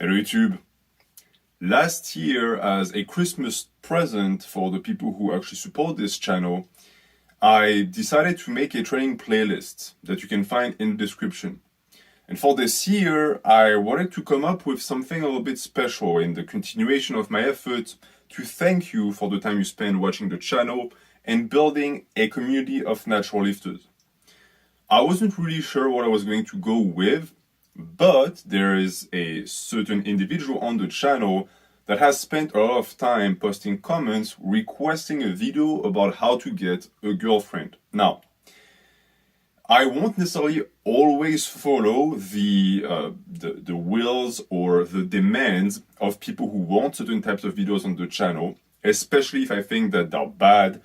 Hello YouTube. Last year, as a Christmas present for the people who actually support this channel, I decided to make a training playlist that you can find in the description. And for this year, I wanted to come up with something a little bit special in the continuation of my effort to thank you for the time you spend watching the channel and building a community of natural lifters. I wasn't really sure what I was going to go with, but there is a certain individual on the channel that has spent a lot of time posting comments requesting a video about how to get a girlfriend. Now, I won't necessarily always follow the wills or the demands of people who want certain types of videos on the channel, especially if I think that they're bad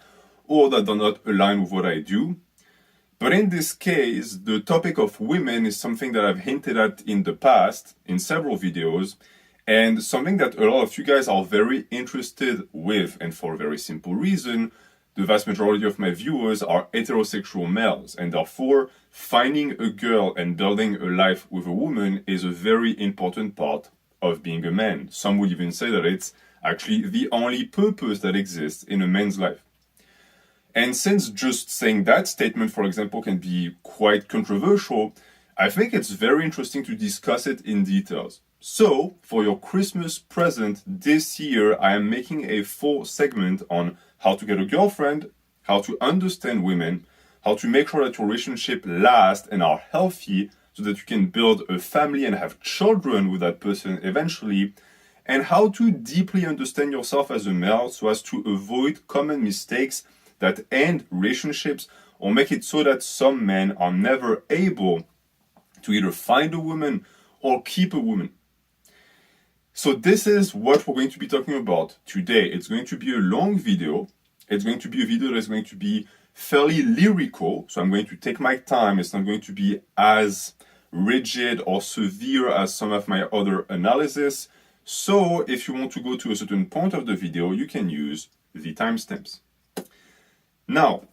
or that they're not aligned with what I do. But in this case, the topic of women is something that I've hinted at in the past in several videos, and something that a lot of you guys are very interested with, and for a very simple reason. The vast majority of my viewers are heterosexual males, and therefore finding a girl and building a life with a woman is a very important part of being a man. Some would even say that it's actually the only purpose that exists in a man's life. And since just saying that statement, for example, can be quite controversial, I think it's very interesting to discuss it in details. So, for your Christmas present this year, I am making a full segment on how to get a girlfriend, how to understand women, how to make sure that your relationship lasts and are healthy so that you can build a family and have children with that person eventually, and how to deeply understand yourself as a male so as to avoid common mistakes that end relationships or make it so that some men are never able to either find a woman or keep a woman. So this is what we're going to be talking about today. It's going to be a long video. It's going to be a video that is going to be fairly lyrical. So I'm going to take my time. It's not going to be as rigid or severe as some of my other analysis. So if you want to go to a certain point of the video, you can use the timestamps. Now,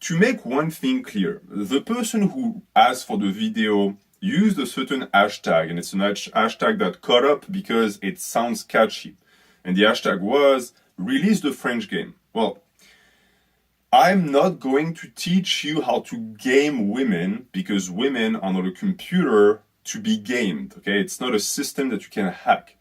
to make one thing clear, the person who asked for the video used a certain hashtag, and it's a hashtag that caught up because it sounds catchy. And the hashtag was release the French game. Well, I'm not going to teach you how to game women because women are not a computer to be gamed, okay? It's not a system that you can hack.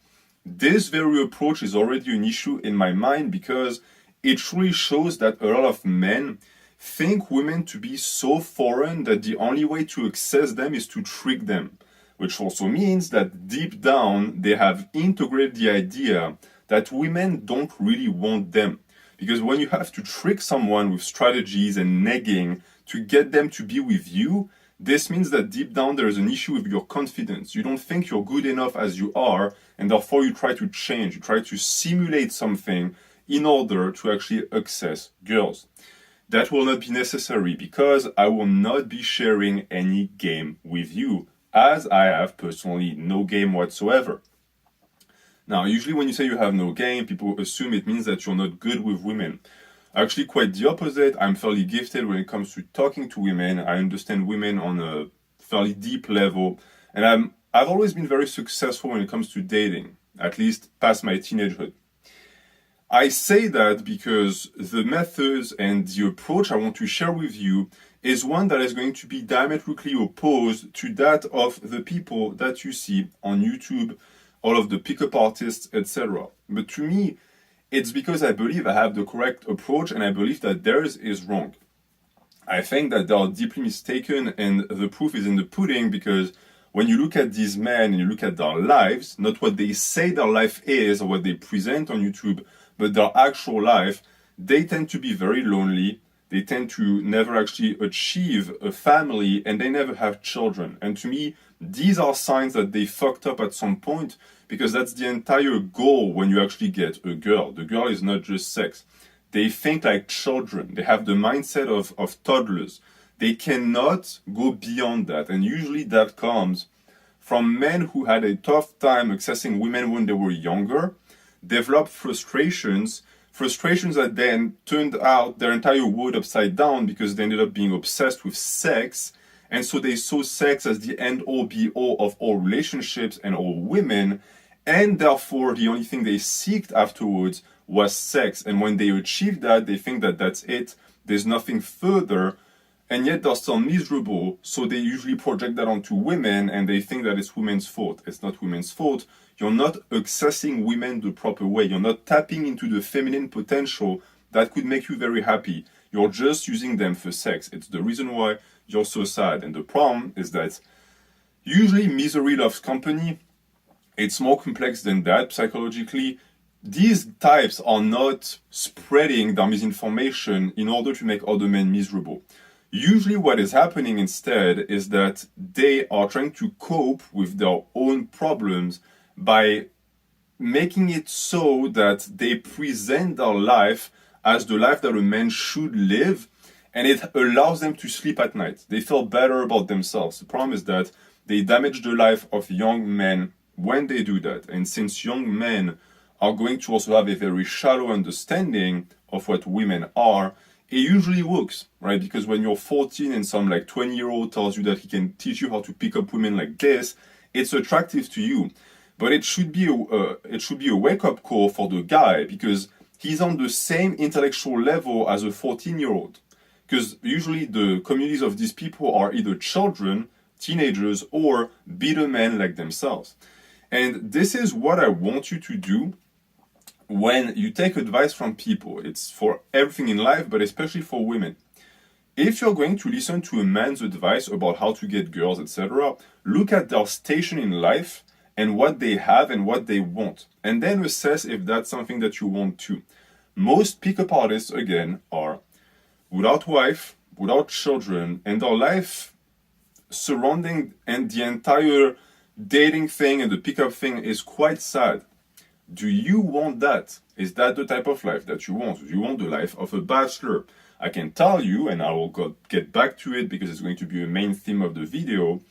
This very approach is already an issue in my mind because it truly shows that a lot of men think women to be so foreign that the only way to access them is to trick them, which also means that deep down they have integrated the idea that women don't really want them. Because when you have to trick someone with strategies and nagging to get them to be with you, this means that deep down there is an issue with your confidence. You don't think you're good enough as you are, and therefore you try to change, you try to simulate something in order to actually access girls. That will not be necessary because I will not be sharing any game with you, as I have personally no game whatsoever. Now, usually when you say you have no game, people assume it means that you're not good with women. Actually, quite the opposite. I'm fairly gifted when it comes to talking to women. I understand women on a fairly deep level, and I've always been very successful when it comes to dating, at least past my teenagehood. I say that because the methods and the approach I want to share with you is one that is going to be diametrically opposed to that of the people that you see on YouTube, all of the pickup artists, etc. But to me, it's because I believe I have the correct approach and I believe that theirs is wrong. I think that they are deeply mistaken and the proof is in the pudding because when you look at these men and you look at their lives, not what they say their life is or what they present on YouTube, but their actual life, they tend to be very lonely, they tend to never actually achieve a family, and they never have children. And to me, these are signs that they fucked up at some point, because that's the entire goal when you actually get a girl. The girl is not just sex. They think like children. They have the mindset of toddlers. They cannot go beyond that, and usually that comes from men who had a tough time accessing women when they were younger, developed frustrations that then turned out their entire world upside down because they ended up being obsessed with sex, and so they saw sex as the end all be all of all relationships and all women, and therefore the only thing they seeked afterwards was sex. And when they achieve that, they think that that's it, there's nothing further, and yet they're still miserable, so they usually project that onto women, and they think that it's women's fault. It's not women's fault. You're not accessing women the proper way. You're not tapping into the feminine potential that could make you very happy. You're just using them for sex. It's the reason why you're so sad. And the problem is that usually misery loves company. It's more complex than that psychologically. These types are not spreading their misinformation in order to make other men miserable. Usually what is happening instead is that they are trying to cope with their own problems by making it so that they present their life as the life that a man should live, and it allows them to sleep at night. They feel better about themselves. The problem is that they damage the life of young men when they do that. And since young men are going to also have a very shallow understanding of what women are, it usually works, right? Because when you're 14 and some like 20-year-old tells you that he can teach you how to pick up women like this, it's attractive to you. But it should be a wake-up call for the guy, because he's on the same intellectual level as a 14-year-old. Because usually the communities of these people are either children, teenagers, or bitter men like themselves. And this is what I want you to do when you take advice from people. It's for everything in life, but especially for women. If you're going to listen to a man's advice about how to get girls, etc., look at their station in life and what they have and what they want, and then assess if that's something that you want too. Most pickup artists, again, are without wife, without children, and their life surrounding and the entire dating thing and the pickup thing is quite sad. Do you want that? Is that the type of life that you want? Do you want the life of a bachelor? I can tell you, and I will get back to it because it's going to be a main theme of the video,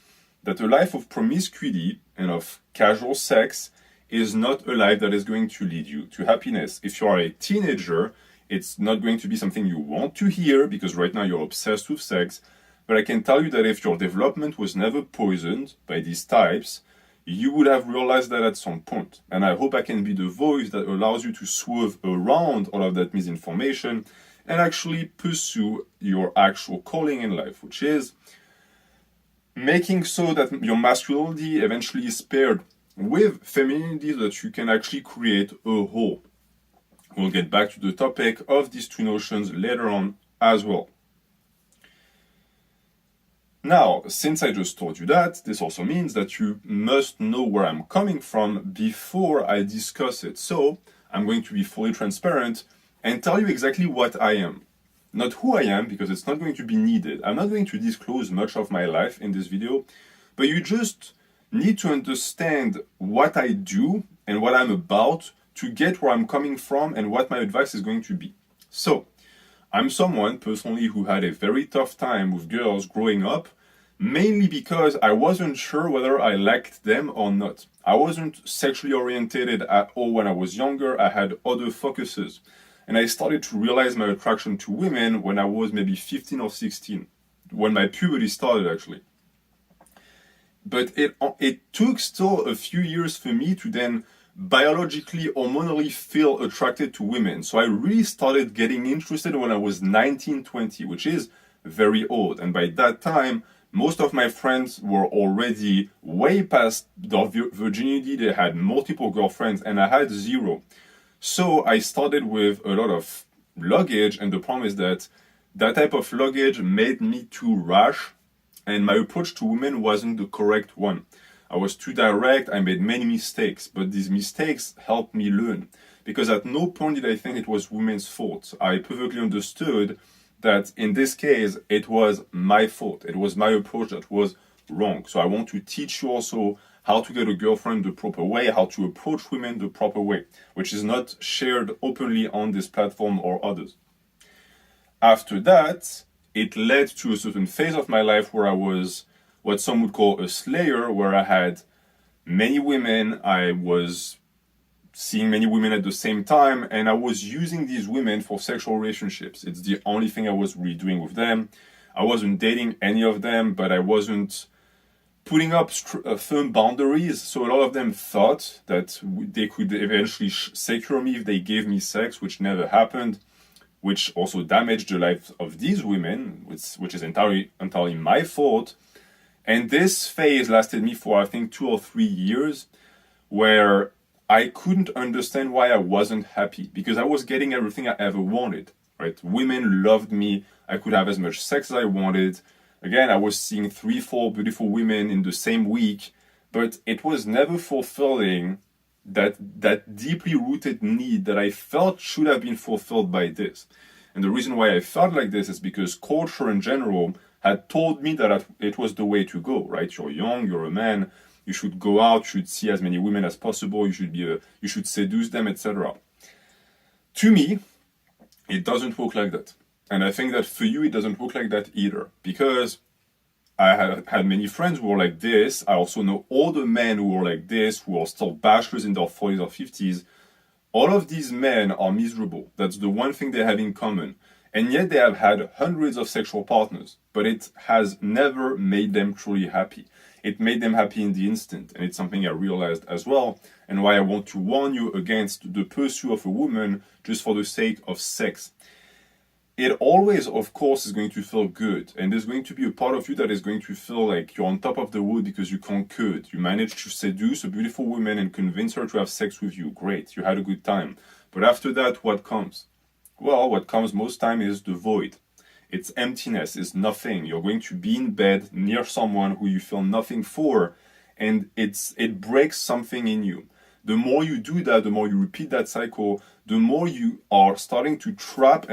that a life of promiscuity and of casual sex is not a life that is going to lead you to happiness. If you are a teenager, it's not going to be something you want to hear because right now you're obsessed with sex. But I can tell you that if your development was never poisoned by these types, you would have realized that at some point. And I hope I can be the voice that allows you to swerve around all of that misinformation and actually pursue your actual calling in life, which is making so that your masculinity eventually is paired with femininity so that you can actually create a whole. We'll get back to the topic of these two notions later on as well. Now, since I just told you that, this also means that you must know where I'm coming from before I discuss it. So, I'm going to be fully transparent and tell you exactly what I am. Not who I am, because it's not going to be needed. I'm not going to disclose much of my life in this video, but you just need to understand what I do and what I'm about to get where I'm coming from and what my advice is going to be. So, I'm someone personally who had a very tough time with girls growing up, mainly because I wasn't sure whether I liked them or not. I wasn't sexually oriented at all when I was younger. I had other focuses. And I started to realize my attraction to women when I was maybe 15 or 16, when my puberty started actually. But it took still a few years for me to then biologically, hormonally feel attracted to women. So I really started getting interested when I was 19, 20, which is very old. And by that time, most of my friends were already way past their virginity. They had multiple girlfriends and I had zero. So I started with a lot of luggage, and the problem is that that type of luggage made me too rash and my approach to women wasn't the correct one. I was too direct, I made many mistakes, but these mistakes helped me learn. Because at no point did I think it was women's fault. I perfectly understood that in this case, it was my fault. It was my approach that was wrong. So I want to teach you also how to get a girlfriend the proper way, how to approach women the proper way, which is not shared openly on this platform or others. After that, it led to a certain phase of my life where I was what some would call a slayer, where I had many women, I was seeing many women at the same time, and I was using these women for sexual relationships. It's the only thing I was really doing with them. I wasn't dating any of them, but I wasn't putting up firm boundaries. So a lot of them thought that they could eventually secure me if they gave me sex, which never happened, which also damaged the lives of these women, which is entirely my fault. And this phase lasted me for, I think, 2 or 3 years, where I couldn't understand why I wasn't happy, because I was getting everything I ever wanted, right? Women loved me. I could have as much sex as I wanted. Again, I was seeing 3, 4 beautiful women in the same week, but it was never fulfilling that deeply rooted need that I felt should have been fulfilled by this. And the reason why I felt like this is because culture in general had told me that it was the way to go, right? You're young, you're a man, you should go out, you should see as many women as possible, you should seduce them, etc. To me, it doesn't work like that. And I think that for you, it doesn't work like that either, because I have had many friends who are like this. I also know older men who are like this, who are still bachelors in their 40s or 50s. All of these men are miserable. That's the one thing they have in common. And yet they have had hundreds of sexual partners, but it has never made them truly happy. It made them happy in the instant, and it's something I realized as well, and why I want to warn you against the pursuit of a woman just for the sake of sex. It always, of course, is going to feel good, and there's going to be a part of you that is going to feel like you're on top of the world because you conquered. You managed to seduce a beautiful woman and convince her to have sex with you. Great, you had a good time. But after that, what comes? Well, what comes most time is the void. It's emptiness, it's nothing. You're going to be in bed near someone who you feel nothing for, and it breaks something in you. The more you do that, the more you repeat that cycle, the more you are starting to trap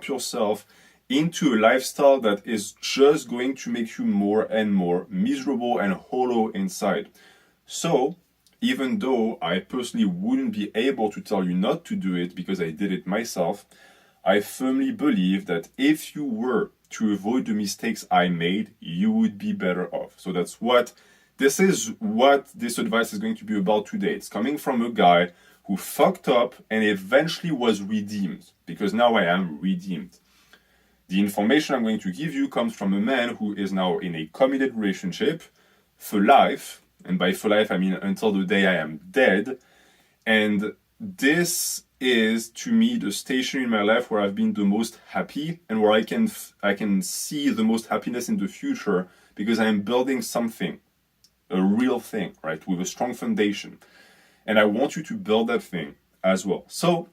yourself into a lifestyle that is just going to make you more and more miserable and hollow inside. So, even though I personally wouldn't be able to tell you not to do it because I did it myself, I firmly believe that if you were to avoid the mistakes I made, you would be better off. So this is what this advice is going to be about today. It's coming from a guy who fucked up and eventually was redeemed, because now I am redeemed. The information I'm going to give you comes from a man who is now in a committed relationship for life, and by for life I mean until the day I am dead. And this is, to me, the station in my life where I've been the most happy and where I can see the most happiness in the future, because I am building something, a real thing, right, with a strong foundation. And I want you to build that thing as well. So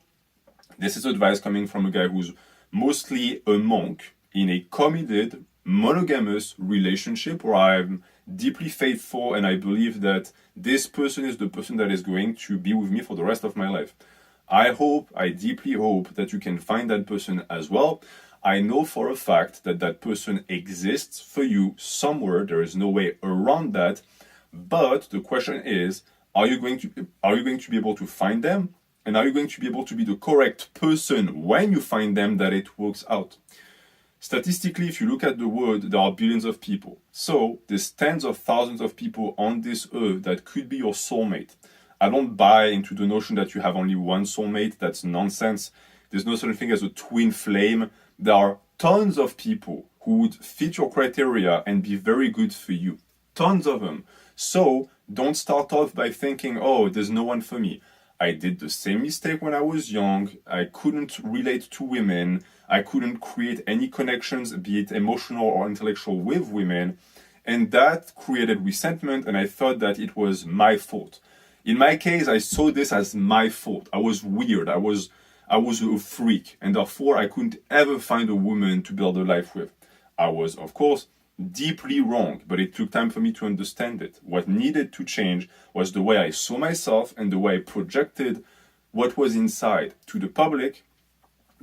this is advice coming from a guy who's mostly a monk in a committed, monogamous relationship where I'm deeply faithful, and I believe that this person is the person that is going to be with me for the rest of my life. I deeply hope that you can find that person as well. I know for a fact that that person exists for you somewhere. There is no way around that. But the question is, are you going to be able to find them? And are you going to be able to be the correct person when you find them, that it works out? Statistically, if you look at the world, there are billions of people. So there's tens of thousands of people on this earth that could be your soulmate. I don't buy into the notion that you have only one soulmate. That's nonsense. There's no such thing as a twin flame. There are tons of people who would fit your criteria and be very good for you. Tons of them. So don't start off by thinking, oh, there's no one for me. I did the same mistake when I was young. I couldn't relate to women. I couldn't create any connections, be it emotional or intellectual, with women. And that created resentment, and I thought that it was my fault. In my case, I saw this as my fault. I was weird. I was a freak, and therefore I couldn't ever find a woman to build a life with. I was, of course, deeply wrong, but it took time for me to understand it. What needed to change was the way I saw myself and the way I projected what was inside to the public,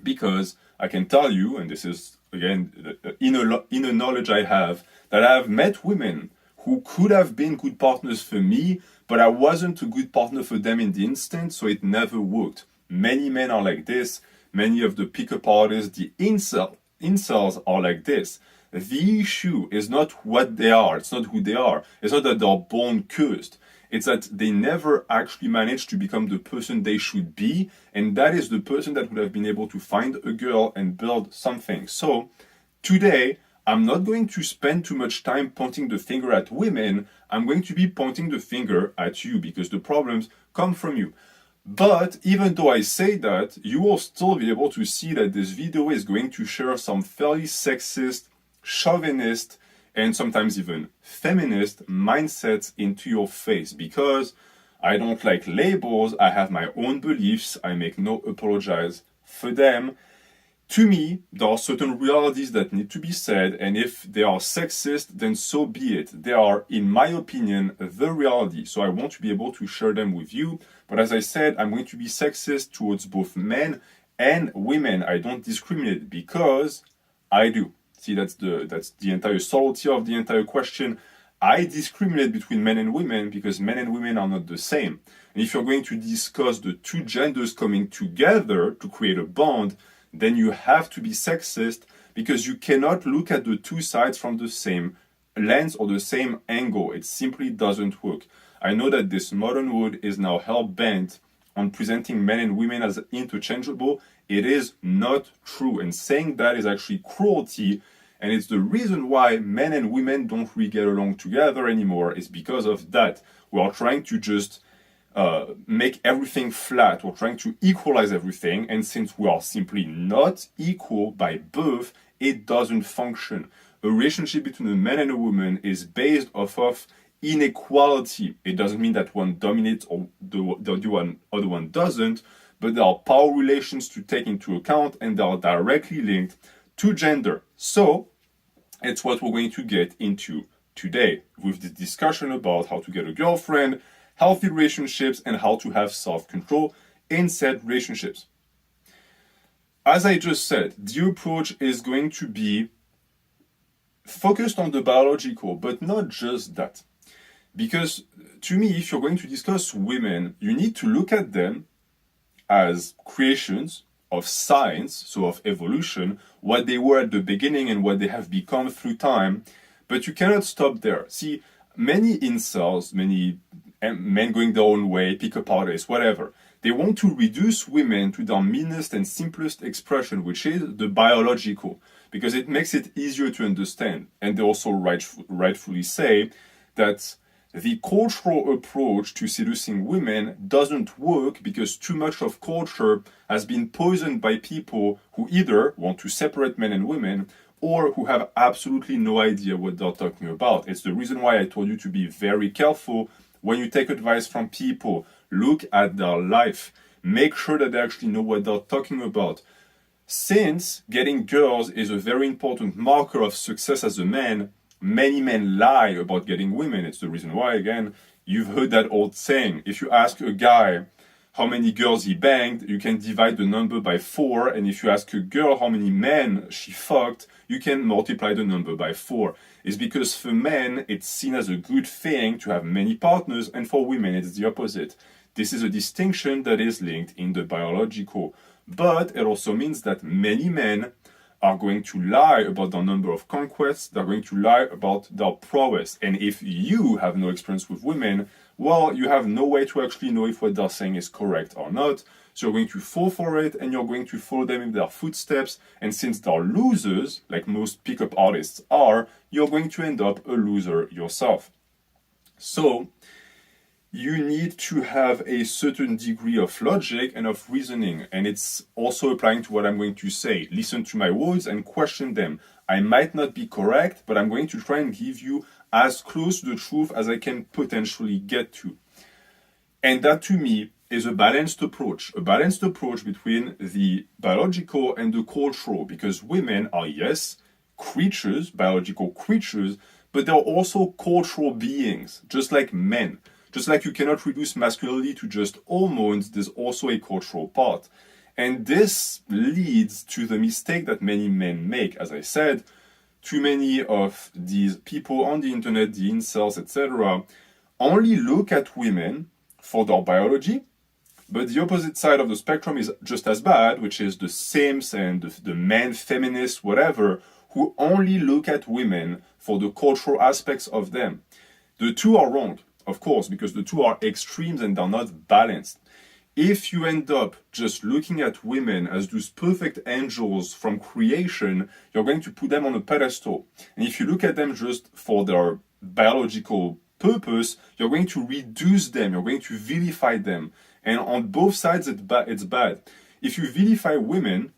because I can tell you, and this is, again, the inner knowledge I have, that I have met women who could have been good partners for me, but I wasn't a good partner for them in the instant, so it never worked. Many men are like this. Many of the pickup artists, the incels are like this. The issue is not what they are. It's not who they are. It's not that they're born cursed. It's that they never actually managed to become the person they should be, and that is the person that would have been able to find a girl and build something. So today, I'm not going to spend too much time pointing the finger at women. I'm going to be pointing the finger at you because the problems come from you. But even though I say that, you will still be able to see that this video is going to share some fairly sexist, chauvinist, and sometimes even feminist mindsets into your face, because I don't like labels, I have my own beliefs, I make no apologies for them. To me, there are certain realities that need to be said, and if they are sexist, then so be it. They are, in my opinion, the reality. So I want to be able to share them with you. But as I said, I'm going to be sexist towards both men and women. I don't discriminate because I do. See, that's the entire subtlety of the entire question. I discriminate between men and women because men and women are not the same. And if you're going to discuss the two genders coming together to create a bond, then you have to be sexist because you cannot look at the two sides from the same lens or the same angle. It simply doesn't work. I know that this modern world is now hell-bent on presenting men and women as interchangeable. It is not true, and saying that is actually cruelty, and it's the reason why men and women don't really get along together anymore, is because of that. We are trying to just make everything flat. We're trying to equalize everything, and since we are simply not equal by birth, it doesn't function. A relationship between a man and a woman is based off of inequality. It doesn't mean that one dominates or the other one doesn't, but there are power relations to take into account, and they are directly linked to gender. So it's what we're going to get into today with this discussion about how to get a girlfriend, healthy relationships, and how to have self-control in said relationships. As I just said, the approach is going to be focused on the biological, but not just that. Because to me, if you're going to discuss women, you need to look at them as creations of science, so of evolution, what they were at the beginning and what they have become through time. But you cannot stop there. See, many incels, many men going their own way, pick-up artists, whatever, they want to reduce women to their meanest and simplest expression, which is the biological, because it makes it easier to understand. And they also rightfully say that the cultural approach to seducing women doesn't work because too much of culture has been poisoned by people who either want to separate men and women or who have absolutely no idea what they're talking about. It's the reason why I told you to be very careful when you take advice from people. Look at their life. Make sure that they actually know what they're talking about. Since getting girls is a very important marker of success as a man, many men lie about getting women. It's the reason why, again, you've heard that old saying. If you ask a guy how many girls he banged, you can divide the number by 4. And if you ask a girl how many men she fucked, you can multiply the number by 4. It's because for men, it's seen as a good thing to have many partners, and for women, it's the opposite. This is a distinction that is linked in the biological. But it also means that many men are going to lie about the number of conquests, they're going to lie about their prowess. And if you have no experience with women, well, you have no way to actually know if what they're saying is correct or not. So you're going to fall for it, and you're going to follow them in their footsteps. And since they're losers, like most pickup artists are, you're going to end up a loser yourself. So you need to have a certain degree of logic and of reasoning. And it's also applying to what I'm going to say. Listen to my words and question them. I might not be correct, but I'm going to try and give you as close to the truth as I can potentially get to. And that, to me, is a balanced approach between the biological and the cultural, because women are, yes, creatures, biological creatures, but they're also cultural beings, just like men. Just like you cannot reduce masculinity to just hormones, there's also a cultural part. And this leads to the mistake that many men make. As I said, too many of these people on the internet, the incels, etc., only look at women for their biology, but the opposite side of the spectrum is just as bad, which is the simps and the men, feminists, whatever, who only look at women for the cultural aspects of them. The two are wrong, of course, because the two are extremes and they're not balanced. if you end up just looking at women as those perfect angels from creation, you're going to put them on a pedestal. And if you look at them just for their biological purpose, you're going to reduce them, you're going to vilify them. And on both sides, it's bad. If you vilify women,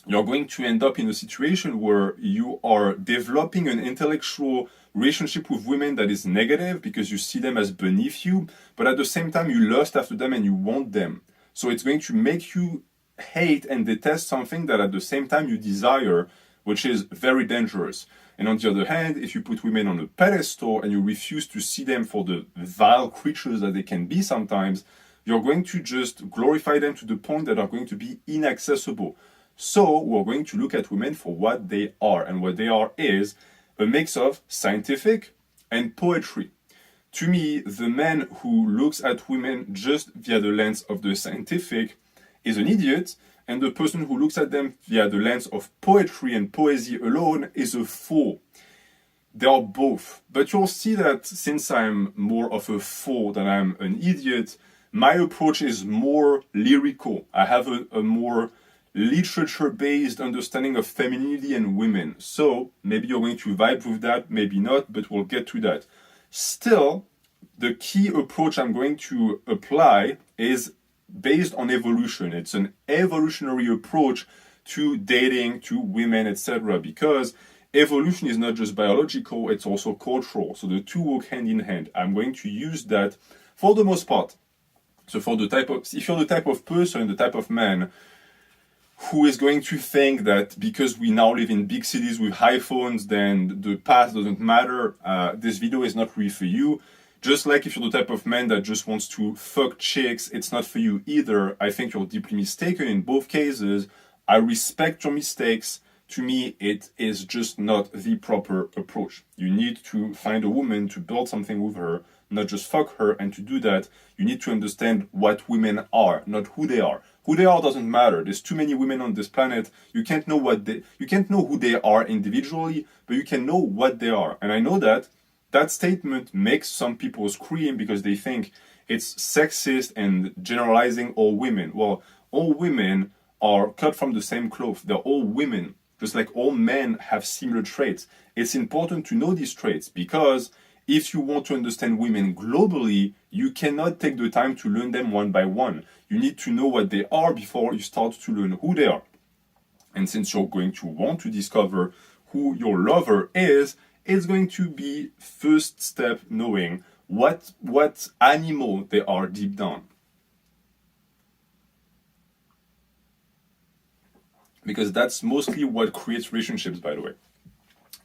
you're going to end up in a situation where you are developing an intellectual relationship with women that is negative because you see them as beneath you, but at the same time you lust after them and you want them. So it's going to make you hate and detest something that at the same time you desire, which is very dangerous. And on the other hand, if you put women on a pedestal and you refuse to see them for the vile creatures that they can be sometimes, you're going to just glorify them to the point that are going to be inaccessible. So we're going to look at women for what they are, and what they are is a mix of scientific and poetry. To me, the man who looks at women just via the lens of the scientific is an idiot, and the person who looks at them via the lens of poetry and poesy alone is a fool. They are both. But you'll see that since I'm more of a fool than I'm an idiot, my approach is more lyrical. I have a more literature-based understanding of femininity and women. So maybe you're going to vibe with that, maybe not, but we'll get to that. Still, the key approach I'm going to apply is based on evolution. It's an evolutionary approach to dating, to women, etc. Because evolution is not just biological, it's also cultural. So the two work hand in hand. I'm going to use that for the most part. So for if you're the type of person, the type of man who is going to think that because we now live in big cities with iPhones, then the past doesn't matter, this video is not really for you. Just like if you're the type of man that just wants to fuck chicks, it's not for you either. I think you're deeply mistaken in both cases. I respect your mistakes. To me, it is just not the proper approach. You need to find a woman to build something with her, not just fuck her, and to do that, you need to understand what women are, not who they are. Who they are doesn't matter. There's too many women on this planet. You can't know who they are individually, but you can know what they are. And I know that statement makes some people scream because they think it's sexist and generalizing all women. Well, all women are cut from the same cloth. They're all women, just like all men have similar traits. It's important to know these traits because if you want to understand women globally, you cannot take the time to learn them one by one. You need to know what they are before you start to learn who they are. And since you're going to want to discover who your lover is, it's going to be first step knowing what animal they are deep down. Because that's mostly what creates relationships, by the way.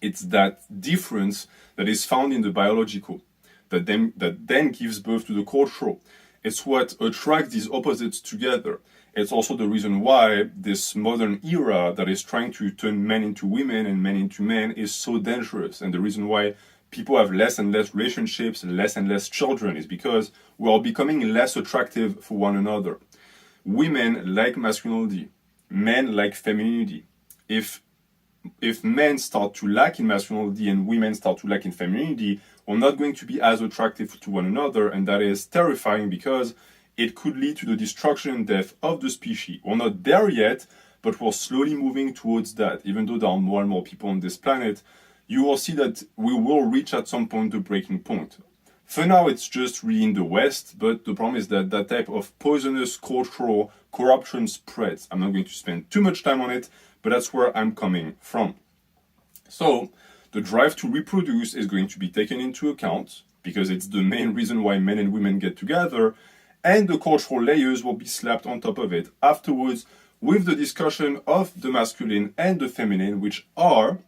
It's that difference that is found in the biological, that then gives birth to the cultural. It's what attracts these opposites together. It's also the reason why this modern era that is trying to turn men into women and men into men is so dangerous. And the reason why people have less and less relationships, less and less children, is because we are becoming less attractive for one another. Women like masculinity, men like femininity. If men start to lack in masculinity and women start to lack in femininity, we're not going to be as attractive to one another, and that is terrifying because it could lead to the destruction and death of the species. We're not there yet, but we're slowly moving towards that. Even though there are more and more people on this planet, you will see that we will reach at some point the breaking point. For now, it's just really in the West, but the problem is that that type of poisonous cultural corruption spreads. I'm not going to spend too much time on it, but that's where I'm coming from. So, the drive to reproduce is going to be taken into account because it's the main reason why men and women get together, and the cultural layers will be slapped on top of it afterwards with the discussion of the masculine and the feminine, which are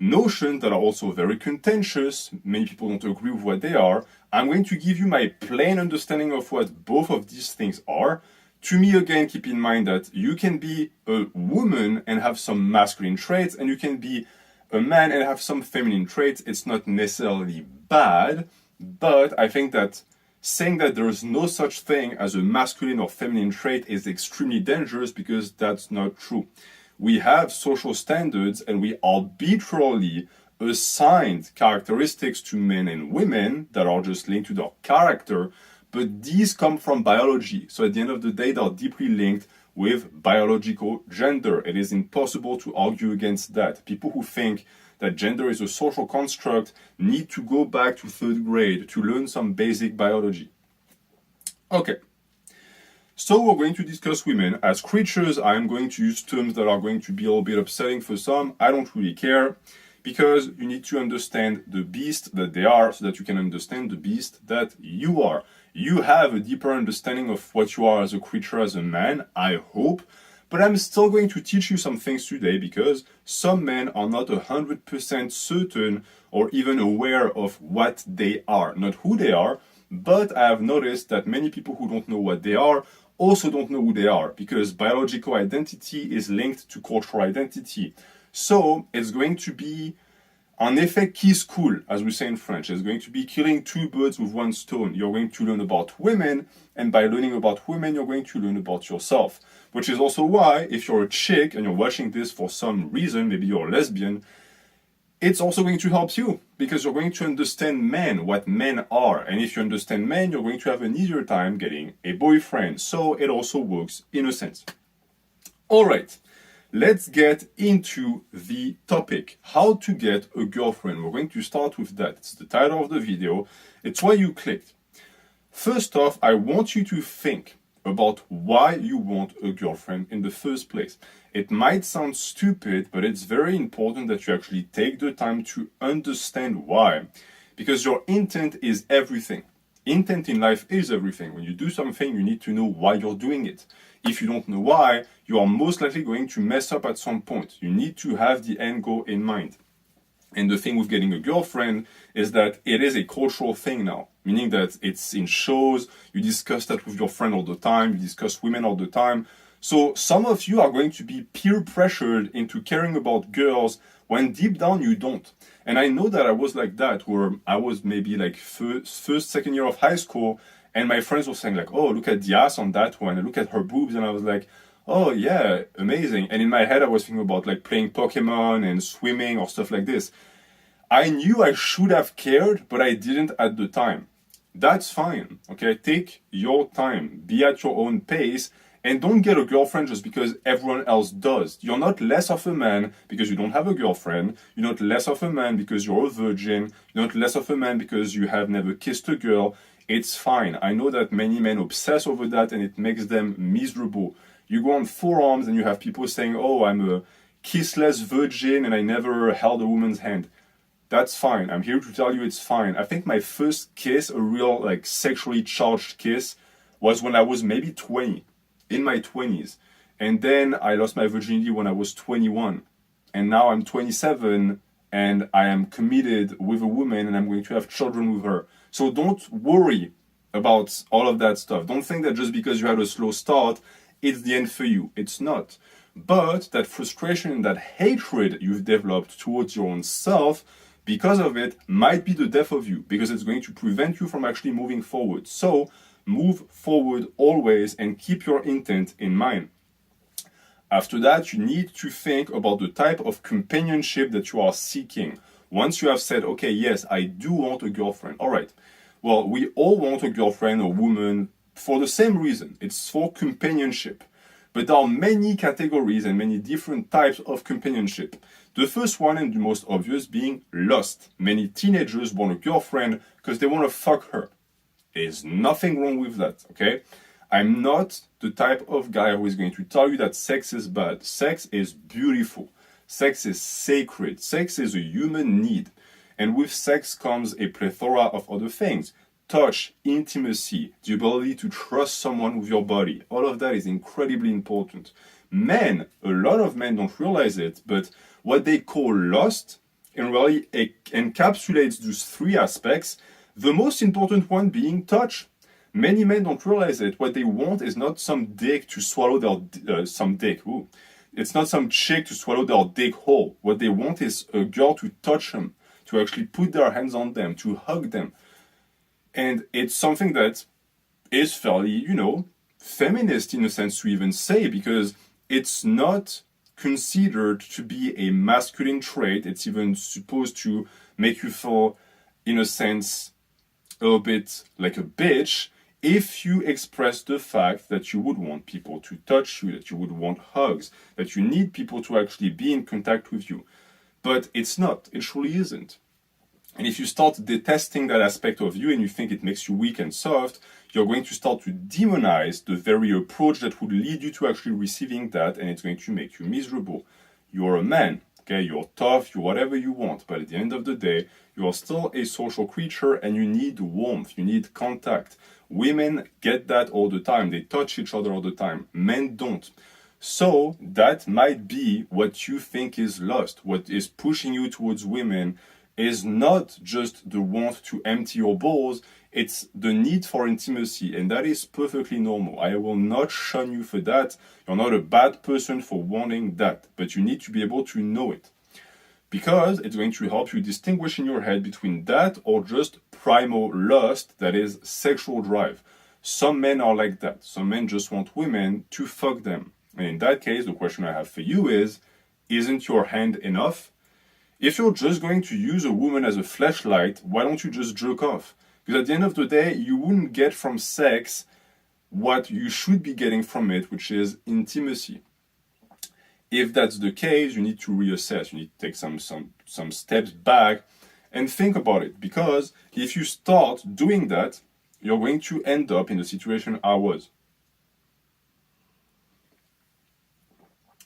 notions that are also very contentious. Many people don't agree with what they are. I'm going to give you my plain understanding of what both of these things are. To me, again, keep in mind that you can be a woman and have some masculine traits, and you can be a man and have some feminine traits. It's not necessarily bad, but I think that saying that there is no such thing as a masculine or feminine trait is extremely dangerous because that's not true. We have social standards and we arbitrarily assigned characteristics to men and women that are just linked to their character, but these come from biology. So at the end of the day, they're deeply linked with biological gender. It is impossible to argue against that. People who think that gender is a social construct need to go back to 3rd grade to learn some basic biology. Okay. So we're going to discuss women as creatures. I am going to use terms that are going to be a little bit upsetting for some. I don't really care, because you need to understand the beast that they are so that you can understand the beast that you are. You have a deeper understanding of what you are as a creature, as a man, I hope. But I'm still going to teach you some things today, because some men are not 100% certain or even aware of what they are. Not who they are, but I have noticed that many people who don't know what they are also don't know who they are, because biological identity is linked to cultural identity. So it's going to be un effet qui se coule, as we say in French. It's going to be killing 2 birds with 1 stone. You're going to learn about women, and by learning about women, you're going to learn about yourself. Which is also why, if you're a chick and you're watching this for some reason, maybe you're a lesbian, it's also going to help you, because you're going to understand men, what men are. And if you understand men, you're going to have an easier time getting a boyfriend. So it also works in a sense. All right, let's get into the topic. How to get a girlfriend. We're going to start with that. It's the title of the video. It's why you clicked. First off, I want you to think about why you want a girlfriend in the first place. It might sound stupid, but it's very important that you actually take the time to understand why. Because your intent is everything. Intent in life is everything. When you do something, you need to know why you're doing it. If you don't know why, you are most likely going to mess up at some point. You need to have the end goal in mind. And the thing with getting a girlfriend is that it is a cultural thing now. Meaning that it's in shows, you discuss that with your friend all the time, you discuss women all the time. So some of you are going to be peer pressured into caring about girls when deep down you don't. And I know that I was like that, where I was maybe like first, second year of high school, and my friends were saying like, oh, look at the ass on that one, and look at her boobs, and I was like, oh yeah, amazing. And in my head I was thinking about like playing Pokemon and swimming or stuff like this. I knew I should have cared, but I didn't at the time. That's fine, okay? Take your time, be at your own pace, and don't get a girlfriend just because everyone else does. You're not less of a man because you don't have a girlfriend. You're not less of a man because you're a virgin. You're not less of a man because you have never kissed a girl. It's fine. I know that many men obsess over that and it makes them miserable. You go on forums and you have people saying, oh, I'm a kissless virgin and I never held a woman's hand. That's fine. I'm here to tell you it's fine. I think my first kiss, a real like sexually charged kiss, was when I was maybe 20. In my 20s. And then I lost my virginity when I was 21. And now I'm 27 and I am committed with a woman and I'm going to have children with her. So don't worry about all of that stuff. Don't think that just because you had a slow start, it's the end for you. It's not. But that frustration and that hatred you've developed towards your own self, because of it, might be the death of you, because it's going to prevent you from actually moving forward. So move forward always and keep your intent in mind. After that, you need to think about the type of companionship that you are seeking. Once you have said, okay, yes, I do want a girlfriend. All right. Well, we all want a girlfriend or woman for the same reason. It's for companionship. But there are many categories and many different types of companionship. The first one and the most obvious being lust. Many teenagers want a girlfriend because they want to fuck her. There's nothing wrong with that, okay? I'm not the type of guy who is going to tell you that sex is bad. Sex is beautiful. Sex is sacred. Sex is a human need. And with sex comes a plethora of other things. Touch, intimacy, the ability to trust someone with your body. All of that is incredibly important. Men, a lot of men don't realize it, but what they call lust in reality encapsulates those 3 aspects. The most important one being touch. Many men don't realize it. What they want is not some dick to swallow their It's not some chick to swallow their dick whole. What they want is a girl to touch them, to actually put their hands on them, to hug them. And it's something that is fairly, feminist in a sense to even say, because it's not considered to be a masculine trait. It's even supposed to make you feel, in a sense, a little bit like a bitch if you express the fact that you would want people to touch you, that you would want hugs, that you need people to actually be in contact with you. But it's not, it truly isn't. And if you start detesting that aspect of you and you think it makes you weak and soft, you're going to start to demonize the very approach that would lead you to actually receiving that, and it's going to make you miserable. You're a man, okay? You're tough, you're whatever you want, but at the end of the day, you are still a social creature and you need warmth, you need contact. Women get that all the time. They touch each other all the time. Men don't. So that might be what you think is lust. What is pushing you towards women is not just the want to empty your balls, it's the need for intimacy, and that is perfectly normal. I will not shun you for that. You're not a bad person for wanting that, but you need to be able to know it. Because it's going to help you distinguish in your head between that or just primal lust, that is sexual drive. Some men are like that. Some men just want women to fuck them. And in that case, the question I have for you is, isn't your hand enough? If you're just going to use a woman as a fleshlight, why don't you just jerk off? Because at the end of the day, you wouldn't get from sex what you should be getting from it, which is intimacy. If that's the case, you need to reassess. You need to take some steps back and think about it. Because if you start doing that, you're going to end up in the situation I was.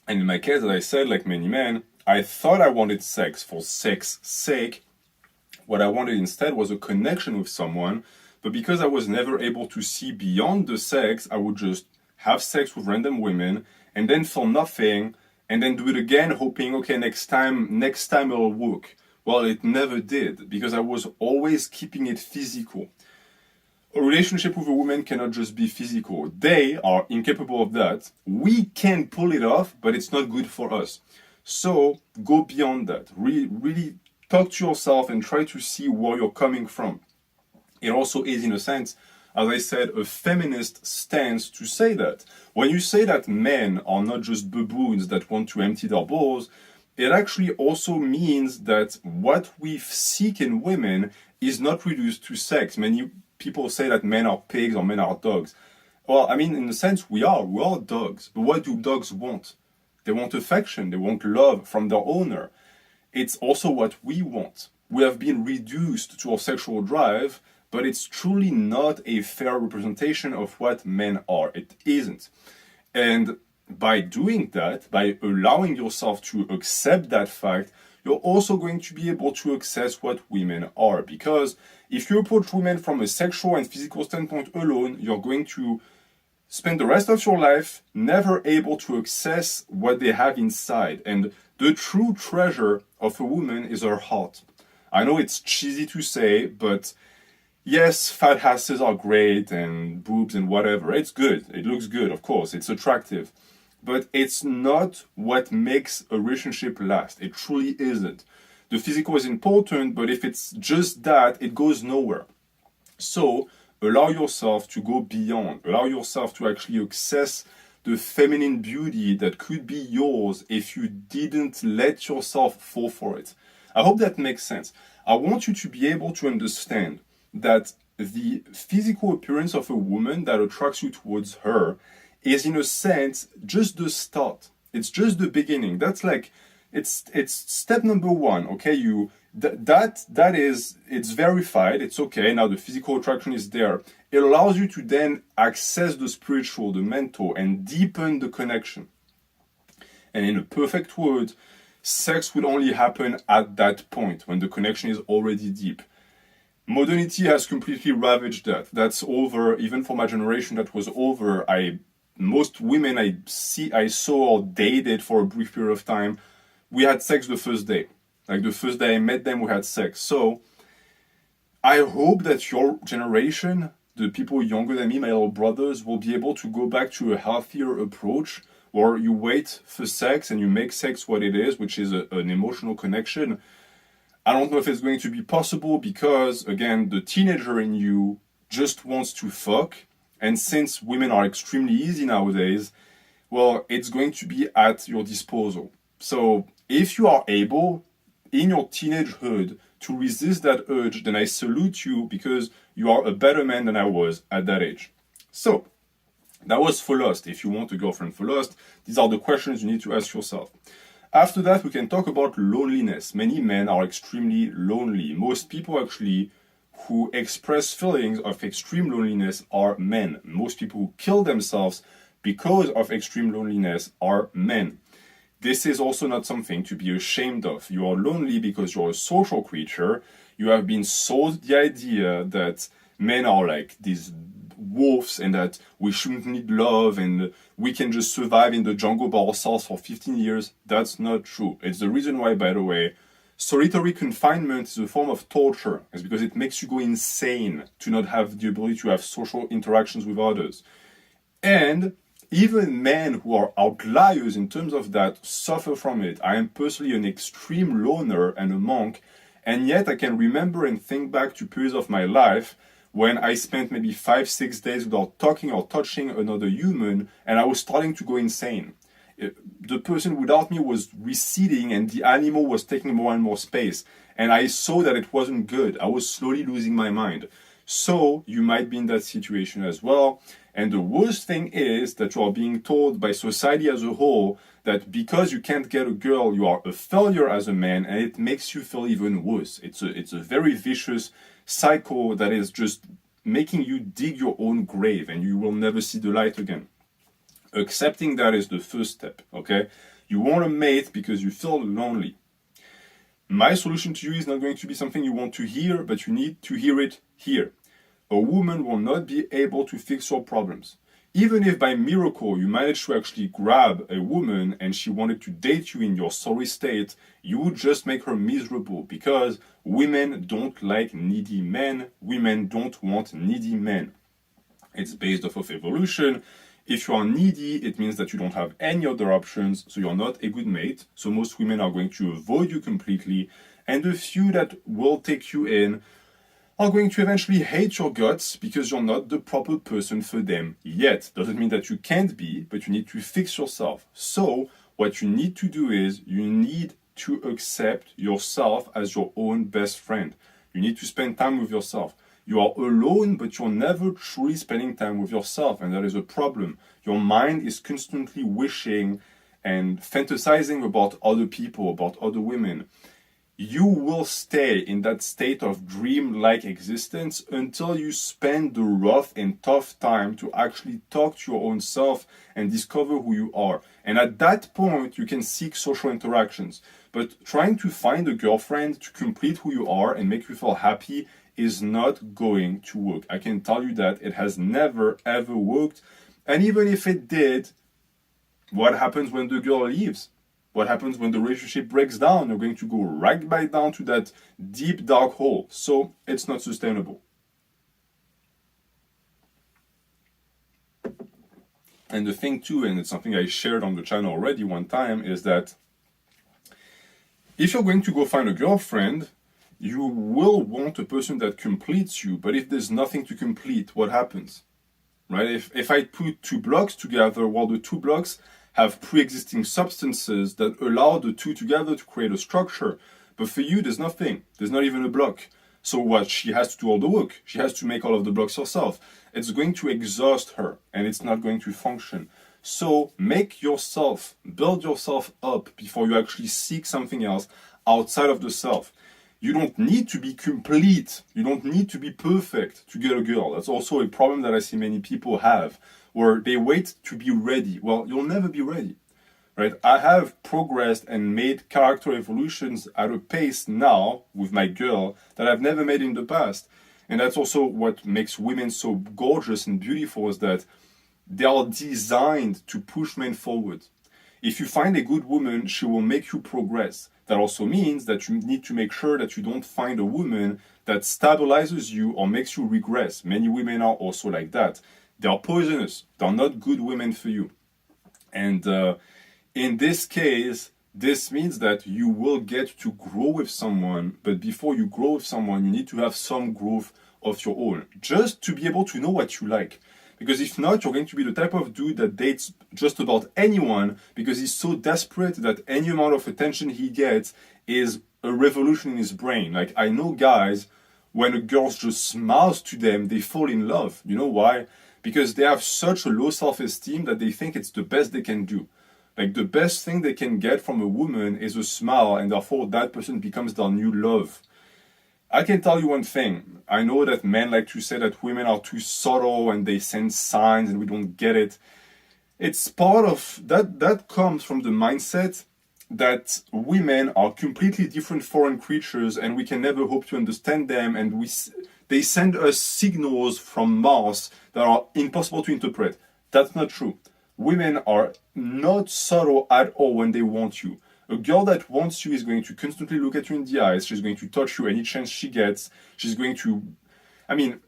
And in my case, as I said, like many men, I thought I wanted sex for sex sake. What I wanted instead was a connection with someone. But because I was never able to see beyond the sex, I would just have sex with random women and then feel nothing and then do it again, hoping, okay, next time it'll work. Well, it never did because I was always keeping it physical. A relationship with a woman cannot just be physical. They are incapable of that. We can pull it off, but it's not good for us. So go beyond that. Really talk to yourself and try to see where you're coming from. It also is, in a sense, as I said, a feminist stance to say that. When you say that men are not just baboons that want to empty their balls, it actually also means that what we seek in women is not reduced to sex. Many people say that men are pigs or men are dogs. Well, I mean, in a sense, we are dogs. But what do dogs want? They want affection, they want love from their owner. It's also what we want. We have been reduced to our sexual drive, but it's truly not a fair representation of what men are. It isn't. And by doing that, by allowing yourself to accept that fact, you're also going to be able to access what women are. Because if you approach women from a sexual and physical standpoint alone, you're going to spend the rest of your life never able to access what they have inside. And the true treasure of a woman is her heart. I know it's cheesy to say, but yes, fat asses are great and boobs and whatever. It's good. It looks good, of course. It's attractive. But it's not what makes a relationship last. It truly isn't. The physical is important, but if it's just that, it goes nowhere. So allow yourself to go beyond. Allow yourself to actually access the feminine beauty that could be yours if you didn't let yourself fall for it. I hope that makes sense. I want you to be able to understand that the physical appearance of a woman that attracts you towards her is, in a sense, just the start. It's just the beginning. That's like, it's step number one, okay? It's verified, it's okay, now the physical attraction is there. It allows you to then access the spiritual, the mental, and deepen the connection. And in a perfect world, sex would only happen at that point, when the connection is already deep. Modernity has completely ravaged that. That's over. Even for my generation, that was over. Most women I saw or dated for a brief period of time, we had sex the first day. Like the first day I met them, we had sex. So I hope that your generation, the people younger than me, my little brothers, will be able to go back to a healthier approach where you wait for sex and you make sex what it is, which is an emotional connection. I don't know if it's going to be possible because, again, the teenager in you just wants to fuck. And since women are extremely easy nowadays, well, it's going to be at your disposal. So if you are able, in your teenagehood, to resist that urge, then I salute you because you are a better man than I was at that age. So, that was for lust. If you want a girlfriend for lust, these are the questions you need to ask yourself. After that, we can talk about loneliness. Many men are extremely lonely. Most people actually who express feelings of extreme loneliness are men. Most people who kill themselves because of extreme loneliness are men. This is also not something to be ashamed of. You are lonely because you're a social creature. You have been sold the idea that men are like these wolves and that we shouldn't need love and we can just survive in the jungle by ourselves for 15 years. That's not true. It's the reason why, by the way, solitary confinement is a form of torture. It's because it makes you go insane to not have the ability to have social interactions with others. And even men who are outliers in terms of that suffer from it. I am personally an extreme loner and a monk, and yet I can remember and think back to periods of my life when I spent maybe 5-6 days without talking or touching another human, and I was starting to go insane. The person without me was receding and the animal was taking more and more space. And I saw that it wasn't good. I was slowly losing my mind. So you might be in that situation as well. And the worst thing is that you are being told by society as a whole that because you can't get a girl, you are a failure as a man, and it makes you feel even worse. It's a very vicious cycle that is just making you dig your own grave and you will never see the light again. Accepting that is the first step, okay? You want a mate because you feel lonely. My solution to you is not going to be something you want to hear, but you need to hear it here. A woman will not be able to fix your problems. Even if by miracle you manage to actually grab a woman and she wanted to date you in your sorry state, you would just make her miserable because women don't like needy men. Women don't want needy men. It's based off of evolution. If you are needy, it means that you don't have any other options, so you're not a good mate. So most women are going to avoid you completely, and the few that will take you in are going to eventually hate your guts because you're not the proper person for them yet. Doesn't mean that you can't be, but you need to fix yourself. So what you need to do is you need to accept yourself as your own best friend. You need to spend time with yourself. You are alone, but you're never truly spending time with yourself, and that is a problem. Your mind is constantly wishing and fantasizing about other people, about other women. You will stay in that state of dream-like existence until you spend the rough and tough time to actually talk to your own self and discover who you are. And at that point, you can seek social interactions. But trying to find a girlfriend to complete who you are and make you feel happy is not going to work. I can tell you that it has never ever worked. And even if it did, what happens when the girl leaves? What happens when the relationship breaks down? You're going to go right back down to that deep dark hole. So it's not sustainable. And the thing too, and it's something I shared on the channel already one time, is that if you're going to go find a girlfriend, you will want a person that completes you. But if there's nothing to complete, what happens? Right? If I put two blocks together, well, the two blocks have pre-existing substances that allow the two together to create a structure. But for you, there's nothing. There's not even a block. So what? She has to do all the work. She has to make all of the blocks herself. It's going to exhaust her, and it's not going to function. So make yourself, build yourself up before you actually seek something else outside of the self. You don't need to be complete. You don't need to be perfect to get a girl. That's also a problem that I see many people have, where they wait to be ready. Well, you'll never be ready, right? I have progressed and made character evolutions at a pace now with my girl that I've never made in the past. And that's also what makes women so gorgeous and beautiful, is that they are designed to push men forward. If you find a good woman, she will make you progress. That also means that you need to make sure that you don't find a woman that stabilizes you or makes you regress. Many women are also like that. They are poisonous. They are not good women for you. And in this case, this means that you will get to grow with someone, but before you grow with someone, you need to have some growth of your own, just to be able to know what you like. Because if not, you're going to be the type of dude that dates just about anyone because he's so desperate that any amount of attention he gets is a revolution in his brain. Like, I know guys when a girl just smiles to them, they fall in love. You know why? Because they have such a low self-esteem that they think it's the best they can do. Like the best thing they can get from a woman is a smile, and therefore that person becomes their new love. I can tell you one thing. I know that men like to say that women are too subtle and they send signs and we don't get it. It's part of that comes from the mindset that women are completely different foreign creatures and we can never hope to understand them, and they send us signals from Mars that are impossible to interpret. That's not true. Women are not subtle at all when they want you. A girl that wants you is going to constantly look at you in the eyes. She's going to touch you any chance she gets. She's going to... I mean,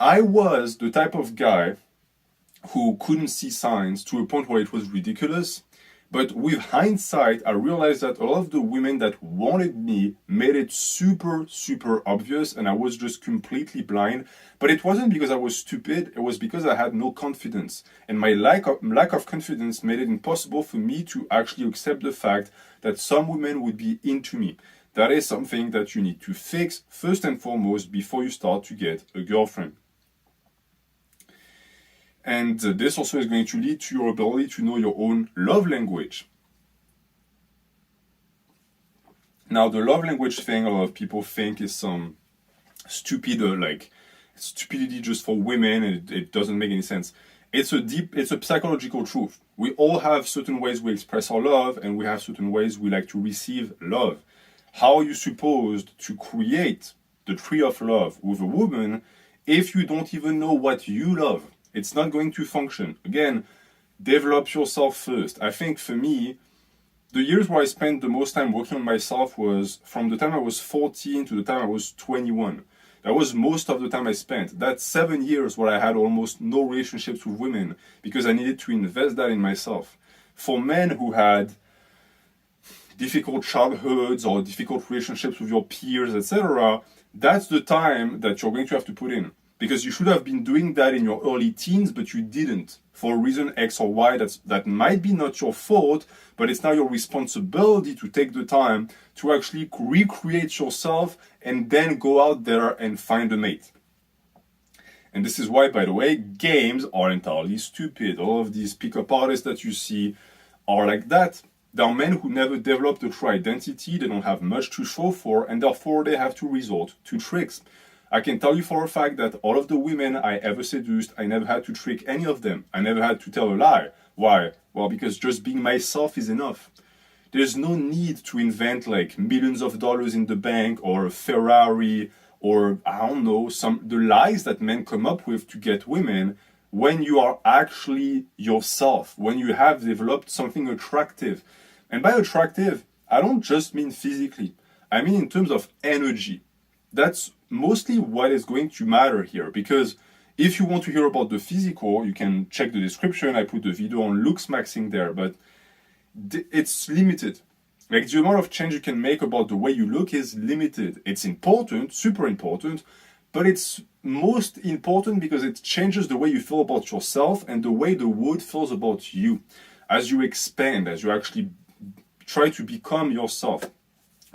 I was the type of guy who couldn't see signs to a point where it was ridiculous. But with hindsight, I realized that a lot of the women that wanted me made it super, super obvious, and I was just completely blind. But it wasn't because I was stupid, it was because I had no confidence. And my lack of confidence made it impossible for me to actually accept the fact that some women would be into me. That is something that you need to fix first and foremost before you start to get a girlfriend. And this also is going to lead to your ability to know your own love language. Now, the love language thing, a lot of people think is some stupid, like stupidity just for women, and it doesn't make any sense. It's a psychological truth. We all have certain ways we express our love, and we have certain ways we like to receive love. How are you supposed to create the tree of love with a woman if you don't even know what you love? It's not going to function. Again, develop yourself first. I think for me, the years where I spent the most time working on myself was from the time I was 14 to the time I was 21. That was most of the time I spent. That's 7 years where I had almost no relationships with women because I needed to invest that in myself. For men who had difficult childhoods or difficult relationships with your peers, etc., that's the time that you're going to have to put in. Because you should have been doing that in your early teens, but you didn't. For a reason X or Y, that might be not your fault, but it's now your responsibility to take the time to actually recreate yourself and then go out there and find a mate. And this is why, by the way, games are entirely stupid. All of these pickup artists that you see are like that. There are men who never developed a true identity, they don't have much to show for, and therefore they have to resort to tricks. I can tell you for a fact that all of the women I ever seduced, I never had to trick any of them. I never had to tell a lie. Why? Well, because just being myself is enough. There's no need to invent like millions of dollars in the bank or a Ferrari or, I don't know, the lies that men come up with to get women when you are actually yourself, when you have developed something attractive. And by attractive, I don't just mean physically. I mean in terms of energy. That's mostly what is going to matter here, because if you want to hear about the physical, you can check the description. I put the video on looks maxing there, but it's limited. Like the amount of change you can make about the way you look is limited. It's important, super important, but it's most important because it changes the way you feel about yourself and the way the world feels about you. As you expand, as you actually try to become yourself.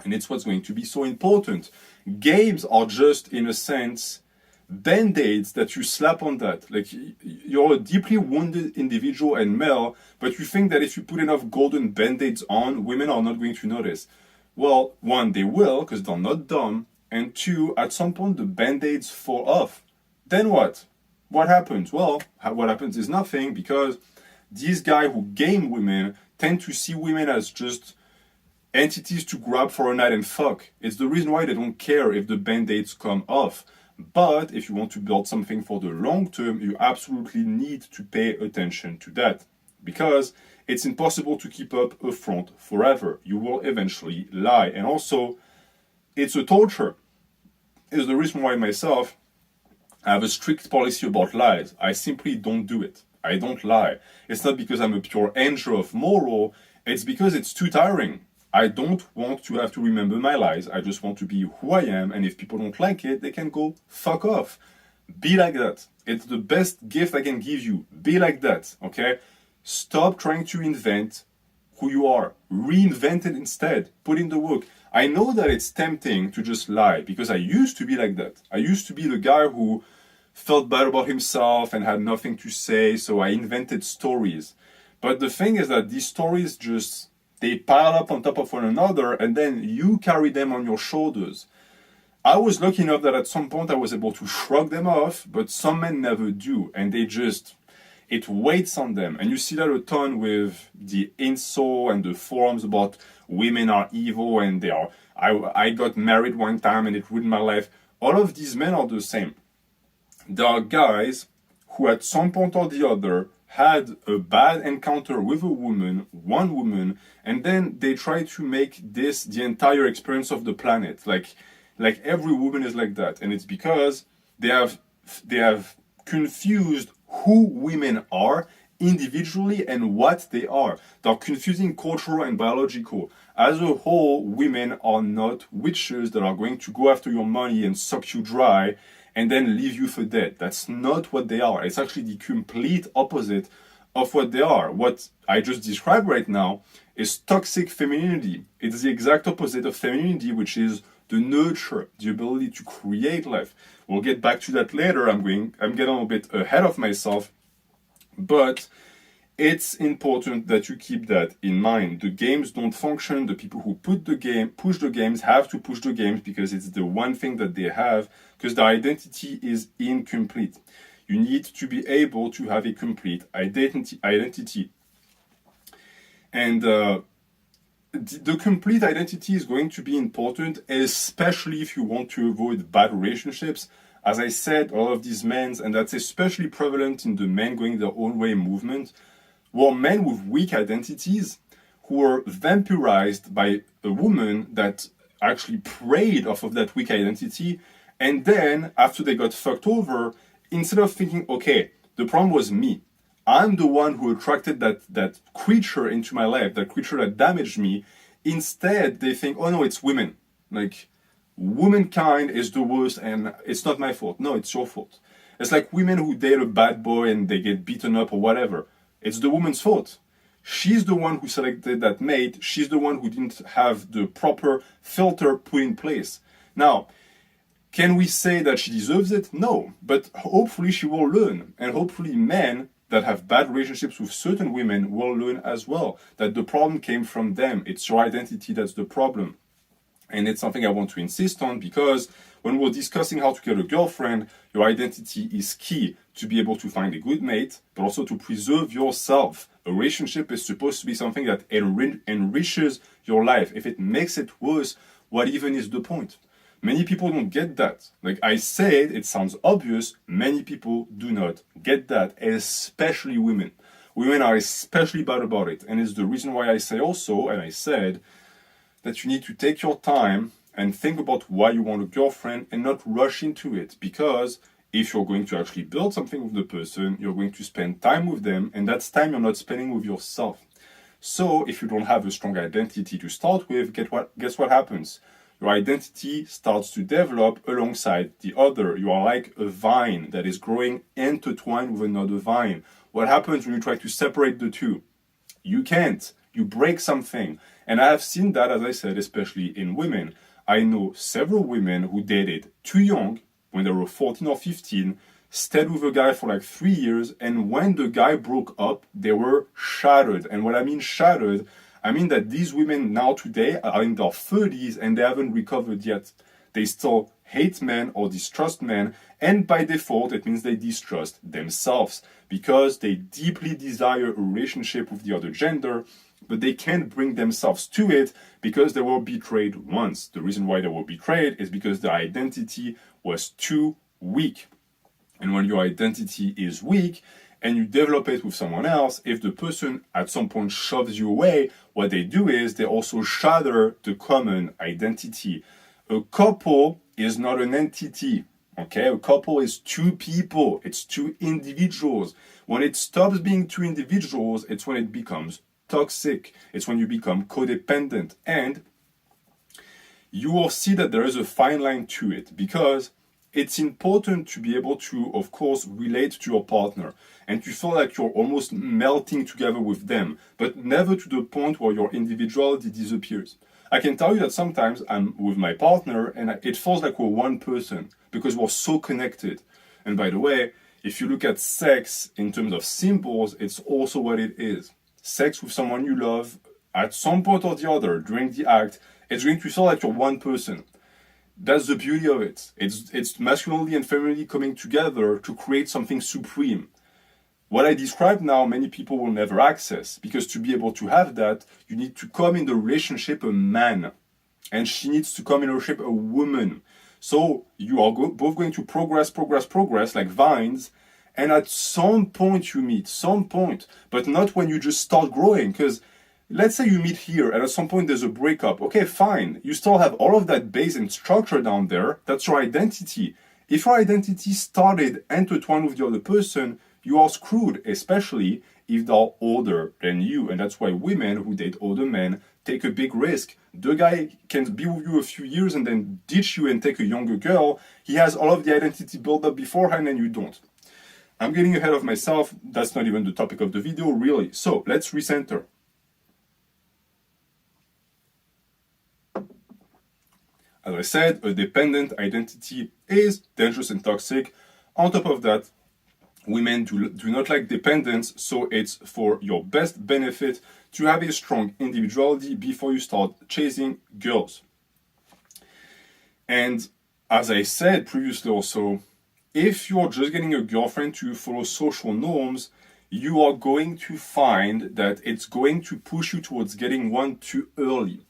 And it's what's going to be so important. Games are just, in a sense, band-aids that you slap on that. Like, you're a deeply wounded individual and male, but you think that if you put enough golden band-aids on, women are not going to notice. Well, one, they will, because they're not dumb. And two, at some point, the band-aids fall off. Then what? What happens? Well, what happens is nothing, because these guys who game women tend to see women as just entities to grab for a night and fuck. It's the reason why they don't care if the band-aids come off. But if you want to build something for the long term, you absolutely need to pay attention to that. Because it's impossible to keep up a front forever. You will eventually lie. And also, it's a torture. It's the reason why myself, I have a strict policy about lies. I simply don't do it. I don't lie. It's not because I'm a pure angel of moral. It's because it's too tiring. I don't want to have to remember my lies. I just want to be who I am, and if people don't like it, they can go fuck off. Be like that. It's the best gift I can give you. Be like that, okay? Stop trying to invent who you are. Reinvent it instead. Put in the work. I know that it's tempting to just lie because I used to be like that. I used to be the guy who felt bad about himself and had nothing to say, so I invented stories. But the thing is that these stories just, they pile up on top of one another and then you carry them on your shoulders. I was lucky enough that at some point I was able to shrug them off, but some men never do, and they just, it weighs on them. And you see that a ton with the insult and the forums about women are evil and they are, I got married one time and it ruined my life. All of these men are the same. There are guys who at some point or the other had a bad encounter with a woman, one woman, and then they try to make this the entire experience of the planet. Like every woman is like that, and it's because they have confused who women are individually and what they are. They're confusing cultural and biological. As a whole, women are not witches that are going to go after your money and suck you dry and then leave you for dead. That's not what they are. It's actually the complete opposite of what they are. What I just described right now is toxic femininity. It's the exact opposite of femininity, which is the nurture, the ability to create life. We'll get back to that later. I'm getting a bit ahead of myself, but it's important that you keep that in mind. The games don't function. The people who push the games have to push the games because it's the one thing that they have, because their identity is incomplete. You need to be able to have a complete identity. And the complete identity is going to be important, especially if you want to avoid bad relationships. As I said, all of these men, and that's especially prevalent in the men going their own way movement, were men with weak identities who were vampirized by a woman that actually preyed off of that weak identity. And then, after they got fucked over, instead of thinking, okay, the problem was me, I'm the one who attracted that creature into my life, that creature that damaged me. Instead, they think, oh no, it's women. Like, womankind is the worst and it's not my fault. No, it's your fault. It's like women who date a bad boy and they get beaten up or whatever. It's the woman's fault. She's the one who selected that mate. She's the one who didn't have the proper filter put in place. Now, can we say that she deserves it? No, but hopefully she will learn. And hopefully men that have bad relationships with certain women will learn as well that the problem came from them. It's your identity that's the problem. And it's something I want to insist on because when we're discussing how to get a girlfriend, your identity is key to be able to find a good mate, but also to preserve yourself. A relationship is supposed to be something that enriches your life. If it makes it worse, what even is the point? Many people don't get that. Like I said, it sounds obvious. Many people do not get that, especially women. Women are especially bad about it. And it's the reason why I say also, and I said, that you need to take your time and think about why you want a girlfriend and not rush into it. Because if you're going to actually build something with the person, you're going to spend time with them, and that's time you're not spending with yourself. So if you don't have a strong identity to start with, guess what happens? Your identity starts to develop alongside the other. You are like a vine that is growing intertwined with another vine. What happens when you try to separate the two? You can't. You break something. And I have seen that, as I said, especially in women. I know several women who dated too young, when they were 14 or 15, stayed with a guy for like 3 years, and when the guy broke up, they were shattered. And what I mean shattered, I mean that these women now today are in their 30s and they haven't recovered yet. They still hate men or distrust men, and by default it means they distrust themselves because they deeply desire a relationship with the other gender, but they can't bring themselves to it because they were betrayed once. The reason why they were betrayed is because their identity was too weak. And when your identity is weak and you develop it with someone else, if the person at some point shoves you away, what they do is they also shatter the common identity. A couple is not an entity. Okay, a couple is two people. It's two individuals. When it stops being two individuals, it's when it becomes toxic. It's when you become codependent. And you will see that there is a fine line to it because it's important to be able to, of course, relate to your partner and to feel like you're almost melting together with them, but never to the point where your individuality disappears. I can tell you that sometimes I'm with my partner and it feels like we're one person because we're so connected. And by the way, if you look at sex in terms of symbols, it's also what it is. Sex with someone you love, at some point or the other, during the act, it's going to feel like you're one person. That's the beauty of it. It's masculinity and femininity coming together to create something supreme. What I describe now, many people will never access, because to be able to have that, you need to come in the relationship a man, and she needs to come in a relationship a woman. So you are both going to progress like vines, and at some point you meet, but not when you just start growing, because let's say you meet here and at some point there's a breakup. Okay, fine. You still have all of that base and structure down there. That's your identity. If your identity started intertwined with the other person, you are screwed, especially if they're older than you. And that's why women who date older men take a big risk. The guy can be with you a few years and then ditch you and take a younger girl. He has all of the identity built up beforehand and you don't. I'm getting ahead of myself. That's not even the topic of the video, really. So let's recenter. As I said, a dependent identity is dangerous and toxic. On top of that, women do not like dependence, so it's for your best benefit to have a strong individuality before you start chasing girls. And as I said previously also, if you're just getting a girlfriend to follow social norms, you are going to find that it's going to push you towards getting one too early.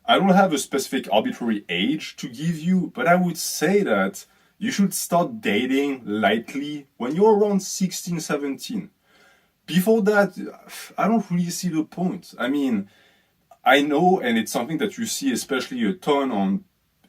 I don't have a specific arbitrary age to give you, but I would say that you should start dating lightly when you're around 16, 17. Before that, I don't really see the point. I mean, I know, and it's something that you see especially a ton on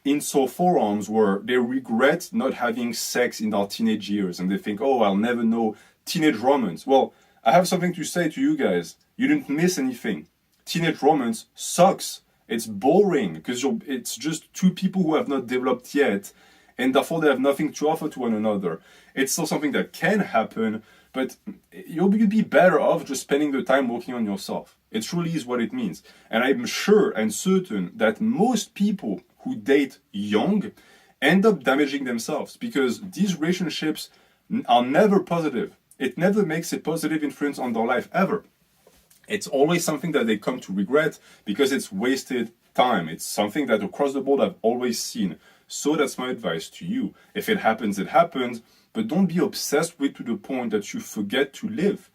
incel forums where they regret not having sex in their teenage years and they think, oh, I'll never know teenage romance. Well, I have something to say to you guys. You didn't miss anything. Teenage romance sucks. It's boring because it's just two people who have not developed yet, and therefore they have nothing to offer to one another. It's still something that can happen, but you'd be better off just spending the time working on yourself. It truly is what it means. And I'm sure and certain that most people who date young end up damaging themselves because these relationships are never positive. It never makes a positive influence on their life ever. It's always something that they come to regret because it's wasted time. It's something that across the board I've always seen. So that's my advice to you. If it happens, it happens. But don't be obsessed with to the point that you forget to live,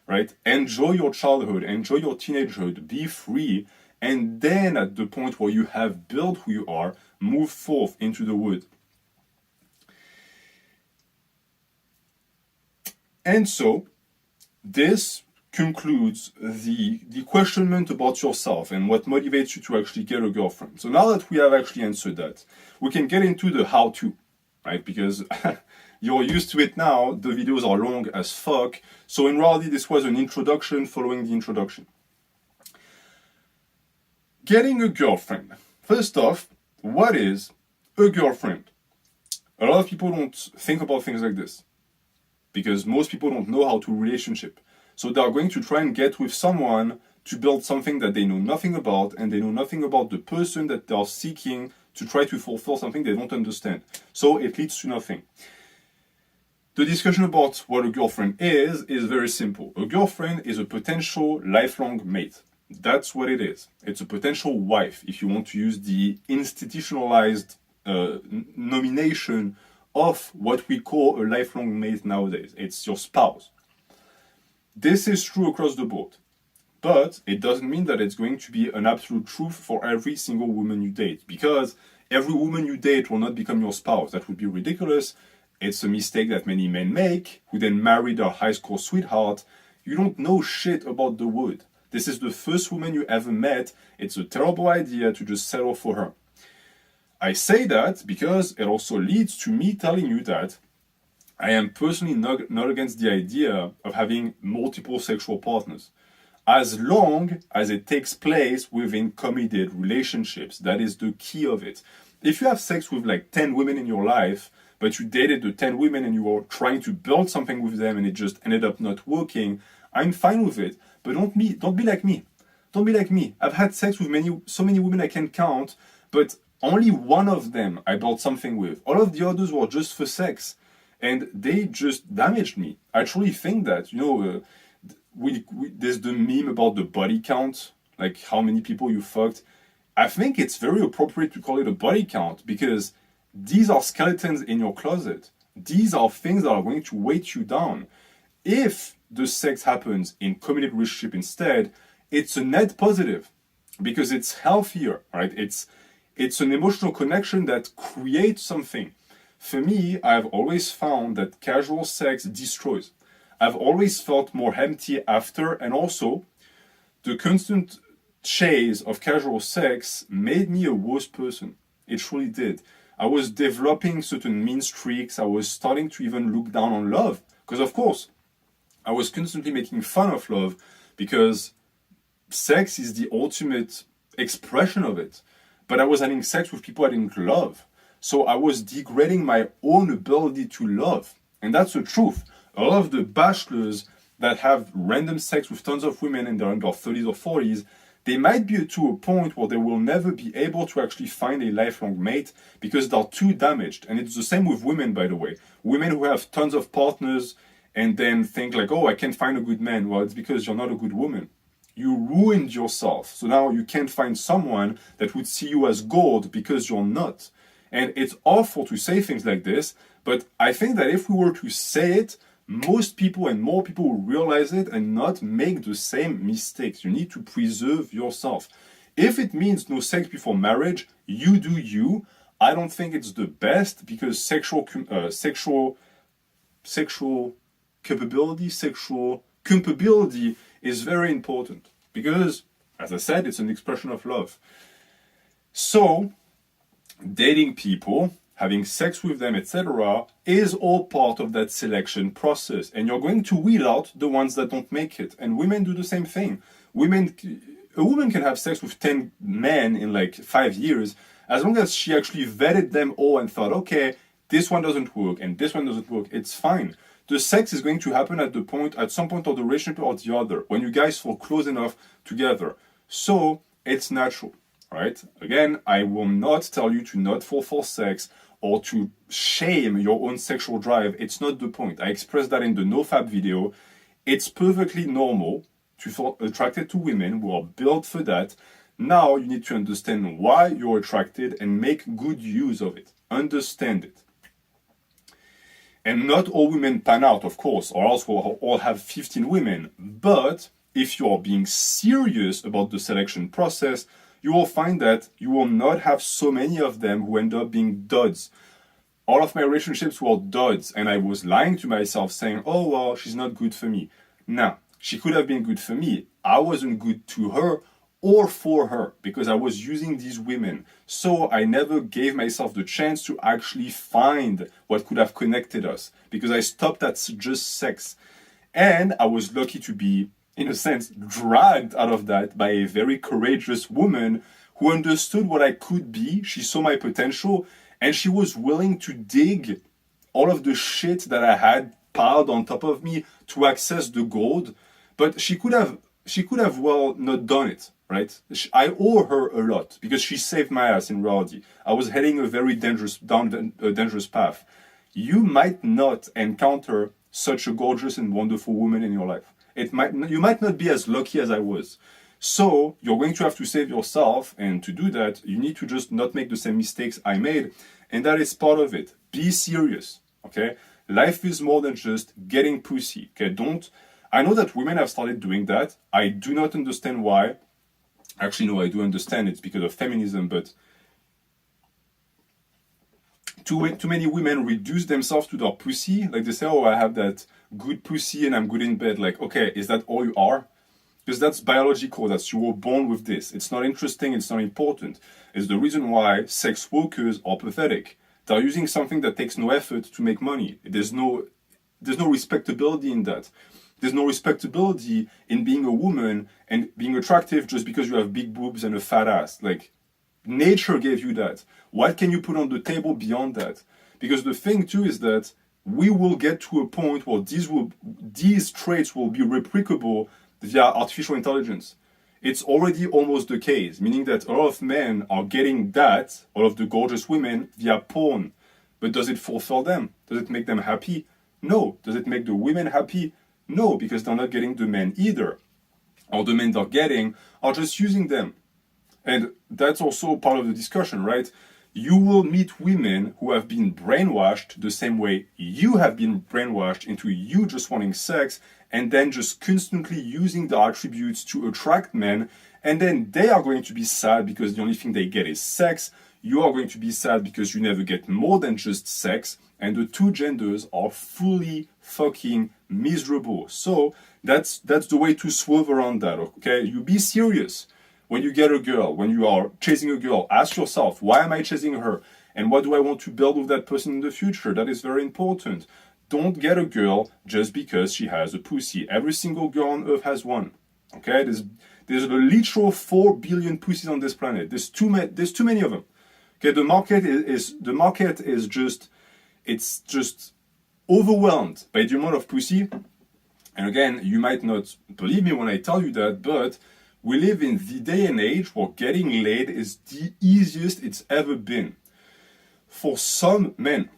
right? Enjoy your childhood, enjoy your teenagehood, be free. And then at the point where you have built who you are, move forth into the wood. And so this concludes the questionment about yourself and what motivates you to actually get a girlfriend. So now that we have actually answered that, we can get into the how-to, right? Because you're used to it now, the videos are long as fuck. So in reality, this was an introduction following the introduction. Getting a girlfriend. First off, what is a girlfriend? A lot of people don't think about things like this because most people don't know how to relationship. So they are going to try and get with someone to build something that they know nothing about, and they know nothing about the person that they are seeking to try to fulfill something they don't understand. So it leads to nothing. The discussion about what a girlfriend is very simple. A girlfriend is a potential lifelong mate. That's what it is. It's a potential wife, if you want to use the institutionalized nomination of what we call a lifelong mate nowadays. It's your spouse. This is true across the board, but it doesn't mean that it's going to be an absolute truth for every single woman you date, because every woman you date will not become your spouse. That would be ridiculous. It's a mistake that many men make, who then marry their high school sweetheart. You don't know shit about the wood. This is the first woman you ever met. It's a terrible idea to just settle for her. I say that because it also leads to me telling you that I am personally not against the idea of having multiple sexual partners, as long as it takes place within committed relationships. That is the key of it. If you have sex with like 10 women in your life, but you dated the 10 women and you were trying to build something with them and it just ended up not working, I'm fine with it. But don't be like me. Don't be like me. I've had sex with so many women I can count, but only one of them I built something with. All of the others were just for sex, and they just damaged me. I truly think that, there's the meme about the body count, like how many people you fucked. I think it's very appropriate to call it a body count because these are skeletons in your closet. These are things that are going to weight you down. If the sex happens in committed relationship instead, it's a net positive because it's healthier, right? It's an emotional connection that creates something. For me, I've always found that casual sex destroys. I've always felt more empty after, and also the constant chase of casual sex made me a worse person. It truly did. I was developing certain mean streaks. I was starting to even look down on love because, of course, I was constantly making fun of love because sex is the ultimate expression of it. But I was having sex with people I didn't love. So I was degrading my own ability to love. And that's the truth. A lot of the bachelors that have random sex with tons of women and they're in their 30s or 40s, they might be to a point where they will never be able to actually find a lifelong mate because they're too damaged. And it's the same with women, by the way. Women who have tons of partners and then think like, oh, I can't find a good man. Well, it's because you're not a good woman. You ruined yourself. So now you can't find someone that would see you as gold because you're not. And it's awful to say things like this, but I think that if we were to say it, most people and more people will realize it and not make the same mistakes. You need to preserve yourself. If it means no sex before marriage, you do you. I don't think it's the best because sexual compatibility is very important because, as I said, it's an expression of love. So, dating people, having sex with them, etc., is all part of that selection process. And you're going to weed out the ones that don't make it. And women do the same thing. A woman can have sex with 10 men in like 5 years, as long as she actually vetted them all and thought, okay, this one doesn't work and this one doesn't work, it's fine. The sex is going to happen at some point of the relationship or the other, when you guys fall close enough together. So it's natural, right? Again, I will not tell you to not fall for sex or to shame your own sexual drive. It's not the point. I expressed that in the NoFap video. It's perfectly normal to feel attracted to women who are built for that. Now you need to understand why you're attracted and make good use of it. Understand it. And not all women pan out, of course, or else we'll all have 15 women. But if you're being serious about the selection process, you will find that you will not have so many of them who end up being duds. All of my relationships were duds, and I was lying to myself saying, oh, well, she's not good for me. Nah, she could have been good for me. I wasn't good to her or for her because I was using these women. So I never gave myself the chance to actually find what could have connected us because I stopped at just sex. And I was lucky to be, in a sense, dragged out of that by a very courageous woman who understood what I could be. She saw my potential and she was willing to dig all of the shit that I had piled on top of me to access the gold. But she could have well not done it, right? I owe her a lot because she saved my ass in reality. I was heading down a dangerous path. You might not encounter such a gorgeous and wonderful woman in your life. You might not be as lucky as I was. So you're going to have to save yourself, and to do that, you need to just not make the same mistakes I made, and that is part of it. Be serious, okay? Life is more than just getting pussy, okay? I know that women have started doing that. I do not understand why. Actually, no, I do understand. It's because of feminism, but too many women reduce themselves to their pussy. Like they say, oh, I have that good pussy and I'm good in bed. Like, okay, is that all you are? Because that's biological. That's you were born with this. It's not interesting. It's not important. It's the reason why sex workers are pathetic. They're using something that takes no effort to make money. There's no respectability in that. There's no respectability in being a woman and being attractive just because you have big boobs and a fat ass. Like, nature gave you that. What can you put on the table beyond that? Because the thing too is that we will get to a point where these traits will be replicable via artificial intelligence. It's already almost the case, meaning that a lot of men are getting that, all of the gorgeous women, via porn. But does it fulfill them? Does it make them happy? No. Does it make the women happy? No, because they're not getting the men either. Or the men they're getting are just using them. And that's also part of the discussion, right? You will meet women who have been brainwashed the same way you have been brainwashed into you just wanting sex, and then just constantly using the attributes to attract men, and then they are going to be sad because the only thing they get is sex. You are going to be sad because you never get more than just sex, and the two genders are fully fucking miserable. So that's the way to swerve around that, okay? You be serious. When you get a girl, when you are chasing a girl, ask yourself, why am I chasing her? And what do I want to build with that person in the future? That is very important. Don't get a girl just because she has a pussy. Every single girl on earth has one. Okay? There's a literal 4 billion pussies on this planet. There's too many of them. Okay, the market is just overwhelmed by the amount of pussy. And again, you might not believe me when I tell you that, but we live in the day and age where getting laid is the easiest it's ever been. For some men.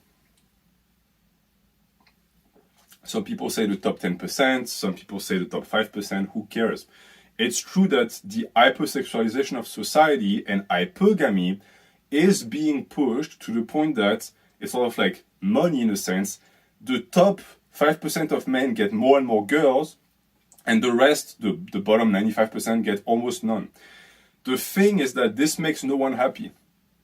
Some people say the top 10%, some people say the top 5%, who cares? It's true that the hypersexualization of society and hypergamy is being pushed to the point that it's sort of like money in a sense. The top 5% of men get more and more girls, and the rest, the bottom 95%, get almost none. The thing is that this makes no one happy,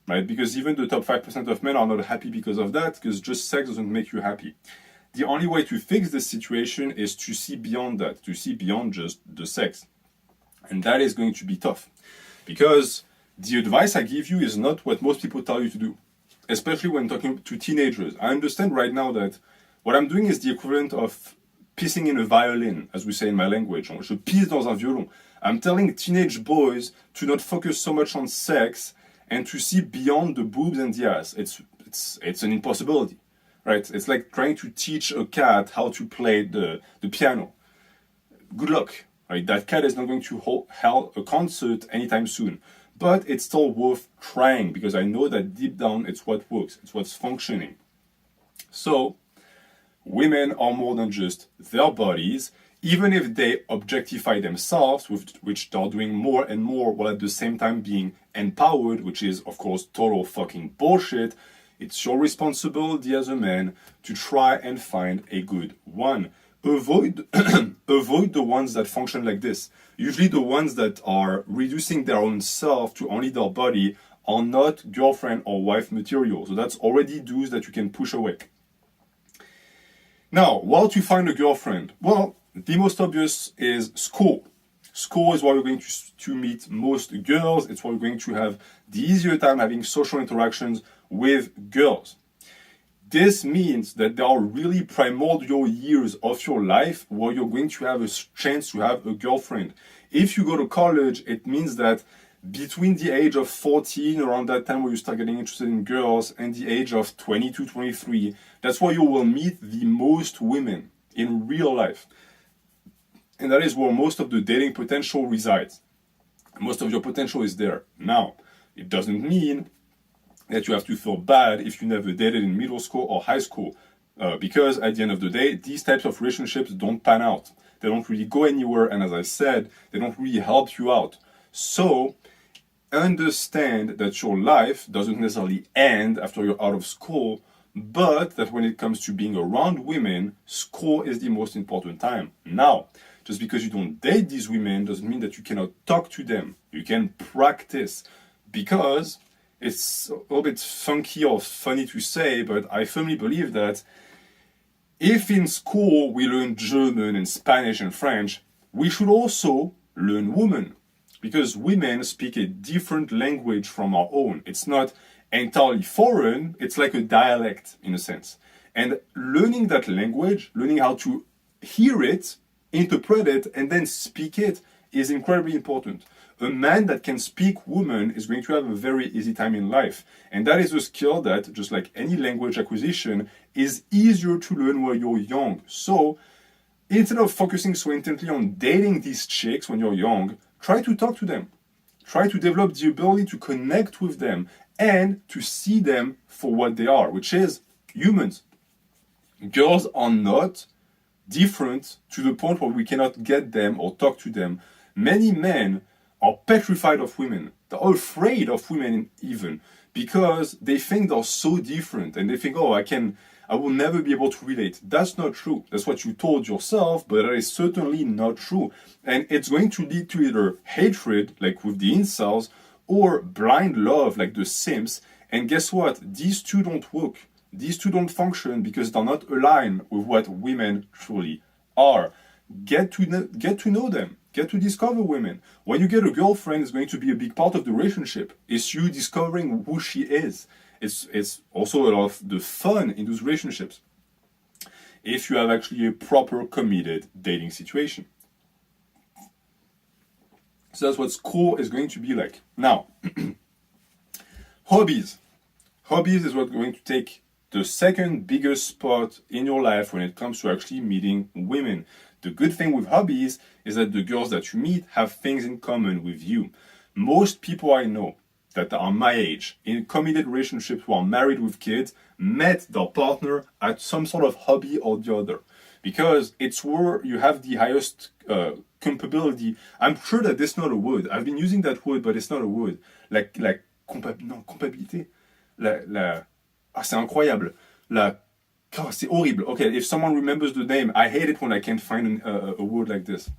right? Because even the top 5% of men are not happy because of that, because just sex doesn't make you happy. The only way to fix this situation is to see beyond that, to see beyond just the sex. And that is going to be tough, because the advice I give you is not what most people tell you to do, especially when talking to teenagers. I understand right now that what I'm doing is the equivalent of pissing in a violin, as we say in my language. Je pisse dans un violon. I'm telling teenage boys to not focus so much on sex and to see beyond the boobs and the ass. It's an impossibility, right? It's like trying to teach a cat how to play the piano. Good luck, right? That cat is not going to hold a concert anytime soon. But it's still worth trying, because I know that deep down it's what works, it's what's functioning. So, women are more than just their bodies, even if they objectify themselves, which they're doing more and more, while at the same time being empowered, which is, of course, total fucking bullshit. It's your responsibility as a man to try and find a good one. Avoid the ones that function like this. Usually the ones that are reducing their own self to only their body are not girlfriend or wife material. So that's already dudes that you can push away. Now, how to find a girlfriend? Well, the most obvious is school. School is where you're going to meet most girls. It's where you're going to have the easier time having social interactions with girls. This means that there are really primordial years of your life where you're going to have a chance to have a girlfriend. If you go to college, it means that between the age of 14, around that time where you start getting interested in girls, and the age of 22, 23, that's where you will meet the most women in real life. And that is where most of the dating potential resides. Most of your potential is there. Now, it doesn't mean that you have to feel bad if you never dated in middle school or high school, because at the end of the day, these types of relationships don't pan out. They don't really go anywhere, and as I said, they don't really help you out. So, understand that your life doesn't necessarily end after you're out of school, but that when it comes to being around women, school is the most important time. Now, just because you don't date these women doesn't mean that you cannot talk to them. You can practice, because it's a little bit funky or funny to say, but I firmly believe that if in school we learn German and Spanish and French, we should also learn women, because women speak a different language from our own. It's not entirely foreign, it's like a dialect in a sense. And learning that language, learning how to hear it, interpret it, and then speak it is incredibly important. A man that can speak woman is going to have a very easy time in life. And that is a skill that, just like any language acquisition, is easier to learn while you're young. So, instead of focusing so intently on dating these chicks when you're young, try to talk to them. Try to develop the ability to connect with them and to see them for what they are, which is humans. Girls are not different to the point where we cannot get them or talk to them. Many men are petrified of women. They're afraid of women even because they think they're so different and they think, oh, I will never be able to relate. That's not true. That's what you told yourself, but that is certainly not true. And it's going to lead to either hatred, like with the incels, or blind love, like the simps. And guess what? These two don't work. These two don't function because they're not aligned with what women truly are. Get to know them. Get to discover women. When you get a girlfriend, it's going to be a big part of the relationship. It's you discovering who she is. It's also a lot of the fun in those relationships. If you have actually a proper committed dating situation. So that's what school is going to be like. Now, hobbies. Hobbies is what's going to take the second biggest spot in your life when it comes to actually meeting women. The good thing with hobbies is that the girls that you meet have things in common with you. Most people I know that are my age, in committed relationships who are married with kids, met their partner at some sort of hobby or the other. Because it's where you have the highest compatibility. I'm sure that that's not a word. I've been using that word, but it's not a word. Compatibilité. C'est incroyable. C'est horrible. Okay, if someone remembers the name, I hate it when I can't find a word like this.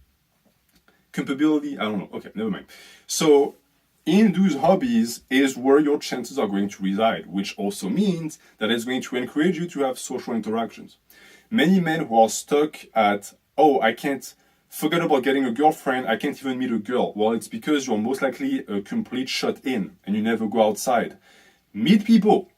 Compatibility, I don't know. Okay, never mind. So, in those hobbies is where your chances are going to reside, which also means that it's going to encourage you to have social interactions. Many men who are stuck at, oh, I can't forget about getting a girlfriend, I can't even meet a girl. Well, it's because you're most likely a complete shut-in and you never go outside. Meet people.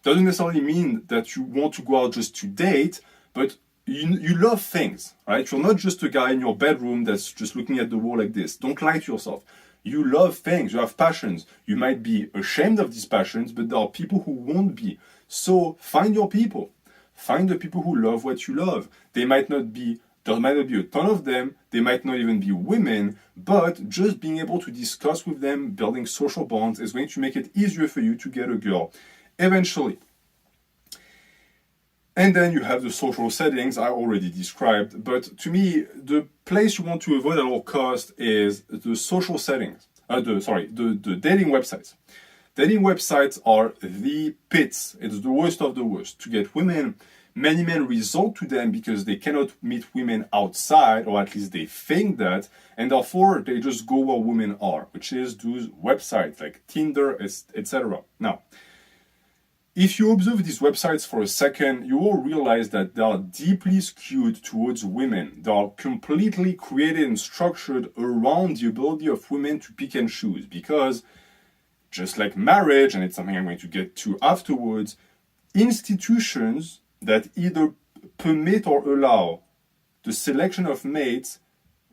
Doesn't necessarily mean that you want to go out just to date, but you love things, right? You're not just a guy in your bedroom that's just looking at the wall like this. Don't lie to yourself. You love things, you have passions. You might be ashamed of these passions, but there are people who won't be. So find your people. Find the people who love what you love. There might not be a ton of them, they might not even be women, but just being able to discuss with them, building social bonds is going to make it easier for you to get a girl eventually. And then you have the social settings I already described, but to me, the place you want to avoid at all costs is the social settings, the dating websites. Dating websites are the pits. It's the worst of the worst. To get women, many men resort to them because they cannot meet women outside, or at least they think that, and therefore they just go where women are, which is those websites like Tinder, etc. Now, if you observe these websites for a second, you will realize that they are deeply skewed towards women. They are completely created and structured around the ability of women to pick and choose, because just like marriage, and it's something I'm going to get to afterwards, institutions that either permit or allow the selection of mates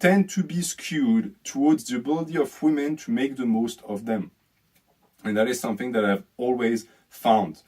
tend to be skewed towards the ability of women to make the most of them. And that is something that I've always found.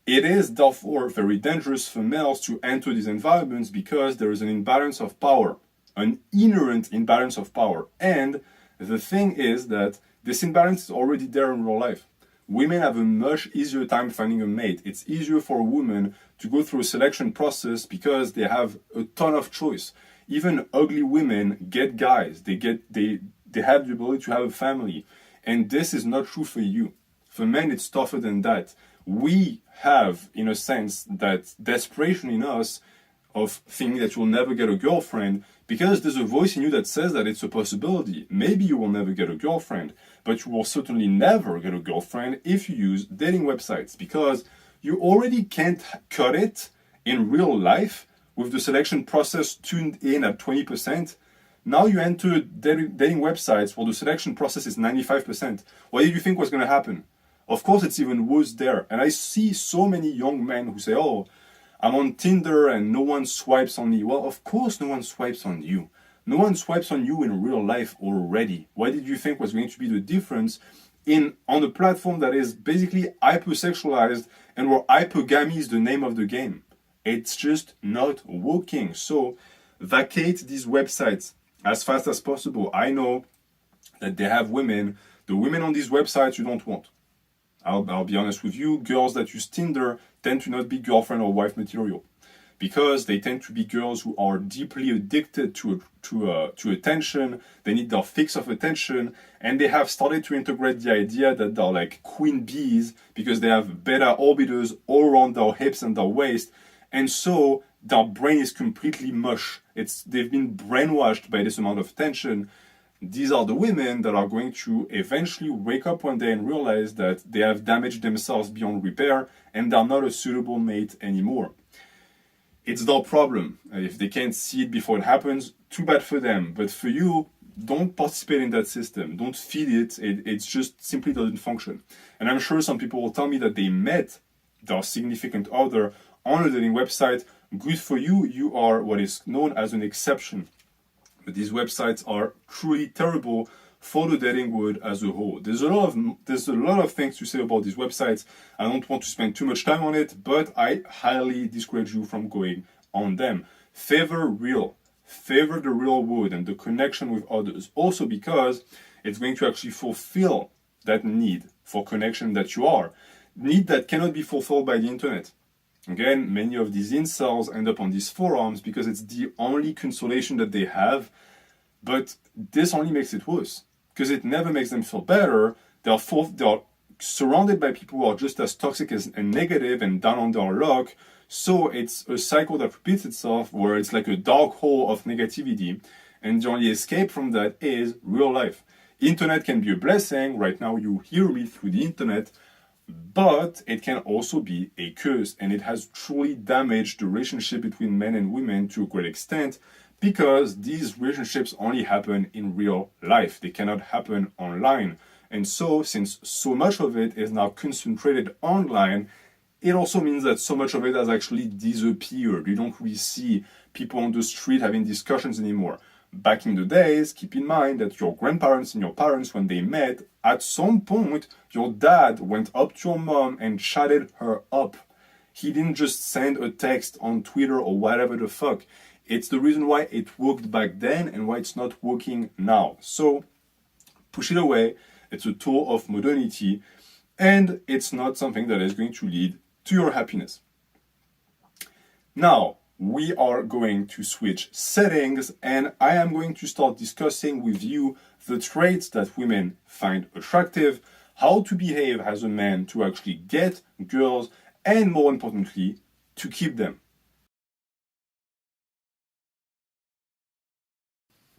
It is therefore very dangerous for males to enter these environments because there is an imbalance of power, an inherent imbalance of power. And the thing is that this imbalance is already there in real life. Women have a much easier time finding a mate. It's easier for a woman to go through a selection process because they have a ton of choice. Even ugly women get guys. They have the ability to have a family. And this is not true for you. For men, it's tougher than that. We have, in a sense, that desperation in us of thinking that you'll never get a girlfriend because there's a voice in you that says that it's a possibility. Maybe you will never get a girlfriend, but you will certainly never get a girlfriend if you use dating websites, because you already can't cut it in real life with the selection process tuned in at 20%. Now you enter dating websites where the selection process is 95%. What did you think was going to happen? Of course, it's even worse there. And I see so many young men who say, oh, I'm on Tinder and no one swipes on me. Well, of course no one swipes on you. No one swipes on you in real life already. What did you think was going to be the difference on a platform that is basically hypersexualized and where hypergamy is the name of the game? It's just not working. So vacate these websites as fast as possible. I know that they have women. The women on these websites you don't want. I'll be honest with you, girls that use Tinder tend to not be girlfriend or wife material, because they tend to be girls who are deeply addicted to attention. They need their fix of attention, and they have started to integrate the idea that they're like queen bees because they have beta orbiters all around their hips and their waist, and so their brain is completely mush. They've been brainwashed by this amount of attention. These are the women that are going to eventually wake up one day and realize that they have damaged themselves beyond repair and they're not a suitable mate anymore. It's their problem. If they can't see it before it happens, too bad for them. But for you, don't participate in that system. Don't feed it. It just simply doesn't function. And I'm sure some people will tell me that they met their significant other on a dating website. Good for you. You are what is known as an exception. But these websites are truly terrible for the dating world as a whole. There's a lot of things to say about these websites. I don't want to spend too much time on it, but I highly discourage you from going on them. Favor the real world and the connection with others. Also because it's going to actually fulfill that need for connection that you are. Need that cannot be fulfilled by the internet. Again, many of these incels end up on these forums because it's the only consolation that they have, but this only makes it worse because it never makes them feel better. They're surrounded by people who are just as toxic and negative and down on their luck, so it's a cycle that repeats itself where it's like a dark hole of negativity, and the only escape from that is real life. Internet can be a blessing. Right now you hear me through the internet, but it can also be a curse, and it has truly damaged the relationship between men and women to a great extent because these relationships only happen in real life. They cannot happen online. And so, since so much of it is now concentrated online, it also means that so much of it has actually disappeared. You don't really see people on the street having discussions anymore. Back in the days, keep in mind that your grandparents and your parents, when they met, at some point, your dad went up to your mom and chatted her up. He didn't just send a text on Twitter or whatever the fuck. It's the reason why it worked back then and why it's not working now. So, push it away. It's a tool of modernity, and it's not something that is going to lead to your happiness. Now, we are going to switch settings, and I am going to start discussing with you the traits that women find attractive, how to behave as a man to actually get girls, and more importantly, to keep them.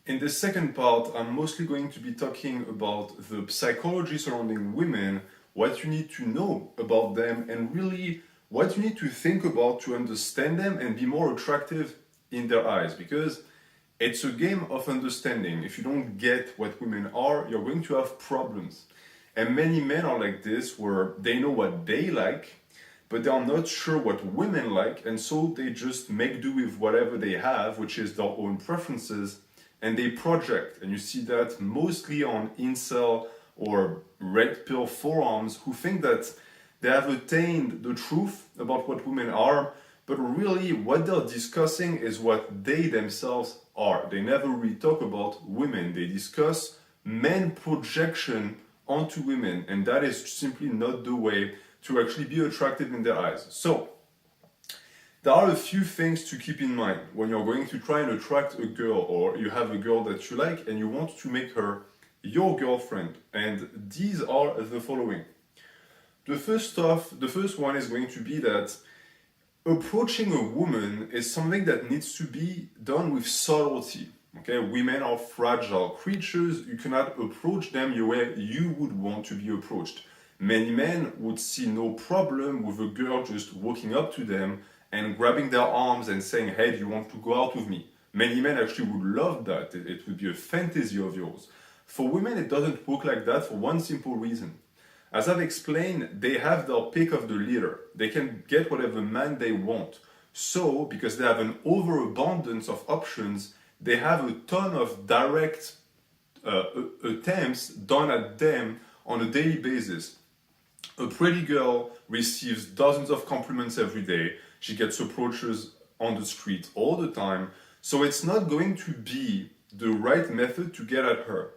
In the second part, I'm mostly going to be talking about the psychology surrounding women, what you need to know about them, and really what you need to think about to understand them and be more attractive in their eyes, because it's a game of understanding. If you don't get what women are, you're going to have problems. And many men are like this, where they know what they like, but they are not sure what women like, and so they just make do with whatever they have, which is their own preferences, and they project. And you see that mostly on incel or red pill forums who think that they have attained the truth about what women are, but really what they're discussing is what they themselves are. They never really talk about women. They discuss men projection onto women, and that is simply not the way to actually be attractive in their eyes. So, there are a few things to keep in mind when you're going to try and attract a girl, or you have a girl that you like and you want to make her your girlfriend. And these are the following. The first one is going to be that approaching a woman is something that needs to be done with subtlety. Okay, women are fragile creatures. You cannot approach them the way you would want to be approached. Many men would see no problem with a girl just walking up to them and grabbing their arms and saying, hey, do you want to go out with me? Many men actually would love that. It would be a fantasy of yours. For women, it doesn't work like that for one simple reason. As I've explained, they have their pick of the litter. They can get whatever man they want. So, because they have an overabundance of options, they have a ton of direct attempts done at them on a daily basis. A pretty girl receives dozens of compliments every day. She gets approaches on the street all the time. So it's not going to be the right method to get at her.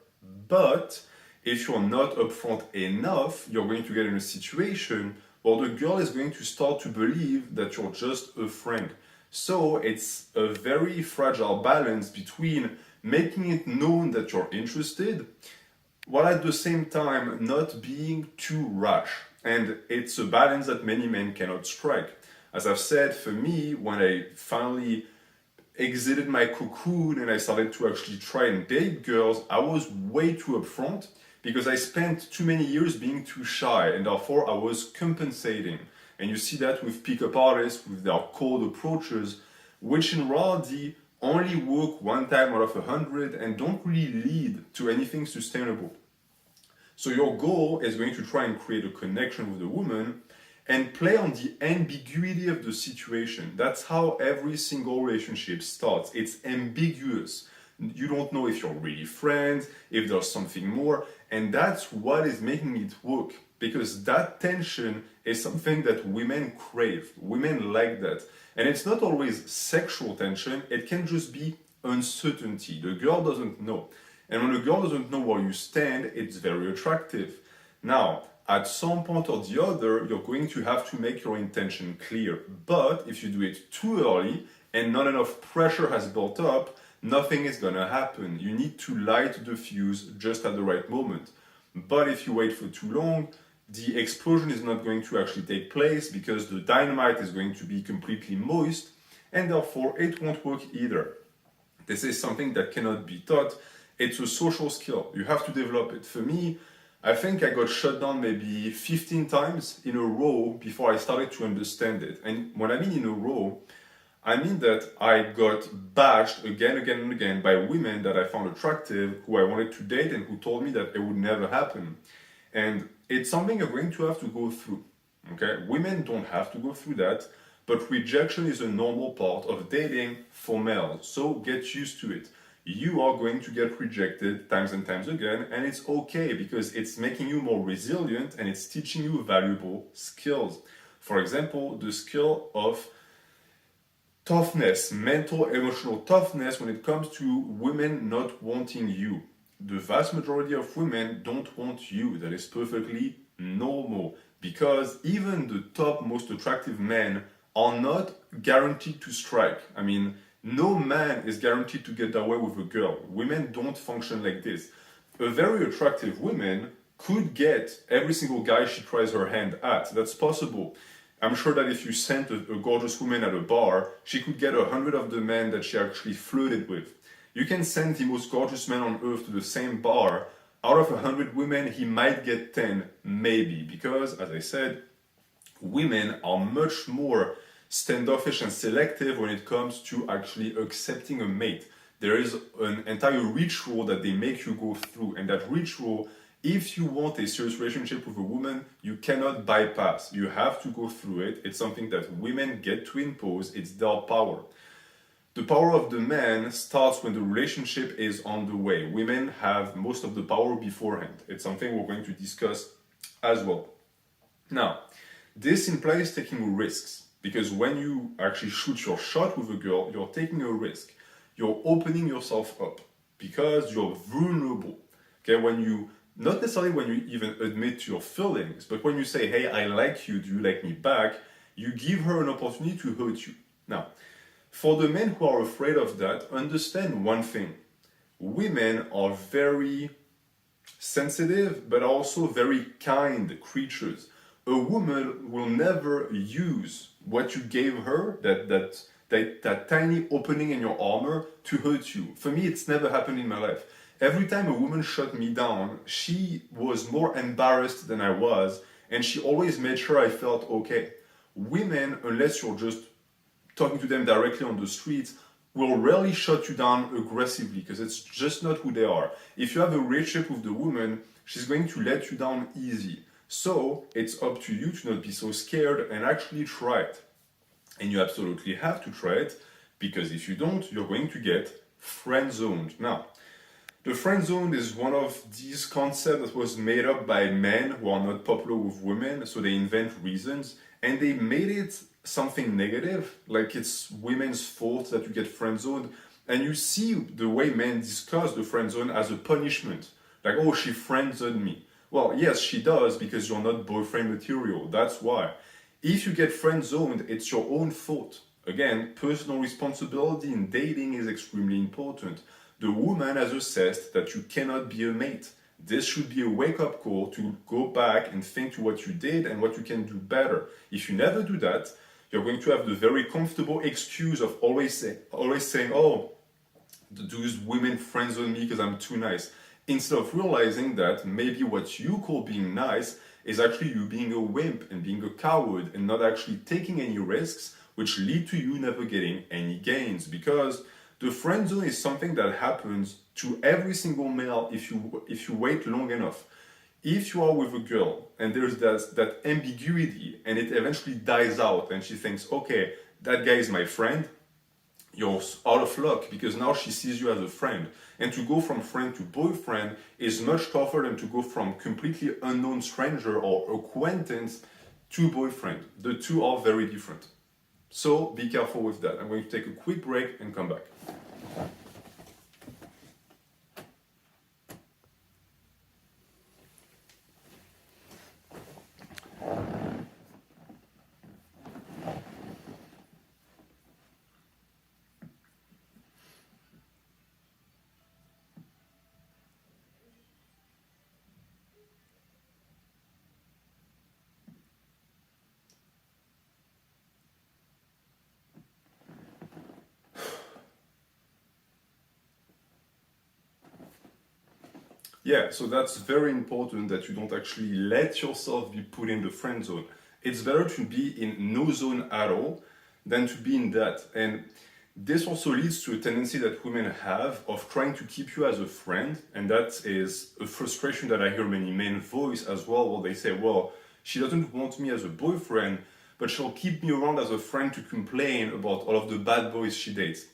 But if you're not upfront enough, you're going to get in a situation where the girl is going to start to believe that you're just a friend. So it's a very fragile balance between making it known that you're interested, while at the same time not being too rash. And it's a balance that many men cannot strike. As I've said, for me, when I finally exited my cocoon and I started to actually try and date girls, I was way too upfront because I spent too many years being too shy, and therefore I was compensating. And you see that with pickup artists, with their cold approaches, which in reality only work one time out of 100 and don't really lead to anything sustainable. So your goal is going to try and create a connection with the woman and play on the ambiguity of the situation. That's how every single relationship starts. It's ambiguous. You don't know if you're really friends, if there's something more, and that's what is making it work. Because that tension is something that women crave. Women like that. And it's not always sexual tension, it can just be uncertainty. The girl doesn't know. And when a girl doesn't know where you stand, it's very attractive. Now, at some point or the other, you're going to have to make your intention clear. But if you do it too early and not enough pressure has built up, nothing is gonna happen. You need to light the fuse just at the right moment. But if you wait for too long, the explosion is not going to actually take place because the dynamite is going to be completely moist and therefore it won't work either. This is something that cannot be taught. It's a social skill. You have to develop it. For me, I think I got shut down maybe 15 times in a row before I started to understand it. And when I mean in a row, I mean that I got bashed again and again by women that I found attractive, who I wanted to date and who told me that it would never happen. And it's something you're going to have to go through. Okay? Women don't have to go through that, but rejection is a normal part of dating for males. So get used to it. You are going to get rejected times and times again, and it's okay because it's making you more resilient and it's teaching you valuable skills. For example, the skill of toughness, mental, emotional toughness when it comes to women not wanting you. The vast majority of women don't want you. That is perfectly normal because even the top most attractive men are not guaranteed to strike. I mean, no man is guaranteed to get their way with a girl. Women don't function like this. A very attractive woman could get every single guy she tries her hand at. That's possible. I'm sure that if you sent a gorgeous woman at a bar, she could get 100 of the men that she actually flirted with. You can send the most gorgeous man on earth to the same bar. Out of 100 women, he might get 10, maybe. Because, as I said, women are much more standoffish and selective when it comes to actually accepting a mate. There is an entire ritual that they make you go through, and that ritual, if you want a serious relationship with a woman, you cannot bypass. You have to go through it. It's something that women get to impose. It's their power. The power of the man starts when the relationship is on the way. Women have most of the power beforehand. It's something we're going to discuss as well. Now, this implies taking risks. Because when you actually shoot your shot with a girl, you're taking a risk. You're opening yourself up because you're vulnerable. Okay, when you, not necessarily when you even admit to your feelings, but when you say, hey, I like you, do you like me back? You give her an opportunity to hurt you. Now, for the men who are afraid of that, understand one thing. Women are very sensitive, but also very kind creatures. A woman will never use what you gave her, that tiny opening in your armor, to hurt you. For me, it's never happened in my life. Every time a woman shut me down, she was more embarrassed than I was, and she always made sure I felt okay. Women, unless you're just talking to them directly on the streets, will rarely shut you down aggressively because it's just not who they are. If you have a relationship with the woman, she's going to let you down easy. So it's up to you to not be so scared and actually try it. And you absolutely have to try it because if you don't, you're going to get friend zoned. Now, the friend zone is one of these concepts that was made up by men who are not popular with women, so they invent reasons, and they made it something negative, like it's women's fault that you get friend zoned, and you see the way men discuss the friend zone as a punishment, like, oh, she friend zoned me. Well, yes, she does, because you're not boyfriend material, that's why. If you get friend zoned, it's your own fault. Again, personal responsibility in dating is extremely important. The woman has assessed that you cannot be a mate. This should be a wake-up call to go back and think to what you did and what you can do better. If you never do that, you're going to have the very comfortable excuse of always saying, oh, those women friend zone me because I'm too nice. Instead of realizing that maybe what you call being nice is actually you being a wimp and being a coward and not actually taking any risks, which lead to you never getting any gains. Because the friend zone is something that happens to every single male if you wait long enough. If you are with a girl and there's that ambiguity and it eventually dies out and she thinks, okay, that guy is my friend, you're out of luck because now she sees you as a friend. And to go from friend to boyfriend is much tougher than to go from completely unknown stranger or acquaintance to boyfriend. The two are very different. So be careful with that. I'm going to take a quick break and come back. Yeah, so that's very important that you don't actually let yourself be put in the friend zone. It's better to be in no zone at all than to be in that. And this also leads to a tendency that women have of trying to keep you as a friend. And that is a frustration that I hear many men voice as well, where they say, well, she doesn't want me as a boyfriend, but she'll keep me around as a friend to complain about all of the bad boys she dates.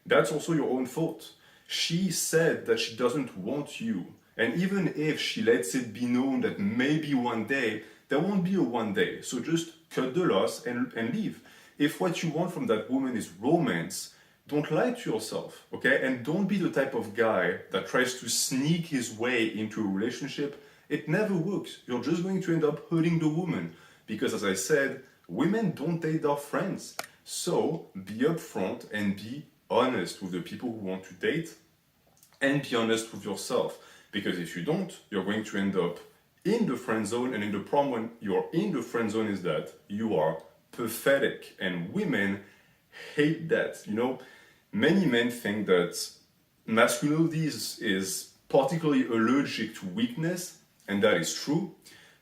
That's also your own fault. She said that she doesn't want you. And even if she lets it be known that maybe one day, there won't be a one day. So just cut the loss and leave. If what you want from that woman is romance, don't lie to yourself, okay? And don't be the type of guy that tries to sneak his way into a relationship. It never works. You're just going to end up hurting the woman. Because as I said, women don't date their friends. So be upfront and be honest with the people who want to date and be honest with yourself. Because if you don't, you're going to end up in the friend zone, and in the problem when you're in the friend zone is that you are pathetic, and women hate that. You know, many men think that masculinity is particularly allergic to weakness, and that is true.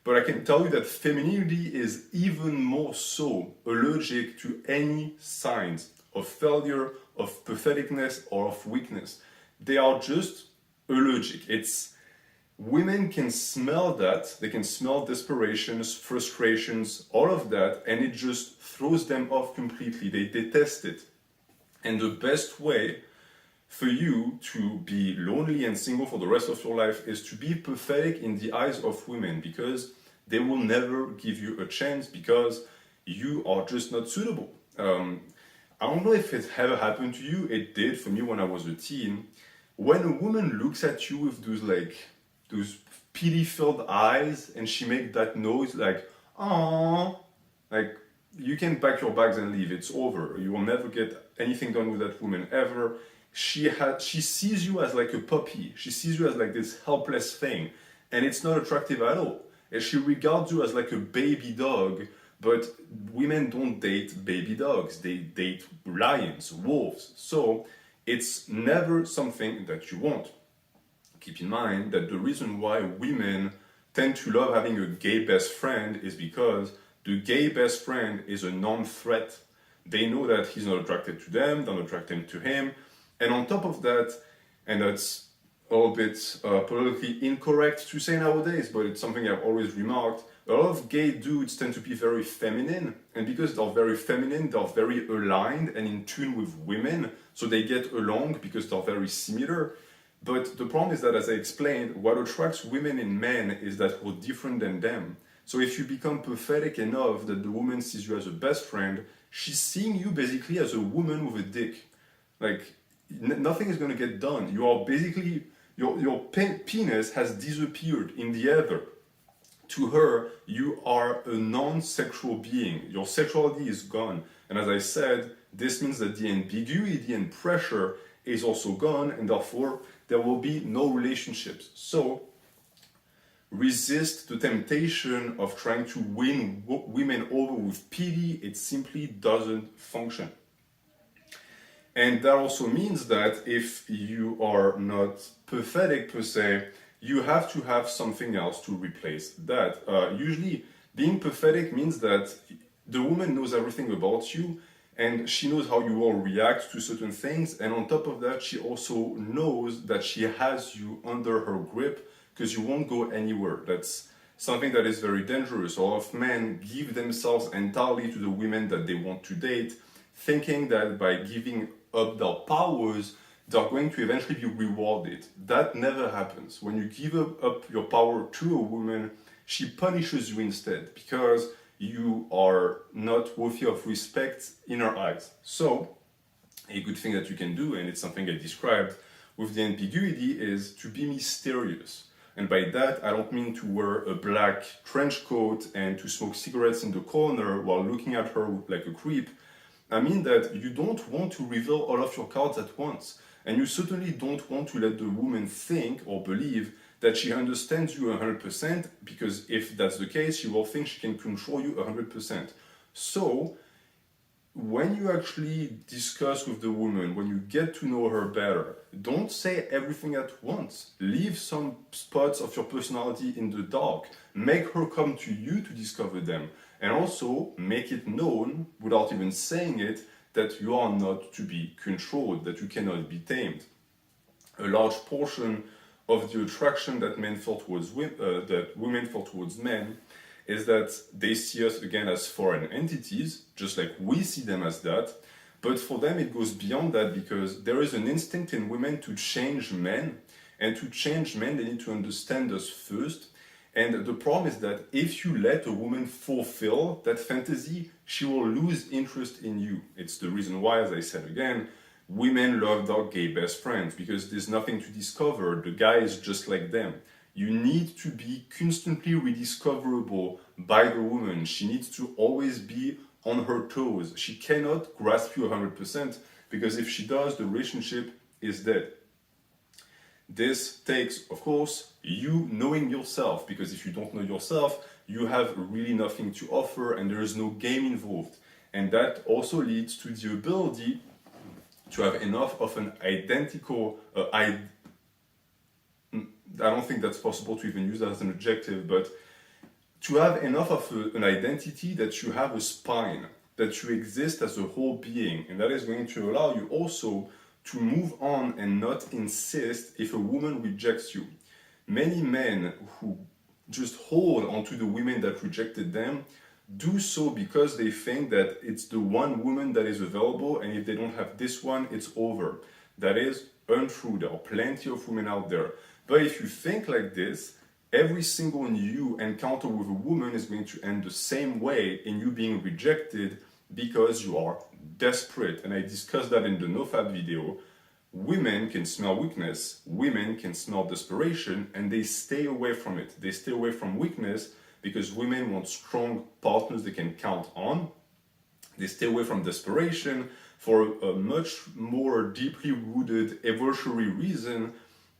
But I can tell you that femininity is even more so allergic to any signs of failure, of patheticness, or of weakness. They are just allergic. It's women can smell that. They can smell desperations, frustrations, all of that, and it just throws them off completely. They detest it. And the best way for you to be lonely and single for the rest of your life is to be pathetic in the eyes of women, because they will never give you a chance because you are just not suitable. I don't know if it ever happened to you. It did for me when I was a teen. When a woman looks at you with those pity-filled eyes and she makes that noise like, "Aww," like, you can pack your bags and leave. It's over. You will never get anything done with that woman ever. She sees you as like a puppy. She sees you as like this helpless thing, and it's not attractive at all. And she regards you as like a baby dog. But women don't date baby dogs. They date lions, wolves. So it's never something that you want. Keep in mind that the reason why women tend to love having a gay best friend is because the gay best friend is a non-threat. They know that he's not attracted to them, they're not attracted to him. And on top of that, and that's a little bit politically incorrect to say nowadays, but it's something I've always remarked. A lot of gay dudes tend to be very feminine, and because they're very feminine, they're very aligned and in tune with women, so they get along because they're very similar. But the problem is that, as I explained, what attracts women in men is that we're different than them. So if you become pathetic enough that the woman sees you as a best friend, she's seeing you basically as a woman with a dick. Like, nothing is going to get done. You are basically, your penis has disappeared in the ether. To her, you are a non-sexual being. Your sexuality is gone. And as I said, this means that the ambiguity and pressure is also gone, and therefore there will be no relationships. So resist the temptation of trying to win women over with pity. It simply doesn't function. And that also means that if you are not pathetic per se, you have to have something else to replace that. Usually, being pathetic means that the woman knows everything about you, and she knows how you will react to certain things, and on top of that, she also knows that she has you under her grip because you won't go anywhere. That's something that is very dangerous. A lot of men give themselves entirely to the women that they want to date, thinking that by giving up their powers, they're going to eventually be rewarded. That never happens. When you give up your power to a woman, she punishes you instead because you are not worthy of respect in her eyes. So, a good thing that you can do, and it's something I described with the ambiguity, is to be mysterious. And by that, I don't mean to wear a black trench coat and to smoke cigarettes in the corner while looking at her like a creep. I mean that you don't want to reveal all of your cards at once. And you certainly don't want to let the woman think or believe that she understands you 100%, because if that's the case, she will think she can control you 100%. So, when you actually discuss with the woman, when you get to know her better, don't say everything at once. Leave some spots of your personality in the dark. Make her come to you to discover them. And also, make it known, without even saying it, that you are not to be controlled, that you cannot be tamed. A large portion of the attraction that men feel towards that women feel towards men is that they see us again as foreign entities, just like we see them as that. But for them, it goes beyond that, because there is an instinct in women to change men, and to change men, they need to understand us first. And the problem is that if you let a woman fulfill that fantasy, she will lose interest in you. It's the reason why, as I said again, women love their gay best friends, because there's nothing to discover. The guy is just like them. You need to be constantly rediscoverable by the woman. She needs to always be on her toes. She cannot grasp you 100%, because if she does, the relationship is dead. This takes, of course, you knowing yourself, because if you don't know yourself, you have really nothing to offer and there is no game involved. And that also leads to the ability to have enough of an identical, I don't think that's possible to even use that as an adjective, but to have enough of an identity that you have a spine, that you exist as a whole being, and that is going to allow you also to move on and not insist if a woman rejects you. Many men who just hold onto the women that rejected them do so because they think that it's the one woman that is available, and if they don't have this one, it's over. That is untrue. There are plenty of women out there. But if you think like this, every single new encounter with a woman is going to end the same way, in you being rejected because you are desperate. And I discussed that in the NoFap video. Women can smell weakness, women can smell desperation, and they stay away from it. They stay away from weakness because women want strong partners they can count on. They stay away from desperation for a much more deeply rooted evolutionary reason,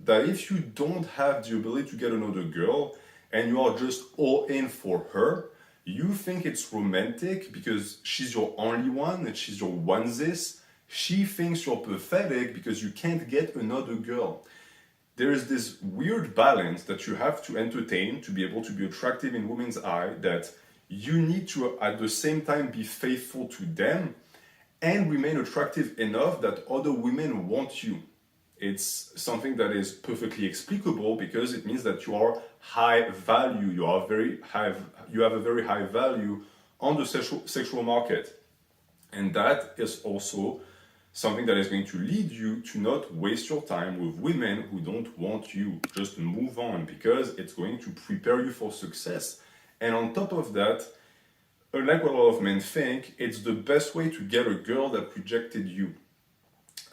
that if you don't have the ability to get another girl and you are just all in for her, you think it's romantic because she's your only one and she's your onesis. She thinks you're pathetic because you can't get another girl. There is this weird balance that you have to entertain to be able to be attractive in women's eye, that you need to at the same time be faithful to them and remain attractive enough that other women want you. It's something that is perfectly explicable because it means that you are high value, you have a very high value on the sexual market. And that is also something that is going to lead you to not waste your time with women who don't want you. Just move on, because it's going to prepare you for success. And on top of that, unlike what a lot of men think, it's the best way to get a girl that rejected you.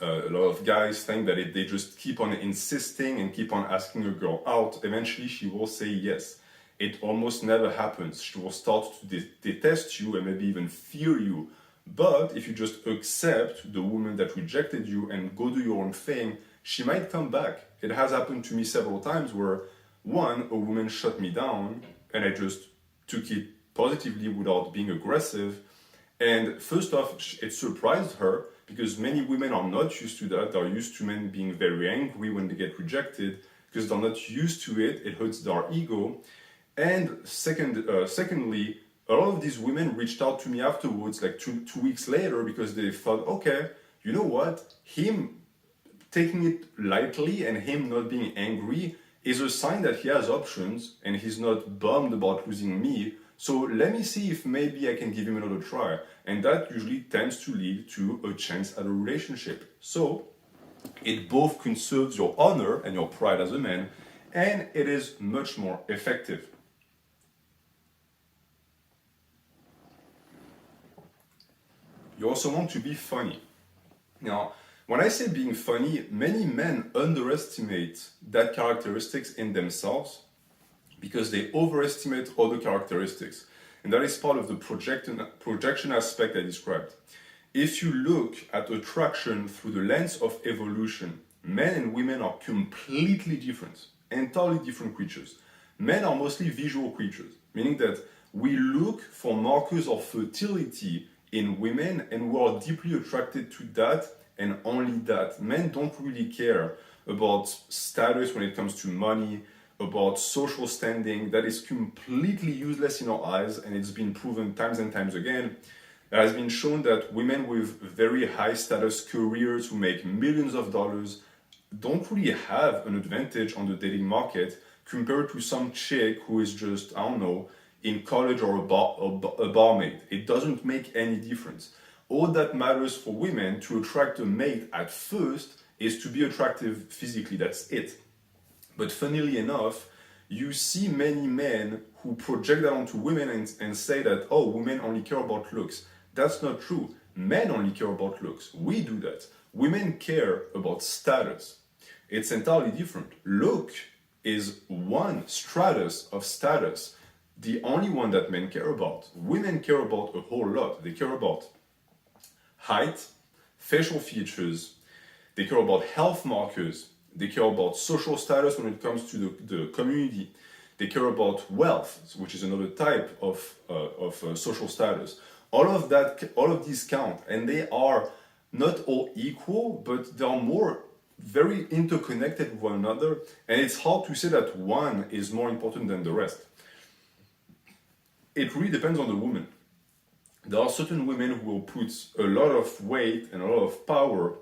A lot of guys think that if they just keep on insisting and keep on asking a girl out, eventually she will say yes. It almost never happens. She will start to detest you and maybe even fear you. But if you just accept the woman that rejected you and go do your own thing, she might come back. It has happened to me several times where, one, a woman shut me down and I just took it positively without being aggressive. And first off, it surprised her, because many women are not used to that. They're used to men being very angry when they get rejected, because they're not used to it. It hurts their ego. And secondly, a lot of these women reached out to me afterwards, like two weeks later, because they thought, okay, you know what? Him taking it lightly and him not being angry is a sign that he has options and he's not bummed about losing me. So let me see if maybe I can give him another try. And that usually tends to lead to a chance at a relationship. So it both conserves your honor and your pride as a man, and it is much more effective. You also want to be funny. Now, when I say being funny, many men underestimate that characteristics in themselves because they overestimate other characteristics. And that is part of the projection aspect I described. If you look at attraction through the lens of evolution, men and women are completely different, entirely different creatures. Men are mostly visual creatures, meaning that we look for markers of fertility in women and we are deeply attracted to that and only that. Men don't really care about status when it comes to money, about social standing. That is completely useless in our eyes, and it's been proven times and times again. It has been shown that women with very high status careers who make millions of dollars don't really have an advantage on the dating market compared to some chick who is just, I don't know, in college or a barmaid. It doesn't make any difference. All that matters for women to attract a mate at first is to be attractive physically. That's it. But funnily enough, you see many men who project that onto women and say that, oh, women only care about looks. That's not true. Men only care about looks. We do that. Women care about status. It's entirely different. Look is one stratus of status, the only one that men care about. Women care about a whole lot. They care about height, facial features, they care about health markers, they care about social status when it comes to the community, they care about wealth, which is another type of social status. All of these count, and they are not all equal, but they are more very interconnected with one another, and it's hard to say that one is more important than the rest. It really depends on the woman. There are certain women who will put a lot of weight and a lot of power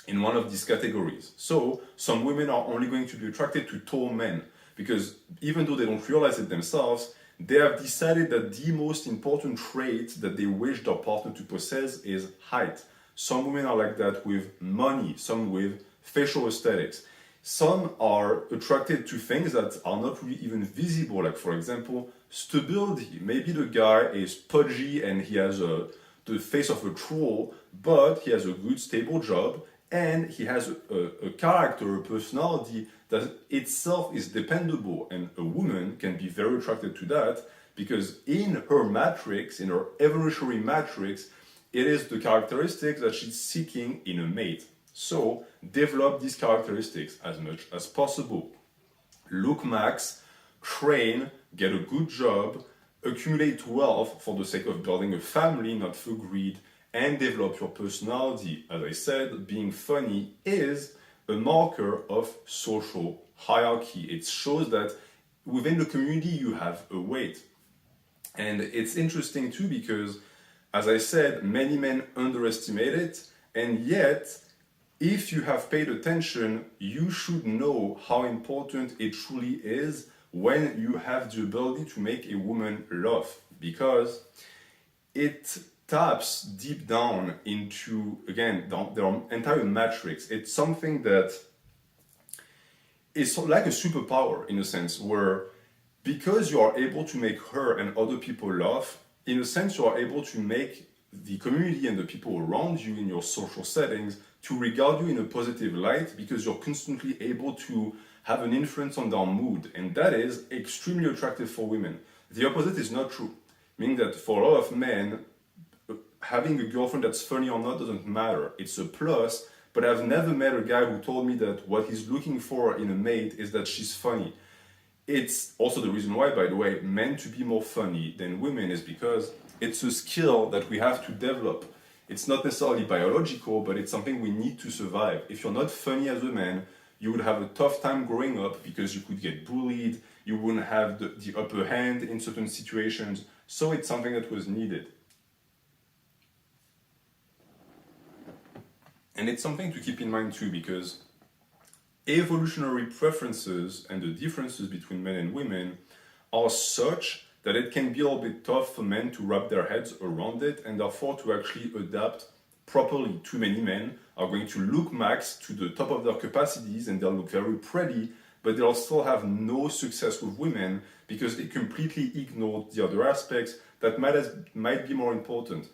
in one of these categories. So some women are only going to be attracted to tall men because even though they don't realize it themselves, they have decided that the most important trait that they wish their partner to possess is height. Some women are like that with money, some with facial aesthetics. Some are attracted to things that are not really even visible, like for example, stability. Maybe the guy is pudgy and he has the face of a troll, but he has a good stable job and he has a character, a personality that itself is dependable. And a woman can be very attracted to that because in her matrix, in her evolutionary matrix, it is the characteristics that she's seeking in a mate. So develop these characteristics as much as possible. Look max, train, get a good job, accumulate wealth for the sake of building a family, not for greed, and develop your personality. As I said, being funny is a marker of social hierarchy. It shows that within the community you have a weight. And it's interesting too because, as I said, many men underestimate it, and yet if you have paid attention, you should know how important it truly is when you have the ability to make a woman laugh, because it taps deep down into, again, their entire matrix. It's something that is like a superpower in a sense, where because you are able to make her and other people laugh, in a sense you are able to make the community and the people around you in your social settings to regard you in a positive light, because you're constantly able to have an influence on their mood, and that is extremely attractive for women. The opposite is not true, meaning that for a lot of men, having a girlfriend that's funny or not doesn't matter. It's a plus, but I've never met a guy who told me that what he's looking for in a mate is that she's funny. It's also the reason why, by the way, men to be more funny than women is because it's a skill that we have to develop. It's not necessarily biological, but it's something we need to survive. If you're not funny as a man, you would have a tough time growing up because you could get bullied, you wouldn't have the upper hand in certain situations, so it's something that was needed. And it's something to keep in mind too, because evolutionary preferences and the differences between men and women are such that it can be a little bit tough for men to wrap their heads around it, and therefore to actually adapt properly. Too many men are going to look max to the top of their capacities, and they'll look very pretty, but they'll still have no success with women because they completely ignored the other aspects that might be more important.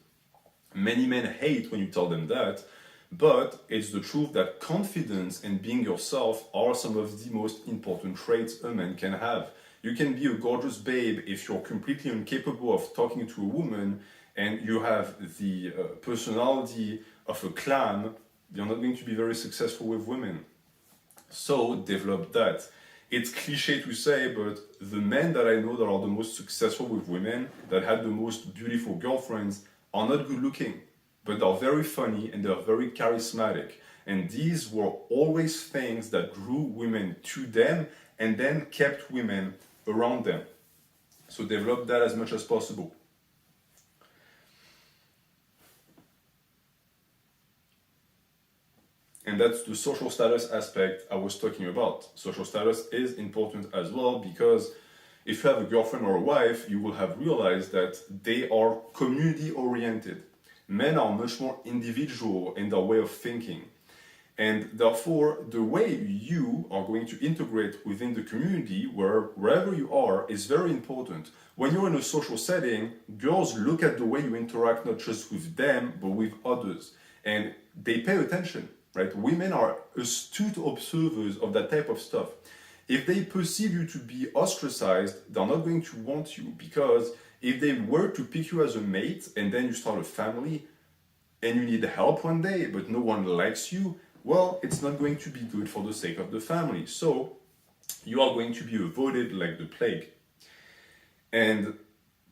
Many men hate when you tell them that, but it's the truth that confidence and being yourself are some of the most important traits a man can have. You can be a gorgeous babe if you're completely incapable of talking to a woman and you have the personality of a clam. You're not going to be very successful with women. So develop that. It's cliche to say, but the men that I know that are the most successful with women, that had the most beautiful girlfriends, are not good looking, but they're very funny and they're very charismatic. And these were always things that drew women to them and then kept women around them. So develop that as much as possible. And that's the social status aspect I was talking about. Social status is important as well, because if you have a girlfriend or a wife, you will have realized that they are community oriented. Men are much more individual in their way of thinking. And therefore, the way you are going to integrate within the community, wherever you are, is very important. When you're in a social setting, girls look at the way you interact, not just with them, but with others. And they pay attention, right? Women are astute observers of that type of stuff. If they perceive you to be ostracized, they're not going to want you, because if they were to pick you as a mate and then you start a family and you need help one day, but no one likes you, well, it's not going to be good for the sake of the family. So you are going to be avoided like the plague. And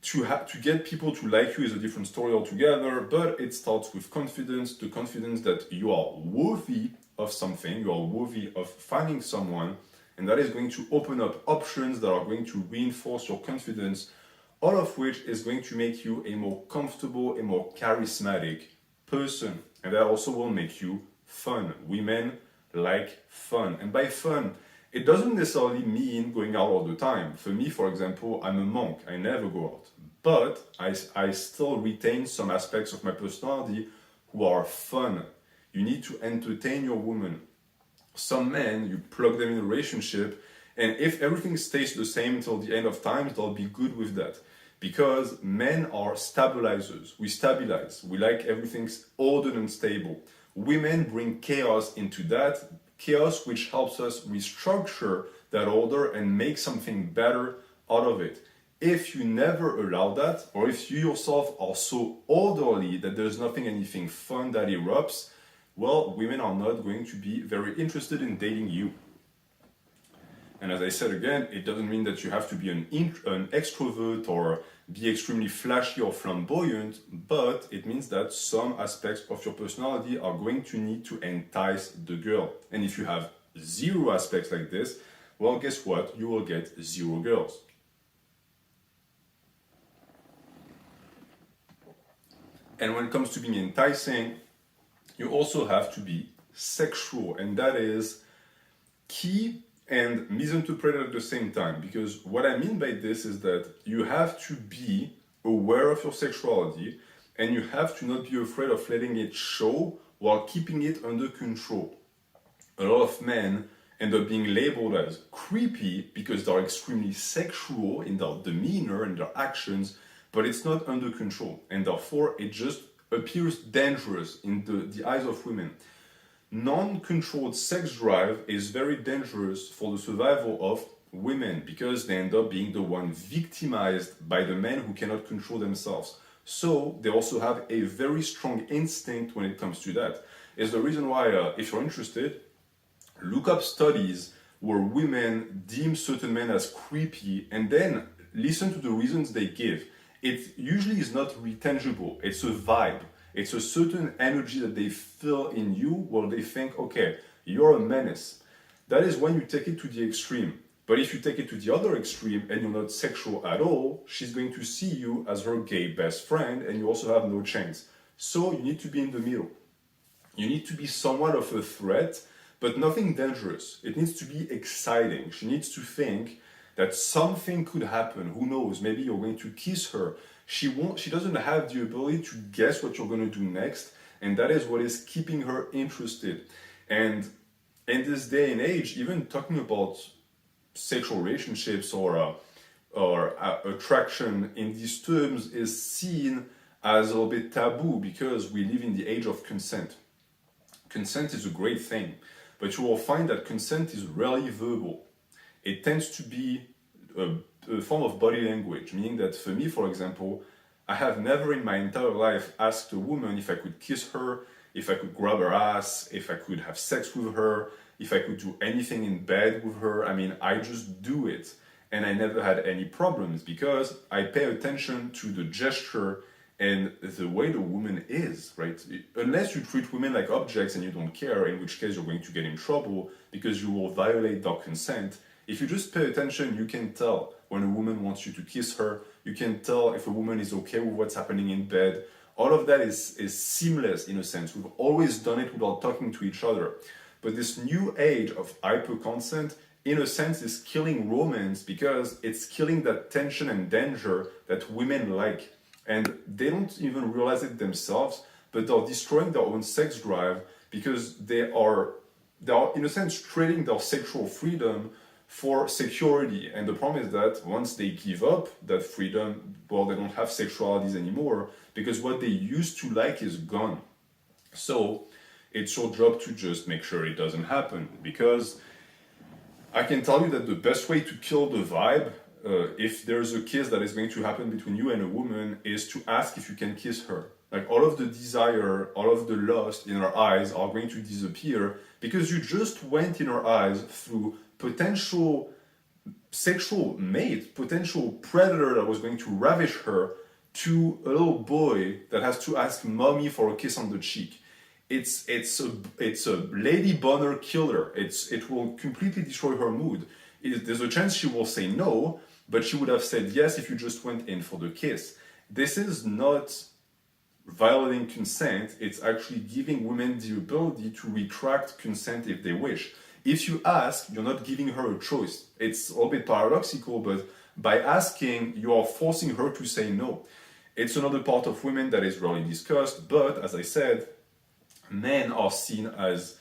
to get people to like you is a different story altogether, but it starts with confidence, the confidence that you are worthy of something, you are worthy of finding someone, and that is going to open up options that are going to reinforce your confidence, all of which is going to make you a more comfortable, a more charismatic person. And that also will make you fun. Women like fun. And by fun, it doesn't necessarily mean going out all the time. For me, for example, I'm a monk. I never go out. But I still retain some aspects of my personality who are fun. You need to entertain your woman. Some men, you plug them in a relationship, and if everything stays the same until the end of time, they'll be good with that. Because men are stabilizers. We stabilize. We like everything's ordered and stable. Women bring chaos into that, chaos which helps us restructure that order and make something better out of it. If you never allow that, or if you yourself are so orderly that there's anything fun that erupts, well, women are not going to be very interested in dating you. And as I said again, it doesn't mean that you have to be an extrovert or be extremely flashy or flamboyant, but it means that some aspects of your personality are going to need to entice the girl. And if you have zero aspects like this, well, guess what? You will get zero girls. And when it comes to being enticing, you also have to be sexual, and that is key and misinterpreted at the same time. Because what I mean by this is that you have to be aware of your sexuality, and you have to not be afraid of letting it show while keeping it under control. A lot of men end up being labeled as creepy because they're extremely sexual in their demeanor and their actions, but it's not under control, and therefore it just appears dangerous in the eyes of women. Non-controlled sex drive is very dangerous for the survival of women because they end up being the one victimized by the men who cannot control themselves. So they also have a very strong instinct when it comes to that. It's the reason why, if you're interested, look up studies where women deem certain men as creepy and then listen to the reasons they give. It usually is not tangible, it's a vibe. It's a certain energy that they feel in you where they think, okay, you're a menace. That is when you take it to the extreme. But if you take it to the other extreme and you're not sexual at all, she's going to see you as her gay best friend and you also have no chance. So you need to be in the middle. You need to be somewhat of a threat, but nothing dangerous. It needs to be exciting. She needs to think that something could happen. Who knows? Maybe you're going to kiss her. She doesn't have the ability to guess what you're going to do next, and that is what is keeping her interested. And in this day and age, even talking about sexual relationships or attraction in these terms is seen as a little bit taboo because we live in the age of consent. Consent is a great thing, but you will find that consent is rarely verbal. It tends to be a form of body language, meaning that for me, for example, I have never in my entire life asked a woman if I could kiss her, if I could grab her ass, if I could have sex with her, if I could do anything in bed with her. I mean, I just do it. And I never had any problems because I pay attention to the gesture and the way the woman is, right? Unless you treat women like objects and you don't care, in which case you're going to get in trouble because you will violate their consent. If you just pay attention, you can tell when a woman wants you to kiss her. You can tell if a woman is okay with what's happening in bed. All of that is seamless in a sense. We've always done it without talking to each other. But this new age of hyper-consent, in a sense, is killing romance because it's killing that tension and danger that women like. And they don't even realize it themselves, but they're destroying their own sex drive because they are in a sense trading their sexual freedom for security. And the problem is that once they give up that freedom, well, they don't have sexualities anymore because what they used to like is gone. So it's your job to just make sure it doesn't happen, because I can tell you that the best way to kill the vibe, if there's a kiss that is going to happen between you and a woman, is to ask if you can kiss her. Like all of the desire, all of the lust in her eyes are going to disappear because you just went in her eyes through potential sexual mate, potential predator that was going to ravish her, to a little boy that has to ask mommy for a kiss on the cheek. It's a lady boner killer. It will completely destroy her mood. There's a chance she will say no, but she would have said yes if you just went in for the kiss. This is not violating consent. It's actually giving women the ability to retract consent if they wish. If you ask, you're not giving her a choice. It's a little bit paradoxical, but by asking, you are forcing her to say no. It's another part of women that is rarely discussed, but as I said, men are seen as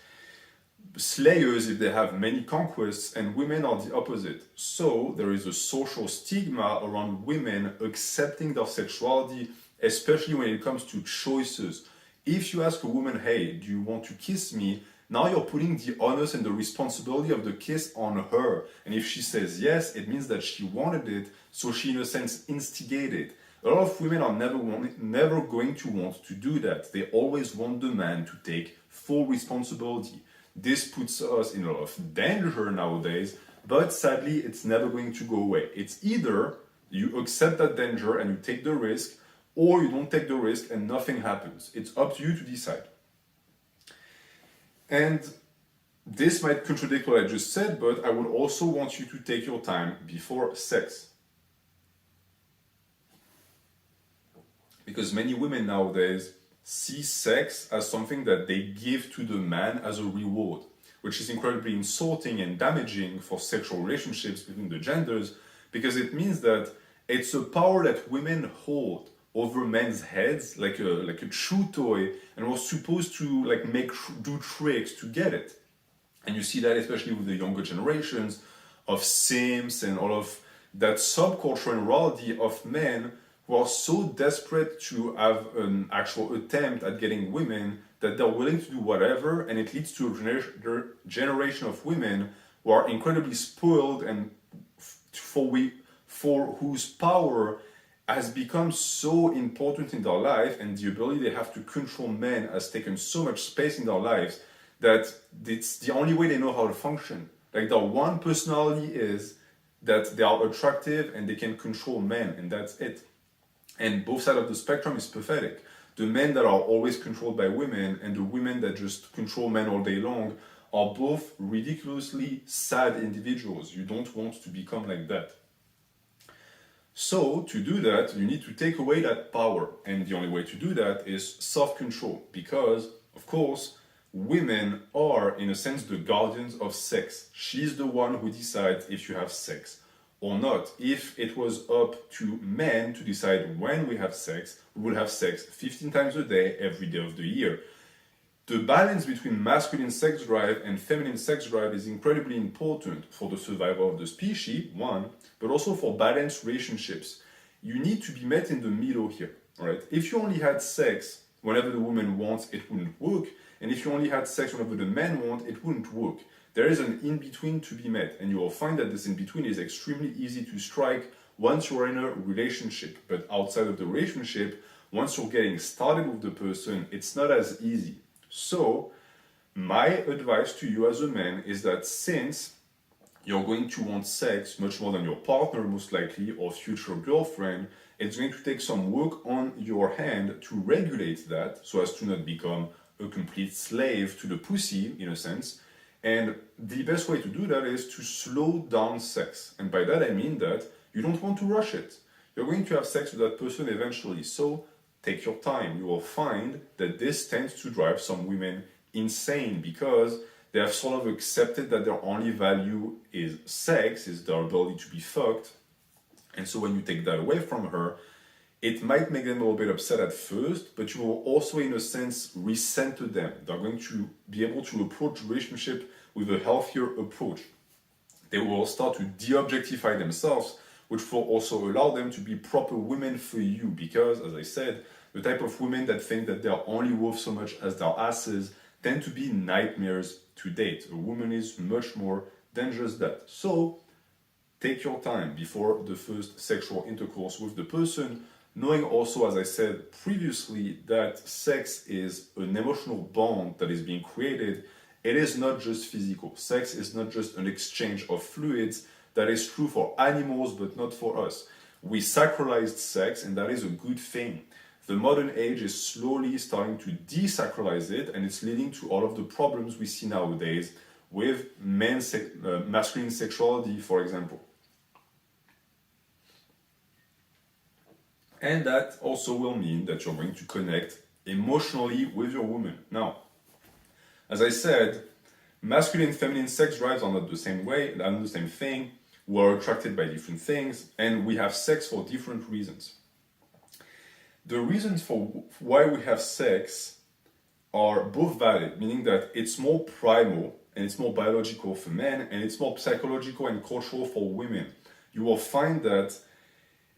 slayers if they have many conquests, and women are the opposite. So there is a social stigma around women accepting their sexuality, especially when it comes to choices. If you ask a woman, hey, do you want to kiss me? Now you're putting the onus and the responsibility of the kiss on her. And if she says yes, it means that she wanted it, so she in a sense instigated. A lot of women are never going to want to do that. They always want the man to take full responsibility. This puts us in a lot of danger nowadays, but sadly it's never going to go away. It's either you accept that danger and you take the risk, or you don't take the risk and nothing happens. It's up to you to decide. And this might contradict what I just said, but I would also want you to take your time before sex. Because many women nowadays see sex as something that they give to the man as a reward, which is incredibly insulting and damaging for sexual relationships between the genders, because it means that it's a power that women hold over men's heads like a chew toy, and we're supposed to like do tricks to get it. And you see that especially with the younger generations of Sims and all of that subculture and morality of men who are so desperate to have an actual attempt at getting women that they're willing to do whatever, and it leads to a generation of women who are incredibly spoiled and for whose power has become so important in their life, and the ability they have to control men has taken so much space in their lives that it's the only way they know how to function. Like their one personality is that they are attractive and they can control men, and that's it. And both sides of the spectrum is pathetic. The men that are always controlled by women and the women that just control men all day long are both ridiculously sad individuals. You don't want to become like that. So to do that, you need to take away that power. And the only way to do that is self-control, because, of course, women are, in a sense, the guardians of sex. She's the one who decides if you have sex or not. If it was up to men to decide when we have sex, we would have sex 15 times a day, every day of the year. The balance between masculine sex drive and feminine sex drive is incredibly important for the survival of the species, one, but also for balanced relationships. You need to be met in the middle here, all right? If you only had sex whenever the woman wants, it wouldn't work. And if you only had sex whenever the man wants, it wouldn't work. There is an in-between to be met, and you will find that this in-between is extremely easy to strike once you're in a relationship. But outside of the relationship, once you're getting started with the person, it's not as easy. So, my advice to you as a man is that since you're going to want sex much more than your partner, most likely, or future girlfriend, it's going to take some work on your hand to regulate that so as to not become a complete slave to the pussy, in a sense. And the best way to do that is to slow down sex. And by that I mean that you don't want to rush it. You're going to have sex with that person eventually, so take your time. You will find that this tends to drive some women insane because they have sort of accepted that their only value is sex, is their ability to be fucked. And so when you take that away from her, it might make them a little bit upset at first, but you will also, in a sense, recenter them. They're going to be able to approach the relationship with a healthier approach. They will start to de-objectify themselves, which will also allow them to be proper women for you. Because, as I said, the type of women that think that they're only worth so much as their asses tend to be nightmares to date. A woman is much more than just that. So, take your time before the first sexual intercourse with the person, knowing also, as I said previously, that sex is an emotional bond that is being created. It is not just physical. Sex is not just an exchange of fluids. That is true for animals, but not for us. We sacralized sex, and that is a good thing. The modern age is slowly starting to desacralize it, and it's leading to all of the problems we see nowadays with masculine sexuality, for example. And that also will mean that you're going to connect emotionally with your woman. Now, as I said, masculine and feminine sex drives are not the same way, are not the same thing. We're attracted by different things, and we have sex for different reasons. The reasons for why we have sex are both valid, meaning that it's more primal and it's more biological for men, and it's more psychological and cultural for women. You will find that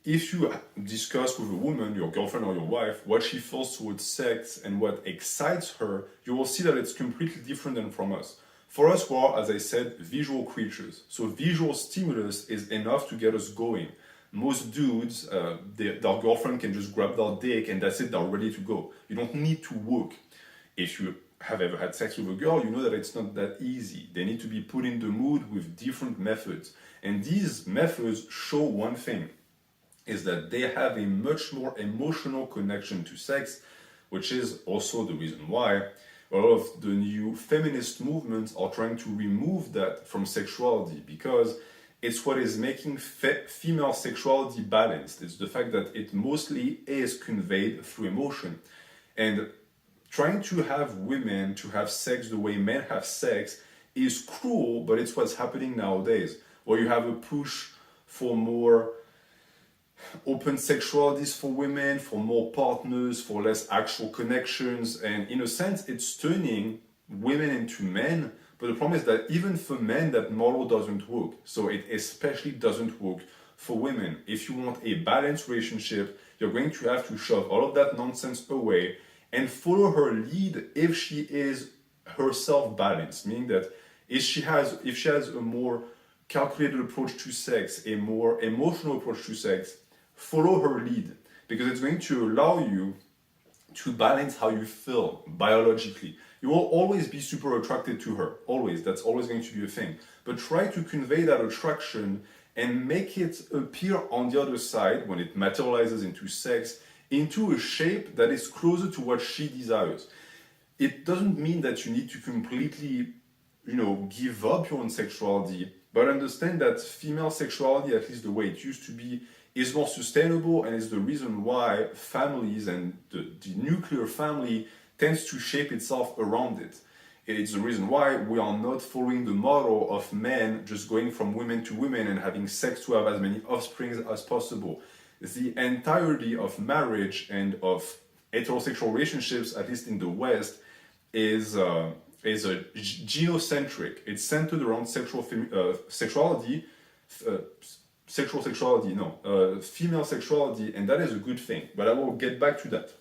if you discuss with a woman, your girlfriend or your wife, what she feels towards sex and what excites her, you will see that it's completely different than from us. For us, we are, as I said, visual creatures. So visual stimulus is enough to get us going. Most dudes, their girlfriend can just grab their dick and that's it, they're ready to go. You don't need to work. If you have ever had sex with a girl, you know that it's not that easy. They need to be put in the mood with different methods. And these methods show one thing, is that they have a much more emotional connection to sex, which is also the reason why a lot of the new feminist movements are trying to remove that from sexuality, because it's what is making female sexuality balanced. It's the fact that it mostly is conveyed through emotion. And trying to have women to have sex the way men have sex is cruel, but it's what's happening nowadays, where you have a push for more open sexualities for women, for more partners, for less actual connections, and in a sense it's turning women into men. But the problem is that even for men that model doesn't work, so it especially doesn't work for women. If you want a balanced relationship, you're going to have to shove all of that nonsense away and follow her lead if she is herself balanced, meaning that if she has a more calculated approach to sex, a more emotional approach to sex, follow her lead, because it's going to allow you to balance how you feel biologically. You will always be super attracted to her, always. That's always going to be a thing. But try to convey that attraction and make it appear on the other side, when it materializes into sex, into a shape that is closer to what she desires. It doesn't mean that you need to completely, give up your own sexuality, but understand that female sexuality, at least the way it used to be, is more sustainable, and is the reason why families and the nuclear family tends to shape itself around it. It's the reason why we are not following the model of men just going from women to women and having sex to have as many offspring as possible. The entirety of marriage and of heterosexual relationships, at least in the West, is a geocentric. It's centered around female sexuality, and that is a good thing. But I will get back to that.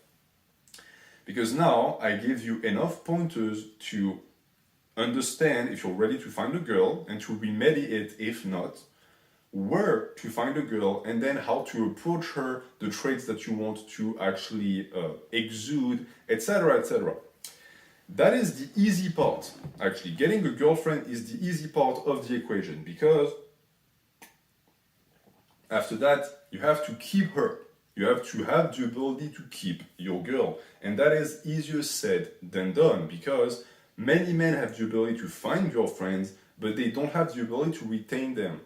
Because now I give you enough pointers to understand if you're ready to find a girl, and to remedy it if not, where to find a girl, and then how to approach her, the traits that you want to actually exude, etc., etc. That is the easy part. Actually, getting a girlfriend is the easy part of the equation, because after that, you have to keep her. You have to have the ability to keep your girl. And that is easier said than done, because many men have the ability to find girlfriends, but they don't have the ability to retain them.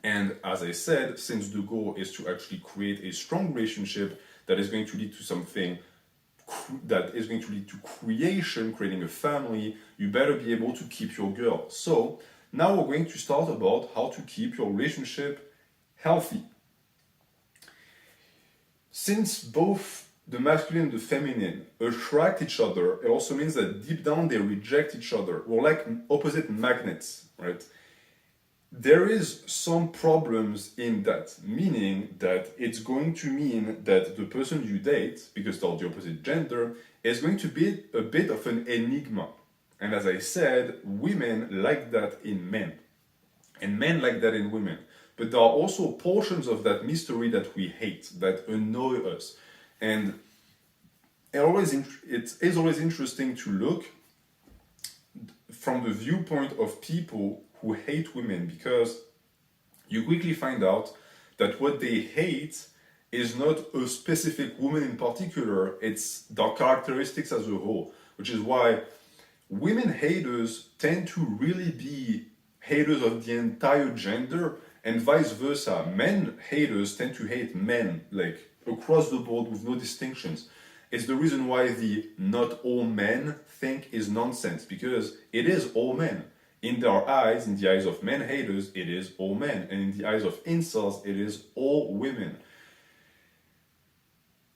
And as I said, since the goal is to actually create a strong relationship that is going to lead to something that is going to lead to creation, creating a family, you better be able to keep your girl. So now we're going to start about how to keep your relationship healthy. Since both the masculine and the feminine attract each other, it also means that deep down they reject each other. We're like opposite magnets, right? There is some problems in that, meaning that it's going to mean that the person you date, because they're the opposite gender, is going to be a bit of an enigma. And as I said, women like that in men, and men like that in women. But there are also portions of that mystery that we hate, that annoy us. And it is always interesting to look from the viewpoint of people who hate women, because you quickly find out that what they hate is not a specific woman in particular, it's their characteristics as a whole. Which is why women haters tend to really be haters of the entire gender, and vice versa. Men haters tend to hate men, like across the board with no distinctions. It's the reason why the not all men thing is nonsense, because it is all men. In their eyes, in the eyes of men haters, it is all men. And in the eyes of incels, it is all women.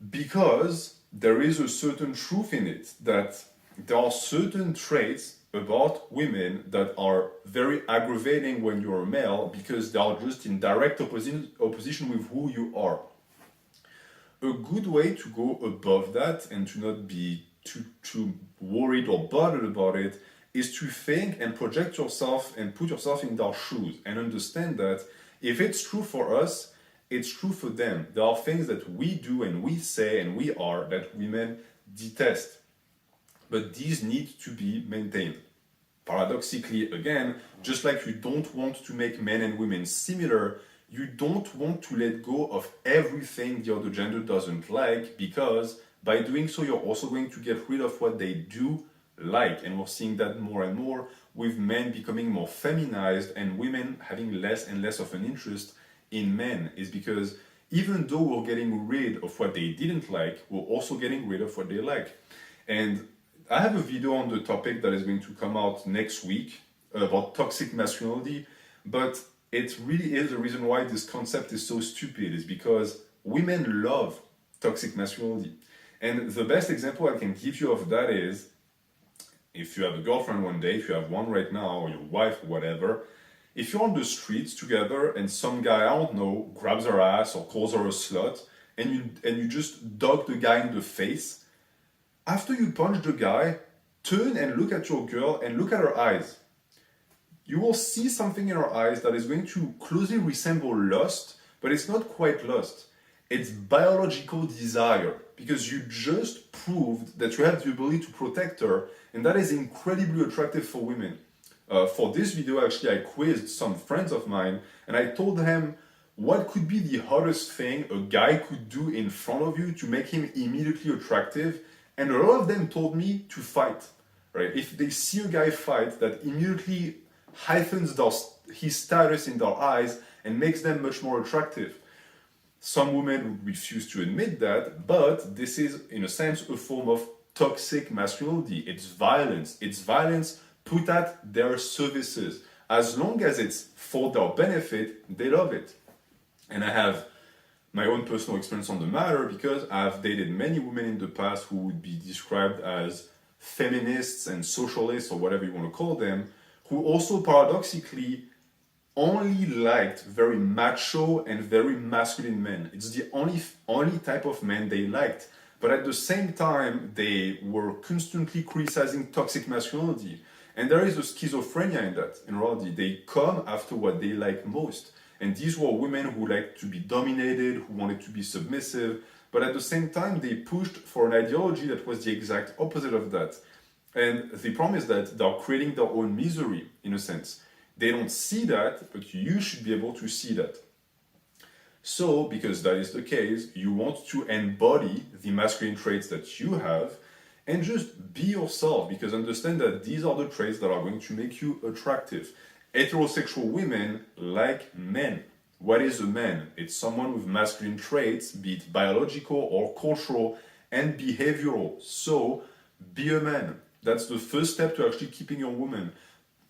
Because there is a certain truth in it, that there are certain traits about women that are very aggravating when you're a male, because they are just in direct opposition with who you are. A good way to go above that and to not be too worried or bothered about it is to think and project yourself and put yourself in their shoes and understand that if it's true for us, it's true for them. There are things that we do and we say and we are that women detest. But these need to be maintained. Paradoxically, again, just like you don't want to make men and women similar, you don't want to let go of everything the other gender doesn't like, because by doing so, you're also going to get rid of what they do like. And we're seeing that more and more with men becoming more feminized and women having less and less of an interest in men, is because even though we're getting rid of what they didn't like, we're also getting rid of what they like. And I have a video on the topic that is going to come out next week about toxic masculinity, but it really is the reason why this concept is so stupid, is because women love toxic masculinity. And the best example I can give you of that is, if you have a girlfriend one day, if you have one right now, or your wife, or whatever, if you're on the streets together and some guy, I don't know, grabs her ass or calls her a slut, and you just dog the guy in the face, after you punch the guy, turn and look at your girl and look at her eyes. You will see something in her eyes that is going to closely resemble lust, but it's not quite lust. It's biological desire, because you just proved that you have the ability to protect her, and that is incredibly attractive for women. For this video, actually, I quizzed some friends of mine, and I told them what could be the hardest thing a guy could do in front of you to make him immediately attractive, and a lot of them told me to fight. Right? If they see a guy fight, that immediately heightens his status in their eyes and makes them much more attractive. Some women would refuse to admit that, but this is, in a sense, a form of toxic masculinity. It's violence. It's violence put at their services. As long as it's for their benefit, they love it. And I have my own personal experience on the matter, because I've dated many women in the past who would be described as feminists and socialists, or whatever you want to call them, who also paradoxically only liked very macho and very masculine men. It's the only type of men they liked. But at the same time, they were constantly criticizing toxic masculinity. And there is a schizophrenia in that, in reality. They come after what they like most. And these were women who liked to be dominated, who wanted to be submissive, but at the same time, they pushed for an ideology that was the exact opposite of that. And the problem is that they're creating their own misery, in a sense. They don't see that, but you should be able to see that. So, because that is the case, you want to embody the masculine traits that you have and just be yourself, because understand that these are the traits that are going to make you attractive. Heterosexual women like men. What is a man? It's someone with masculine traits, be it biological or cultural and behavioral. So, be a man. That's the first step to actually keeping your woman.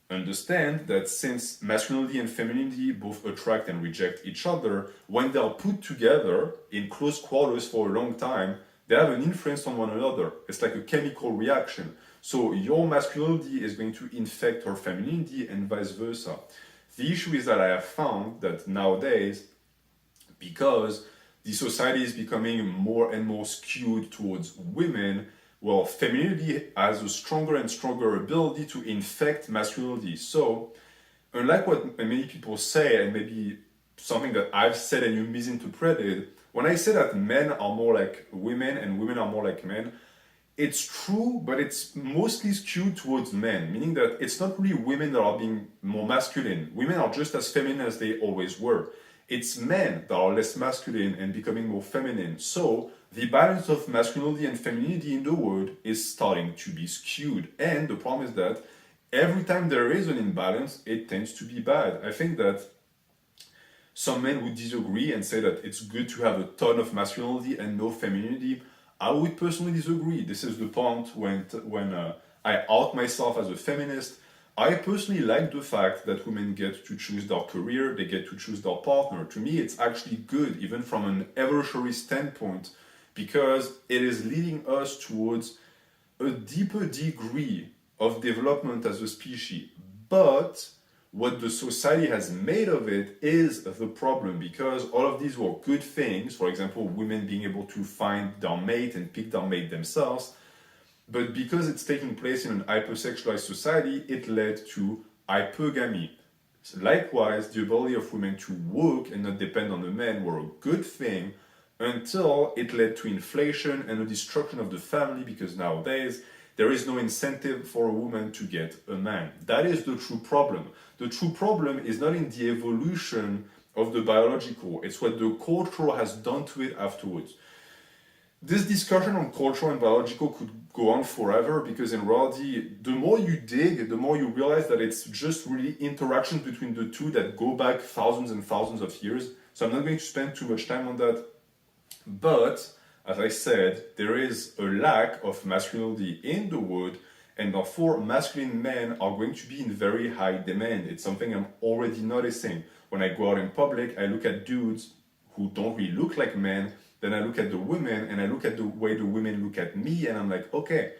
Understand that since masculinity and femininity both attract and reject each other, when they are put together in close quarters for a long time, they have an influence on one another. It's like a chemical reaction. So your masculinity is going to infect her femininity and vice versa. The issue is that I have found that nowadays, because the society is becoming more and more skewed towards women, well, femininity has a stronger and stronger ability to infect masculinity. So, unlike what many people say, and maybe something that I've said and you misinterpreted, when I say that men are more like women and women are more like men, it's true, but it's mostly skewed towards men, meaning that it's not really women that are being more masculine. Women are just as feminine as they always were. It's men that are less masculine and becoming more feminine. So, the balance of masculinity and femininity in the world is starting to be skewed. And the problem is that every time there is an imbalance, it tends to be bad. I think that some men would disagree and say that it's good to have a ton of masculinity and no femininity. I would personally disagree. This is the point when I out myself as a feminist. I personally like the fact that women get to choose their career, they get to choose their partner. To me, it's actually good, even from an evolutionary standpoint, because it is leading us towards a deeper degree of development as a species. But what the society has made of it is the problem, because all of these were good things, for example, women being able to find their mate and pick their mate themselves, but because it's taking place in an hypersexualized society, it led to hypergamy. So likewise, the ability of women to work and not depend on the men were a good thing, until it led to inflation and the destruction of the family, because nowadays there is no incentive for a woman to get a man. That is the true problem. The true problem is not in the evolution of the biological, it's what the cultural has done to it afterwards. This discussion on cultural and biological could go on forever, because in reality, the more you dig, the more you realize that it's just really interactions between the two that go back thousands and thousands of years. so I'm not going to spend too much time on that. But, as I said, there is a lack of masculinity in the world, and therefore masculine men are going to be in very high demand. It's something I'm already noticing. When I go out in public, I look at dudes who don't really look like men, then I look at the women, and I look at the way the women look at me, and I'm like, okay,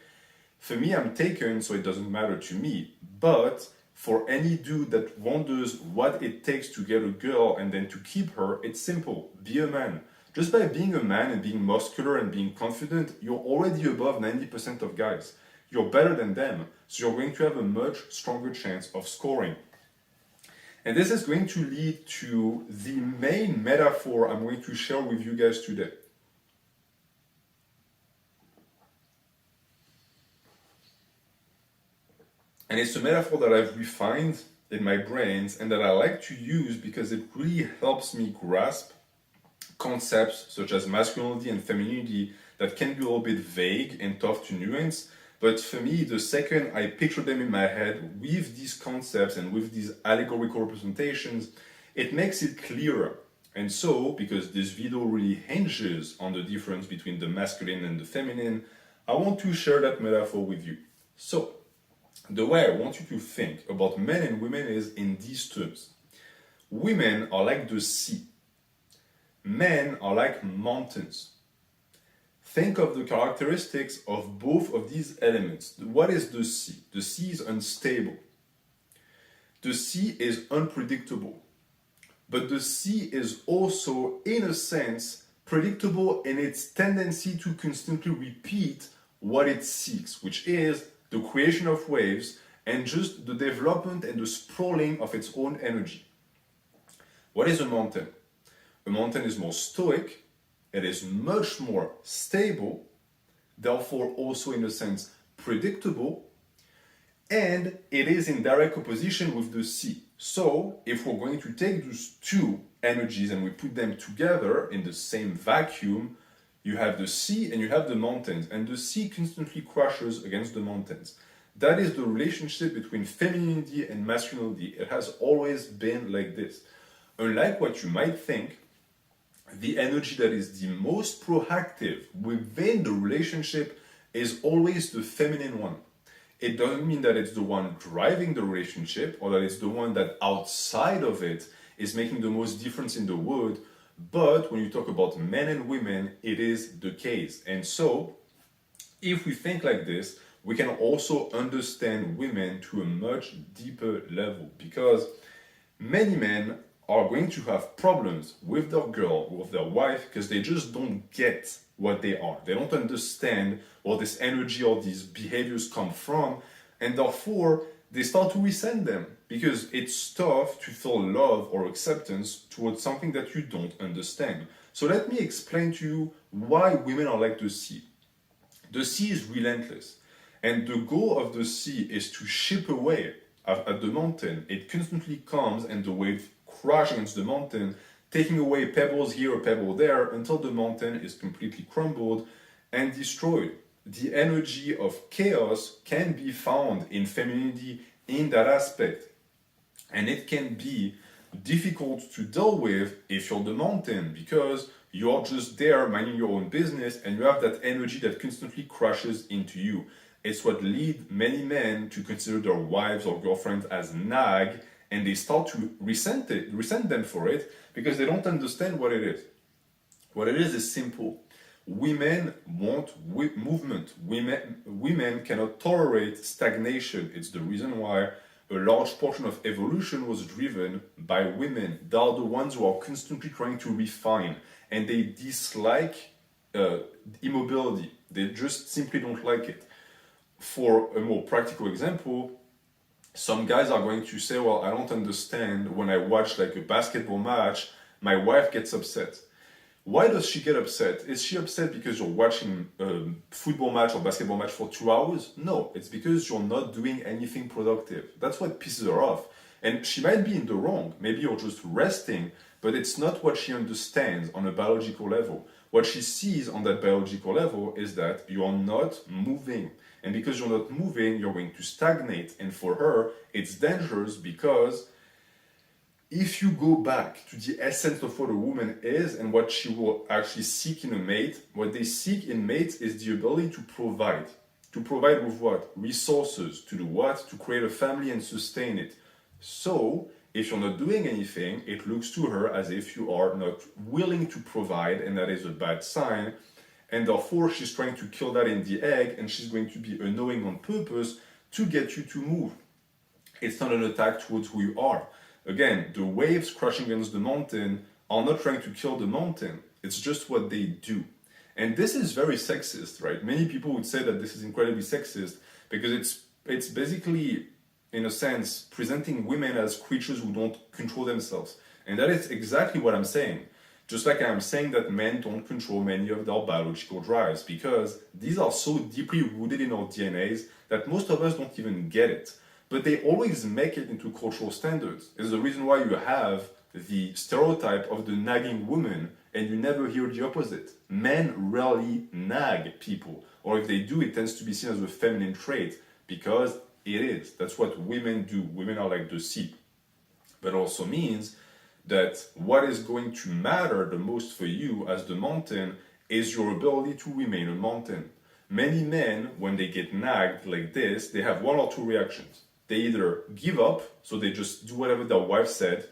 for me, I'm taken, so it doesn't matter to me. But for any dude that wonders what it takes to get a girl and then to keep her, it's simple. Be a man. Just by being a man and being muscular and being confident, you're already above 90% of guys. You're better than them, so you're going to have a much stronger chance of scoring. And this is going to lead to the main metaphor I'm going to share with you guys today. And it's a metaphor that I've refined in my brains and that I like to use because it really helps me grasp concepts such as masculinity and femininity that can be a little bit vague and tough to nuance. But for me, the second I picture them in my head with these concepts and with these allegorical representations, it makes it clearer. And so, because this video really hinges on the difference between the masculine and the feminine, I want to share that metaphor with you. So, the way I want you to think about men and women is in these terms. Women are like the sea. Men are like mountains. Think of the characteristics of both of these elements. What is the sea? The sea is unstable. The sea is unpredictable. But the sea is also, in a sense, predictable in its tendency to constantly repeat what it seeks, which is the creation of waves and just the development and the sprawling of its own energy. What is a mountain? A mountain is more stoic. It is much more stable, therefore also in a sense predictable, and it is in direct opposition with the sea. So if we're going to take those two energies and we put them together in the same vacuum, you have the sea and you have the mountains, and the sea constantly crashes against the mountains. That is the relationship between femininity and masculinity. It has always been like this. Unlike what you might think, the energy that is the most proactive within the relationship is always the feminine one. It doesn't mean that it's the one driving the relationship or that it's the one that outside of it is making the most difference in the world, but when you talk about men and women, it is the case. And so, if we think like this, we can also understand women to a much deeper level, because many men are going to have problems with their girl, with their wife, because they just don't get what they are. They don't understand where this energy or these behaviors come from, and therefore they start to resent them, because it's tough to feel love or acceptance towards something that you don't understand. So let me explain to you why women are like the sea. The sea is relentless, and the goal of the sea is to chip away at the mountain. It constantly comes and the wave crash against the mountain, taking away pebbles here, a pebble there, until the mountain is completely crumbled and destroyed. The energy of chaos can be found in femininity in that aspect. And it can be difficult to deal with if you're the mountain, because you're just there minding your own business and you have that energy that constantly crashes into you. It's what leads many men to consider their wives or girlfriends as nag, and they start to resent them for it because they don't understand what it is. What it is simple. Women want movement. Women cannot tolerate stagnation. It's the reason why a large portion of evolution was driven by women. They are the ones who are constantly trying to refine, and they dislike immobility. They just simply don't like it. For a more practical example, some guys are going to say, well, I don't understand when I watch like a basketball match, my wife gets upset. Why does she get upset? Is she upset because you're watching a football match or basketball match for 2 hours? No, it's because you're not doing anything productive. That's what pisses her off. And she might be in the wrong. Maybe you're just resting, but it's not what she understands on a biological level. What she sees on that biological level is that you're not moving. And because you're not moving, you're going to stagnate. And for her, it's dangerous because if you go back to the essence of what a woman is and what she will actually seek in a mate, what they seek in mates is the ability to provide. To provide with what? Resources. To do what? To create a family and sustain it. So, if you're not doing anything, it looks to her as if you are not willing to provide, and that is a bad sign. And therefore, she's trying to kill that in the egg, and she's going to be annoying on purpose to get you to move. It's not an attack towards who you are. Again, the waves crashing against the mountain are not trying to kill the mountain. It's just what they do. And this is very sexist, right? Many people would say that this is incredibly sexist because it's basically, in a sense, presenting women as creatures who don't control themselves. And that is exactly what I'm saying. Just like I'm saying that men don't control many of their biological drives, because these are so deeply rooted in our DNAs that most of us don't even get it. But they always make it into cultural standards. It's the reason why you have the stereotype of the nagging woman and you never hear the opposite. Men rarely nag people, or if they do, it tends to be seen as a feminine trait, because it is. That's what women do. Women are like the sheep. But also means that what is going to matter the most for you as the mountain is your ability to remain a mountain. Many men, when they get nagged like this, they have one or two reactions. They either give up, so they just do whatever their wife said,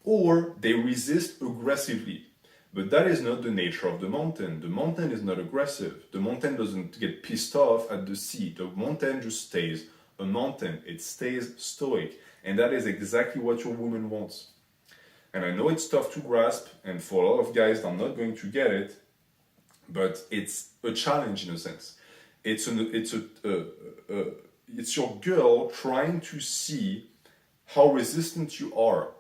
or they resist aggressively. But that is not the nature of the mountain. The mountain is not aggressive. The mountain doesn't get pissed off at the sea. The mountain just stays a mountain. It stays stoic. And that is exactly what your woman wants. And I know it's tough to grasp, and for a lot of guys, they're not going to get it, but it's a challenge in a sense. It's your girl trying to see how resistant you are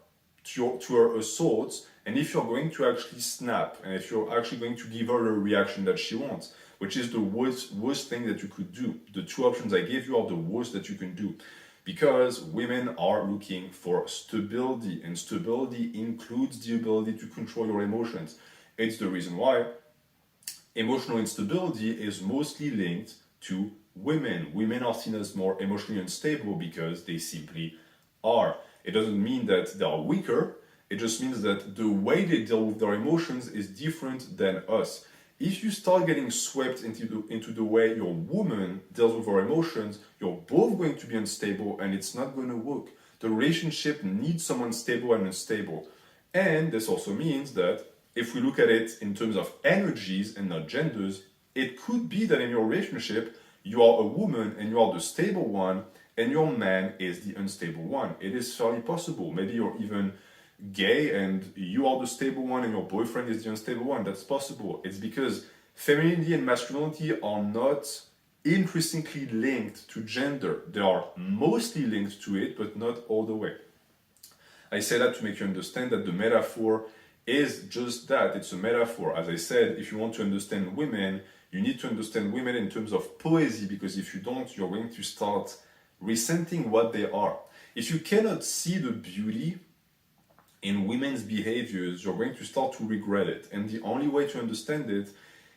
to her assaults, and if you're going to actually snap, and if you're actually going to give her a reaction that she wants, which is the worst thing that you could do. The two options I gave you are the worst that you can do. Because women are looking for stability, and stability includes the ability to control your emotions. It's the reason why emotional instability is mostly linked to women. Women are seen as more emotionally unstable because they simply are. It doesn't mean that they are weaker, it just means that the way they deal with their emotions is different than us. If you start getting swept into the way your woman deals with her emotions, you're both going to be unstable and it's not going to work. The relationship needs someone stable and unstable. And this also means that if we look at it in terms of energies and not genders, it could be that in your relationship, you are a woman and you are the stable one, and your man is the unstable one. It is fairly possible. Maybe you're even gay and you are the stable one and your boyfriend is the unstable one. That's possible. It's because femininity and masculinity are not intrinsically linked to gender. They are mostly linked to it, but not all the way. I say that to make you understand that the metaphor is just that. It's a metaphor. As I said, if you want to understand women, you need to understand women in terms of poesy, because if you don't, you're going to start resenting what they are. If you cannot see the beauty in women's behaviors, you're going to start to regret it. And the only way to understand it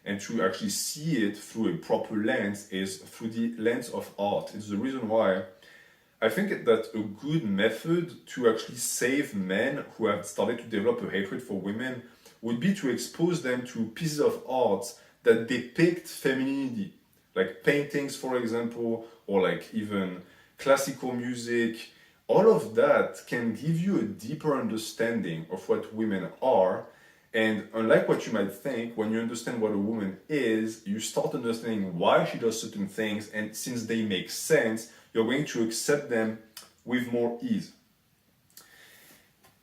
and to actually see it through a proper lens is through the lens of art. It's the reason why I think that a good method to actually save men who have started to develop a hatred for women would be to expose them to pieces of art that depict femininity, like paintings, for example, or like even classical music. All of that can give you a deeper understanding of what women are. And unlike what you might think, when you understand what a woman is, you start understanding why she does certain things, and since they make sense, you're going to accept them with more ease.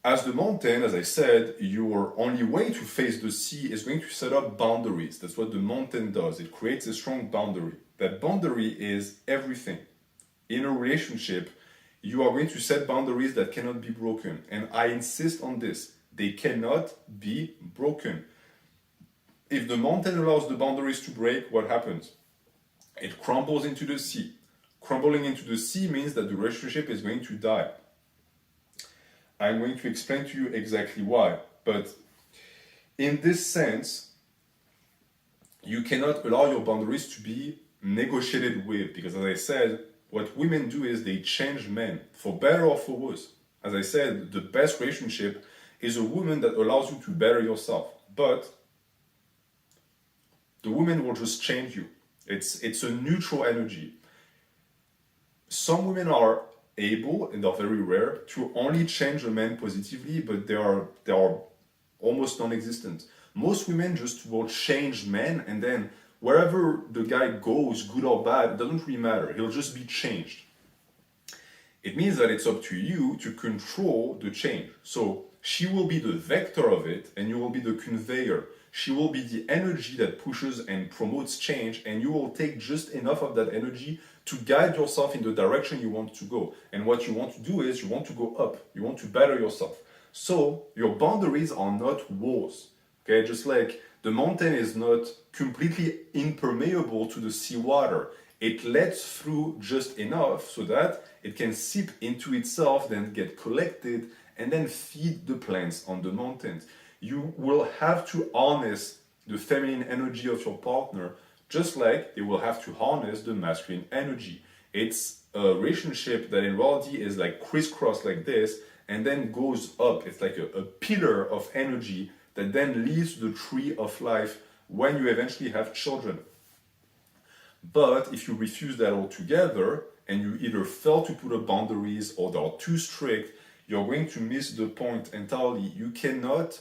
As the mountain, as I said, your only way to face the sea is going to set up boundaries. That's what the mountain does. It creates a strong boundary. That boundary is everything. In a relationship, you are going to set boundaries that cannot be broken. And I insist on this. They cannot be broken. If the mountain allows the boundaries to break, what happens? It crumbles into the sea. Crumbling into the sea means that the relationship is going to die. I'm going to explain to you exactly why. But in this sense, you cannot allow your boundaries to be negotiated with, because as I said, what women do is they change men, for better or for worse. As I said, the best relationship is a woman that allows you to better yourself. But the woman will just change you. It's a neutral energy. Some women are able, and they're very rare, to only change a man positively, but they are almost non-existent. Most women just will change men, and then wherever the guy goes, good or bad, it doesn't really matter. He'll just be changed. It means that it's up to you to control the change. So she will be the vector of it, and you will be the conveyor. She will be the energy that pushes and promotes change, and you will take just enough of that energy to guide yourself in the direction you want to go. And what you want to do is you want to go up. You want to better yourself. So your boundaries are not walls. Okay, just like the mountain is not completely impermeable to the seawater. It lets through just enough so that it can seep into itself, then get collected, and then feed the plants on the mountains. You will have to harness the feminine energy of your partner, just like they will have to harness the masculine energy. It's a relationship that in reality is like crisscross like this, and then goes up. It's like a pillar of energy that then leads to the tree of life when you eventually have children. But if you refuse that altogether, and you either fail to put up boundaries or they are too strict, you're going to miss the point entirely. You cannot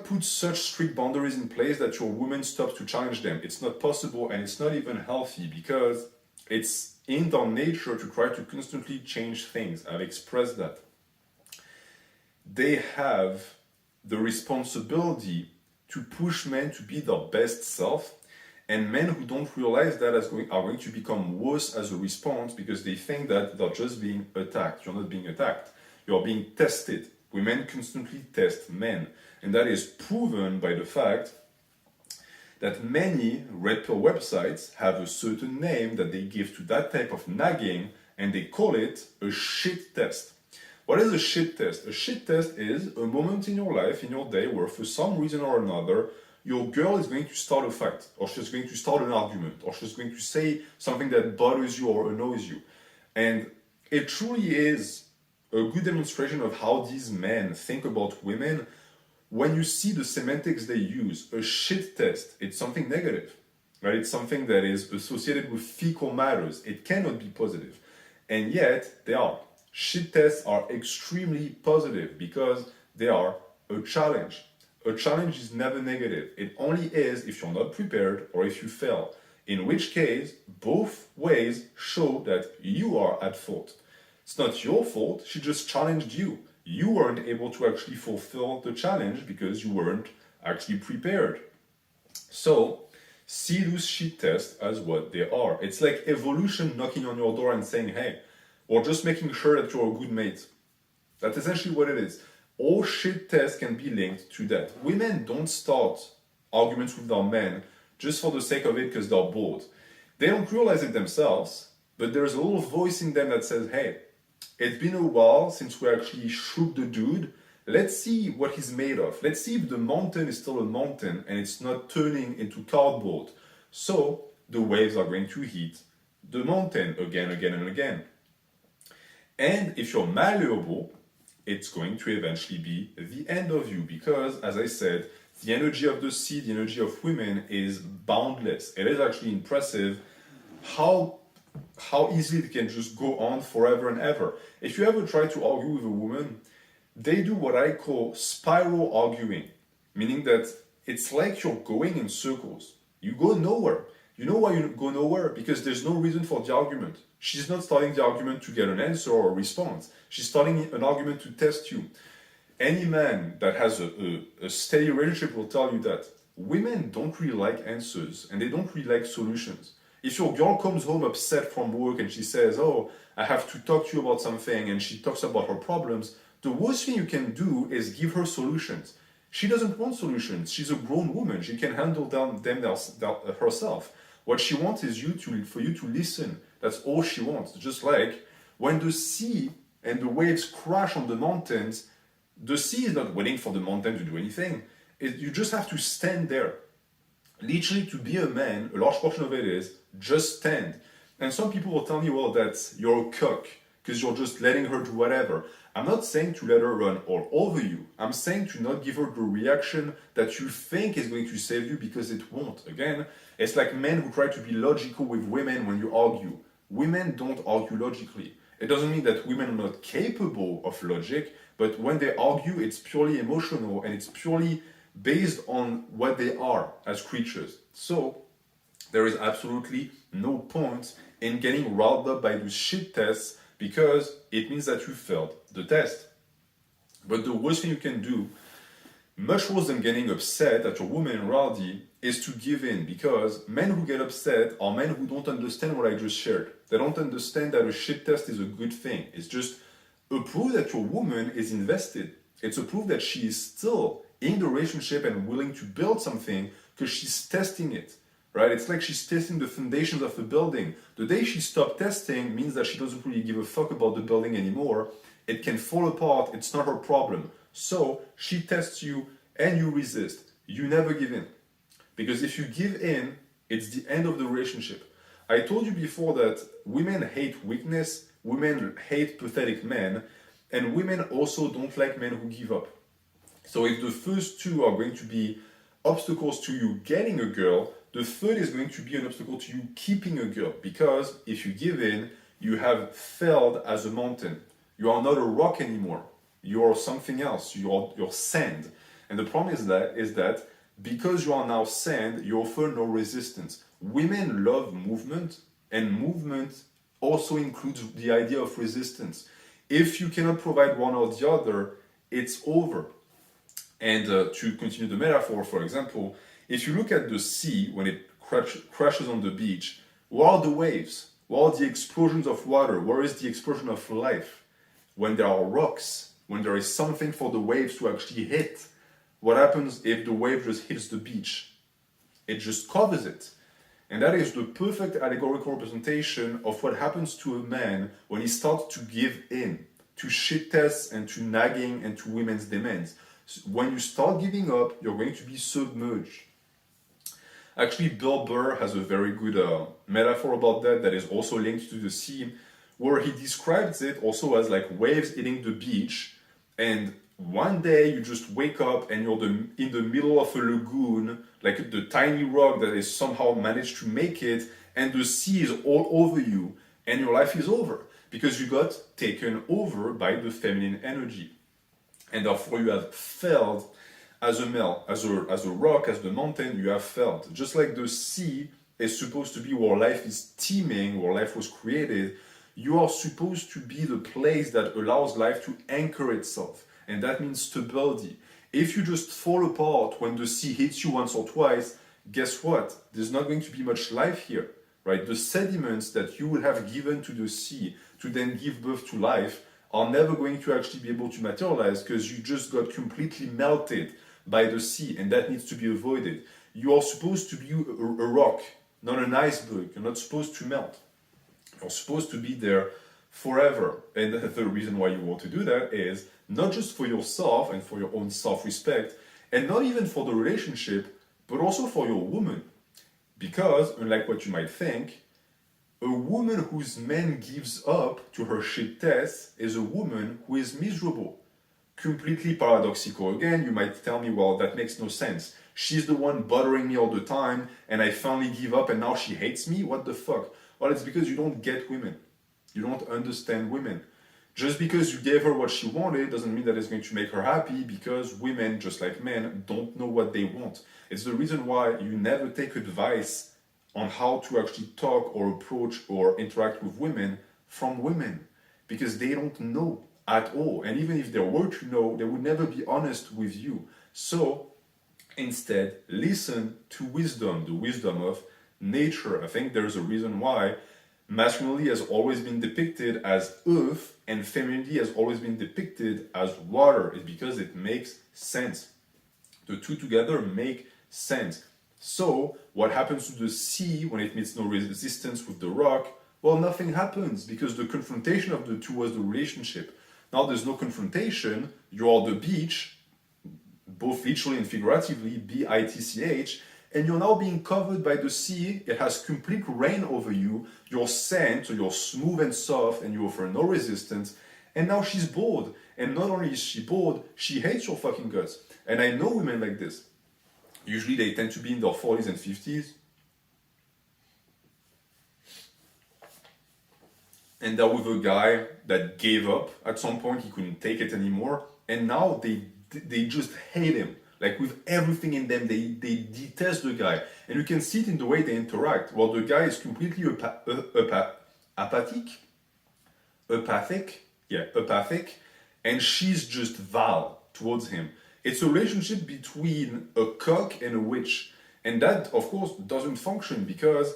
put such strict boundaries in place that your woman stops to challenge them. It's not possible, and it's not even healthy, because it's in their nature to try to constantly change things. I've expressed that. They have the responsibility to push men to be their best self, and men who don't realize that are going to become worse as a response, because they think that they're just being attacked. You're not being attacked. You're being tested. Women constantly test men. And that is proven by the fact that many red pill websites have a certain name that they give to that type of nagging, and they call it a shit test. What is a shit test? A shit test is a moment in your life, in your day, where for some reason or another, your girl is going to start a fight, or she's going to start an argument, or she's going to say something that bothers you or annoys you. And it truly is a good demonstration of how these men think about women. When you see the semantics they use, a shit test, it's something negative, right? It's something that is associated with fecal matters. It cannot be positive. And yet, they are. Shit tests are extremely positive because they are a challenge. A challenge is never negative. It only is if you're not prepared or if you fail. In which case, both ways show that you are at fault. It's not your fault, she just challenged you. You weren't able to actually fulfill the challenge because you weren't actually prepared. So, see those shit tests as what they are. It's like evolution knocking on your door and saying, hey, or just making sure that you're a good mate. That's essentially what it is. All shit tests can be linked to that. Women don't start arguments with their men just for the sake of it because they're bored. They don't realize it themselves, but there's a little voice in them that says, hey, it's been a while since we actually shook the dude. Let's see what he's made of. Let's see if the mountain is still a mountain and it's not turning into cardboard. So the waves are going to hit the mountain again and again. And if you're malleable, it's going to eventually be the end of you, because, as I said, the energy of the sea, the energy of women is boundless. It is actually impressive how easily they can just go on forever and ever. If you ever try to argue with a woman, they do what I call spiral arguing, meaning that it's like you're going in circles. You go nowhere. You know why you go nowhere? Because there's no reason for the argument. She's not starting the argument to get an answer or a response. She's starting an argument to test you. Any man that has a steady relationship will tell you that women don't really like answers and they don't really like solutions. If your girl comes home upset from work and she says, oh, I have to talk to you about something, and she talks about her problems, the worst thing you can do is give her solutions. She doesn't want solutions. She's a grown woman. She can handle them herself. What she wants is for you to listen. That's all she wants. Just like when the sea and the waves crash on the mountains, the sea is not waiting for the mountain to do anything. You just have to stand there. Literally, to be a man, a large portion of it is just stand. And some people will tell me, well, you're a cock because you're just letting her do whatever. I'm not saying to let her run all over you. I'm saying to not give her the reaction that you think is going to save you, because it won't. Again, it's like men who try to be logical with women when you argue. Women don't argue logically. It doesn't mean that women are not capable of logic, but when they argue, it's purely emotional and it's purely based on what they are as creatures. So there is absolutely no point in getting riled up by those shit tests, because it means that you failed the test. But the worst thing you can do, much worse than getting upset at your woman rowdy, is to give in, because men who get upset are men who don't understand what I just shared. They don't understand that a shit test is a good thing. It's just a proof that your woman is invested. It's a proof that she is still in the relationship and willing to build something, because she's testing it, right? It's like she's testing the foundations of a building. The day she stopped testing means that she doesn't really give a fuck about the building anymore. It can fall apart. It's not her problem. So she tests you and you resist. You never give in. Because if you give in, it's the end of the relationship. I told you before that women hate weakness, women hate pathetic men, and women also don't like men who give up. So if the first two are going to be obstacles to you getting a girl, the third is going to be an obstacle to you keeping a girl. Because if you give in, you have failed as a mountain. You are not a rock anymore. You are something else. You're sand. And the problem is that because you are now sand, you offer no resistance. Women love movement, and movement also includes the idea of resistance. If you cannot provide one or the other, it's over. And to continue the metaphor, for example, if you look at the sea when it crashes on the beach, what are the waves? What are the explosions of water? Where is the explosion of life? When there are rocks, when there is something for the waves to actually hit. What happens if the wave just hits the beach? It just covers it. And that is the perfect allegorical representation of what happens to a man when he starts to give in to shit tests and to nagging and to women's demands. When you start giving up, you're going to be submerged. Actually, Bill Burr has a very good metaphor about that is also linked to the sea, where he describes it also as like waves hitting the beach, and one day you just wake up and you're in the middle of a lagoon, like the tiny rock that is somehow managed to make it, and the sea is all over you, and your life is over because you got taken over by the feminine energy. And therefore you have failed as a male, as a rock, as the mountain, you have failed. Just like the sea is supposed to be where life is teeming, where life was created, you are supposed to be the place that allows life to anchor itself. And that means stability. If you just fall apart when the sea hits you once or twice, guess what? There's not going to be much life here, right? The sediments that you would have given to the sea to then give birth to life are never going to actually be able to materialize, because you just got completely melted by the sea, and that needs to be avoided. You are supposed to be a rock, not an iceberg. You're not supposed to melt. You're supposed to be there forever. And the reason why you want to do that is not just for yourself and for your own self-respect, and not even for the relationship, but also for your woman. Because, unlike what you might think, a woman whose man gives up to her shit test is a woman who is miserable. Completely paradoxical. Again, you might tell me, well, that makes no sense. She's the one bothering me all the time, and I finally give up, and now she hates me? What the fuck? Well, it's because you don't get women. You don't understand women. Just because you gave her what she wanted doesn't mean that it's going to make her happy, because women, just like men, don't know what they want. It's the reason why you never take advice on how to actually talk or approach or interact with women from women, because they don't know at all. And even if they were to know, they would never be honest with you. So instead, listen to wisdom, the wisdom of nature. I think there's a reason why masculinity has always been depicted as earth and femininity has always been depicted as water. It's because it makes sense. The two together make sense. So what happens to the sea when it meets no resistance with the rock? Well, nothing happens, because the confrontation of the two was the relationship. Now there's no confrontation, you're on the beach, both literally and figuratively, B-I-T-C-H, and you're now being covered by the sea. It has complete reign over you. You're sand, so you're smooth and soft, and you offer no resistance. And now she's bored. And not only is she bored, she hates your fucking guts. And I know women like this. Usually they tend to be in their 40s and 50s. And they're with a guy that gave up at some point. He couldn't take it anymore. And now they just hate him. Like with everything in them, they detest the guy. And you can see it in the way they interact. Well, the guy is completely apathic. And she's just vile towards him. It's a relationship between a cock and a witch. And that, of course, doesn't function because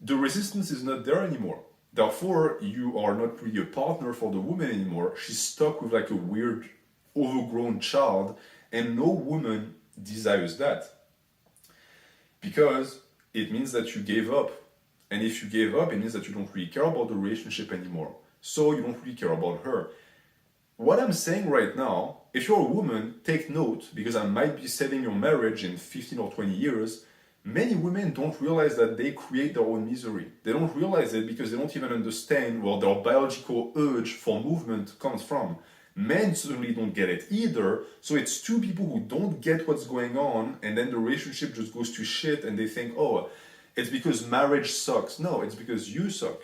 the resistance is not there anymore. Therefore, you are not really a partner for the woman anymore. She's stuck with like a weird, overgrown child, and no woman desires that. Because it means that you gave up. And if you gave up, it means that you don't really care about the relationship anymore. So you don't really care about her. What I'm saying right now, if you're a woman, take note, because I might be saving your marriage in 15 or 20 years. Many women don't realize that they create their own misery. They don't realize it because they don't even understand where their biological urge for movement comes from. Men certainly don't get it either, so it's two people who don't get what's going on, and then the relationship just goes to shit, and they think, oh, it's because marriage sucks. No, it's because you suck.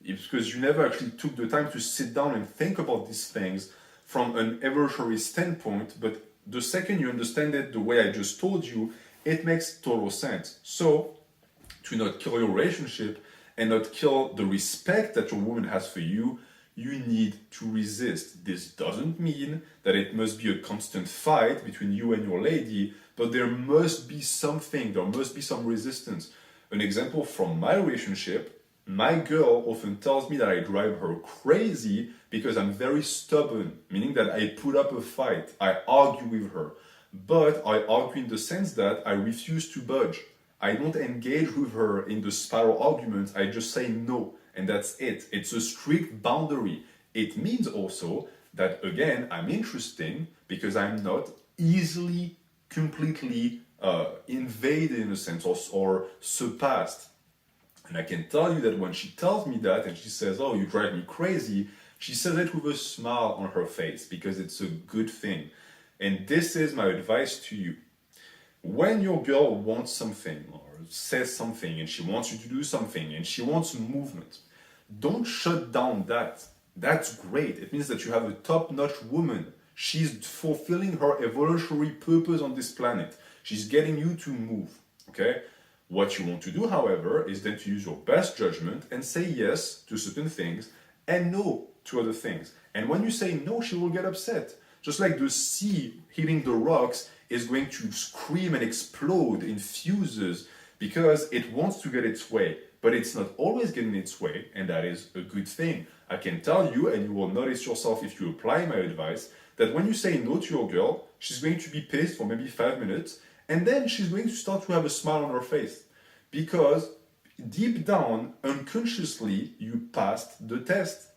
It's because you never actually took the time to sit down and think about these things from an evolutionary standpoint, but the second you understand it the way I just told you, it makes total sense. So, to not kill your relationship and not kill the respect that your woman has for you, you need to resist. This doesn't mean that it must be a constant fight between you and your lady, but there must be something, there must be some resistance. An example from my relationship, my girl often tells me that I drive her crazy because I'm very stubborn, meaning that I put up a fight, I argue with her. But I argue in the sense that I refuse to budge. I don't engage with her in the spiral arguments, I just say no, and that's it. It's a strict boundary. It means also that, again, I'm interesting because I'm not easily, completely invaded in a sense or surpassed. And I can tell you that when she tells me that and she says, oh, you drive me crazy, she says it with a smile on her face because it's a good thing. And this is my advice to you. When your girl wants something or says something and she wants you to do something and she wants movement, don't shut down that. That's great. It means that you have a top-notch woman. She's fulfilling her evolutionary purpose on this planet. She's getting you to move, okay? What you want to do, however, is then to use your best judgment and say yes to certain things and no to other things. And when you say no, she will get upset. Just like the sea hitting the rocks is going to scream and explode in fuses because it wants to get its way, but it's not always getting its way, and that is a good thing. I can tell you, and you will notice yourself if you apply my advice, that when you say no to your girl, she's going to be pissed for maybe 5 minutes, and then she's going to start to have a smile on her face. Because deep down, unconsciously, you passed the test.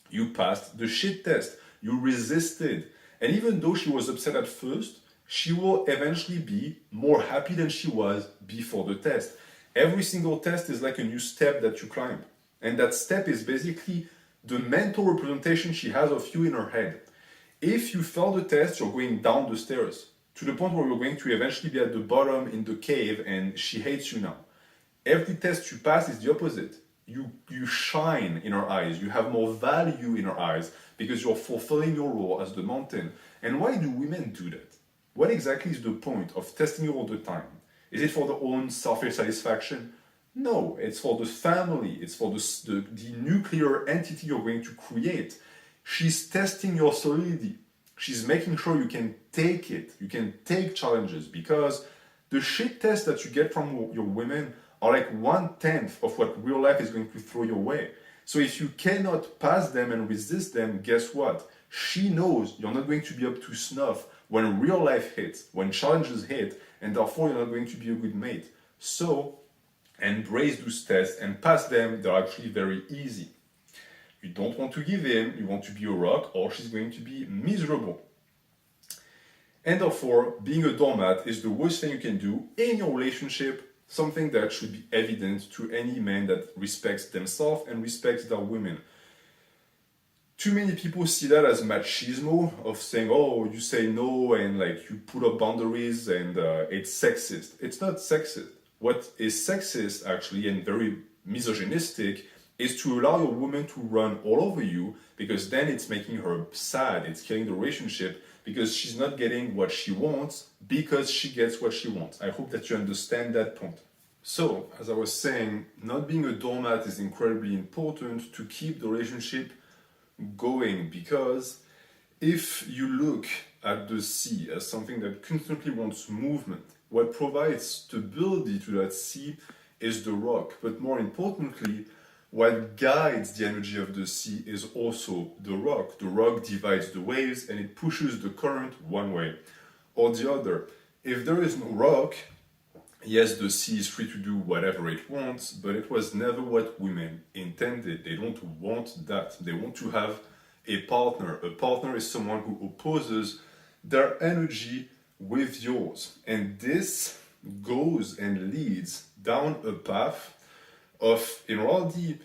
You passed the shit test. You resisted. And even though she was upset at first, she will eventually be more happy than she was before the test. Every single test is like a new step that you climb. And that step is basically the mental representation she has of you in her head. If you fail the test, you're going down the stairs to the point where you're going to eventually be at the bottom in the cave and she hates you now. Every test you pass is the opposite. You shine in her eyes. You have more value in her eyes because you're fulfilling your role as the mountain. And why do women do that? What exactly is the point of testing you all the time? Is it for their own selfish satisfaction? No, it's for the family. It's for the nuclear entity you're going to create. She's testing your solidity. She's making sure you can take it. You can take challenges because the shit tests that you get from your women are like 1/10 of what real life is going to throw your way. So if you cannot pass them and resist them, guess what? She knows you're not going to be up to snuff when real life hits, when challenges hit, and therefore you're not going to be a good mate. So embrace those tests and pass them. They're actually very easy. You don't want to give in, you want to be a rock, or she's going to be miserable. And therefore, being a doormat is the worst thing you can do in your relationship, something that should be evident to any man that respects themselves and respects their women. Too many people see that as machismo, of saying, oh, you say no and like you put up boundaries and it's sexist. It's not sexist. What is sexist actually and very misogynistic is to allow your woman to run all over you, because then it's making her sad, it's killing the relationship, because she's not getting what she wants because she gets what she wants. I hope that you understand that point. So, as I was saying, not being a doormat is incredibly important to keep the relationship going, because if you look at the sea as something that constantly wants movement, what provides stability to that sea is the rock. But more importantly, what guides the energy of the sea is also the rock. The rock divides the waves and it pushes the current one way or the other. If there is no rock, yes, the sea is free to do whatever it wants, but it was never what women intended. They don't want that. They want to have a partner. A partner is someone who opposes their energy with yours. And this goes and leads down a path of already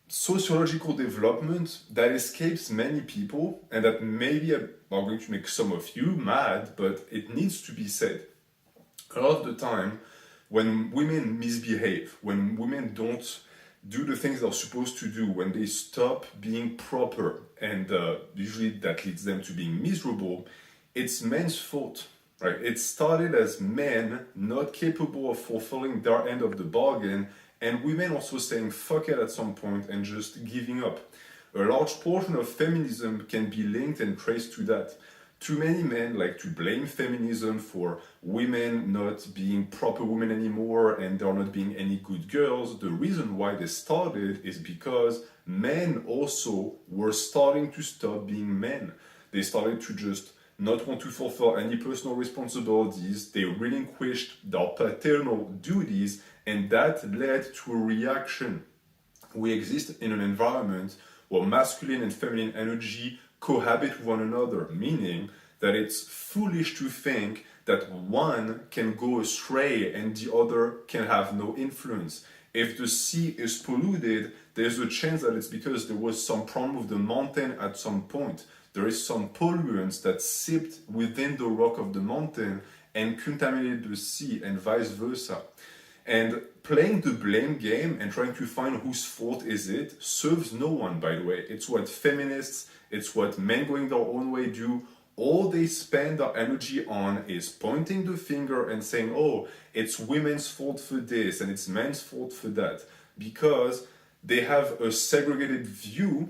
sociological development that escapes many people, and that maybe are going to make some of you mad, but it needs to be said. A lot of the time, when women misbehave, when women don't do the things they're supposed to do, when they stop being proper, and usually that leads them to being miserable, it's men's fault. Right? It started as men not capable of fulfilling their end of the bargain, and women also saying fuck it at some point and just giving up. A large portion of feminism can be linked and traced to that. Too many men like to blame feminism for women not being proper women anymore and they're not being any good girls. The reason why they started is because men also were starting to stop being men. They started to just not want to fulfill any personal responsibilities. They relinquished their paternal duties, and that led to a reaction. We exist in an environment where masculine and feminine energy cohabit with one another, meaning that it's foolish to think that one can go astray and the other can have no influence. If the sea is polluted, there's a chance that it's because there was some problem with the mountain at some point. There is some polluants that seeped within the rock of the mountain and contaminated the sea, and vice versa. And playing the blame game and trying to find whose fault is it serves no one, by the way. It's what feminists, it's what men going their own way do. All they spend their energy on is pointing the finger and saying, oh, it's women's fault for this and it's men's fault for that, because they have a segregated view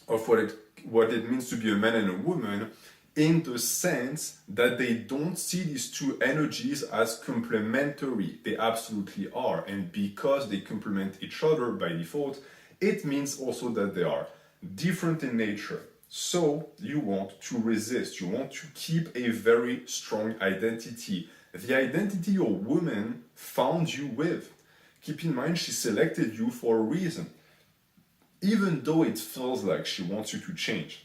of what it means to be a man and a woman, in the sense that they don't see these two energies as complementary. They absolutely are. And because they complement each other by default, it means also that they are different in nature. So you want to resist. You want to keep a very strong identity. The identity your woman found you with. Keep in mind, she selected you for a reason. Even though it feels like she wants you to change.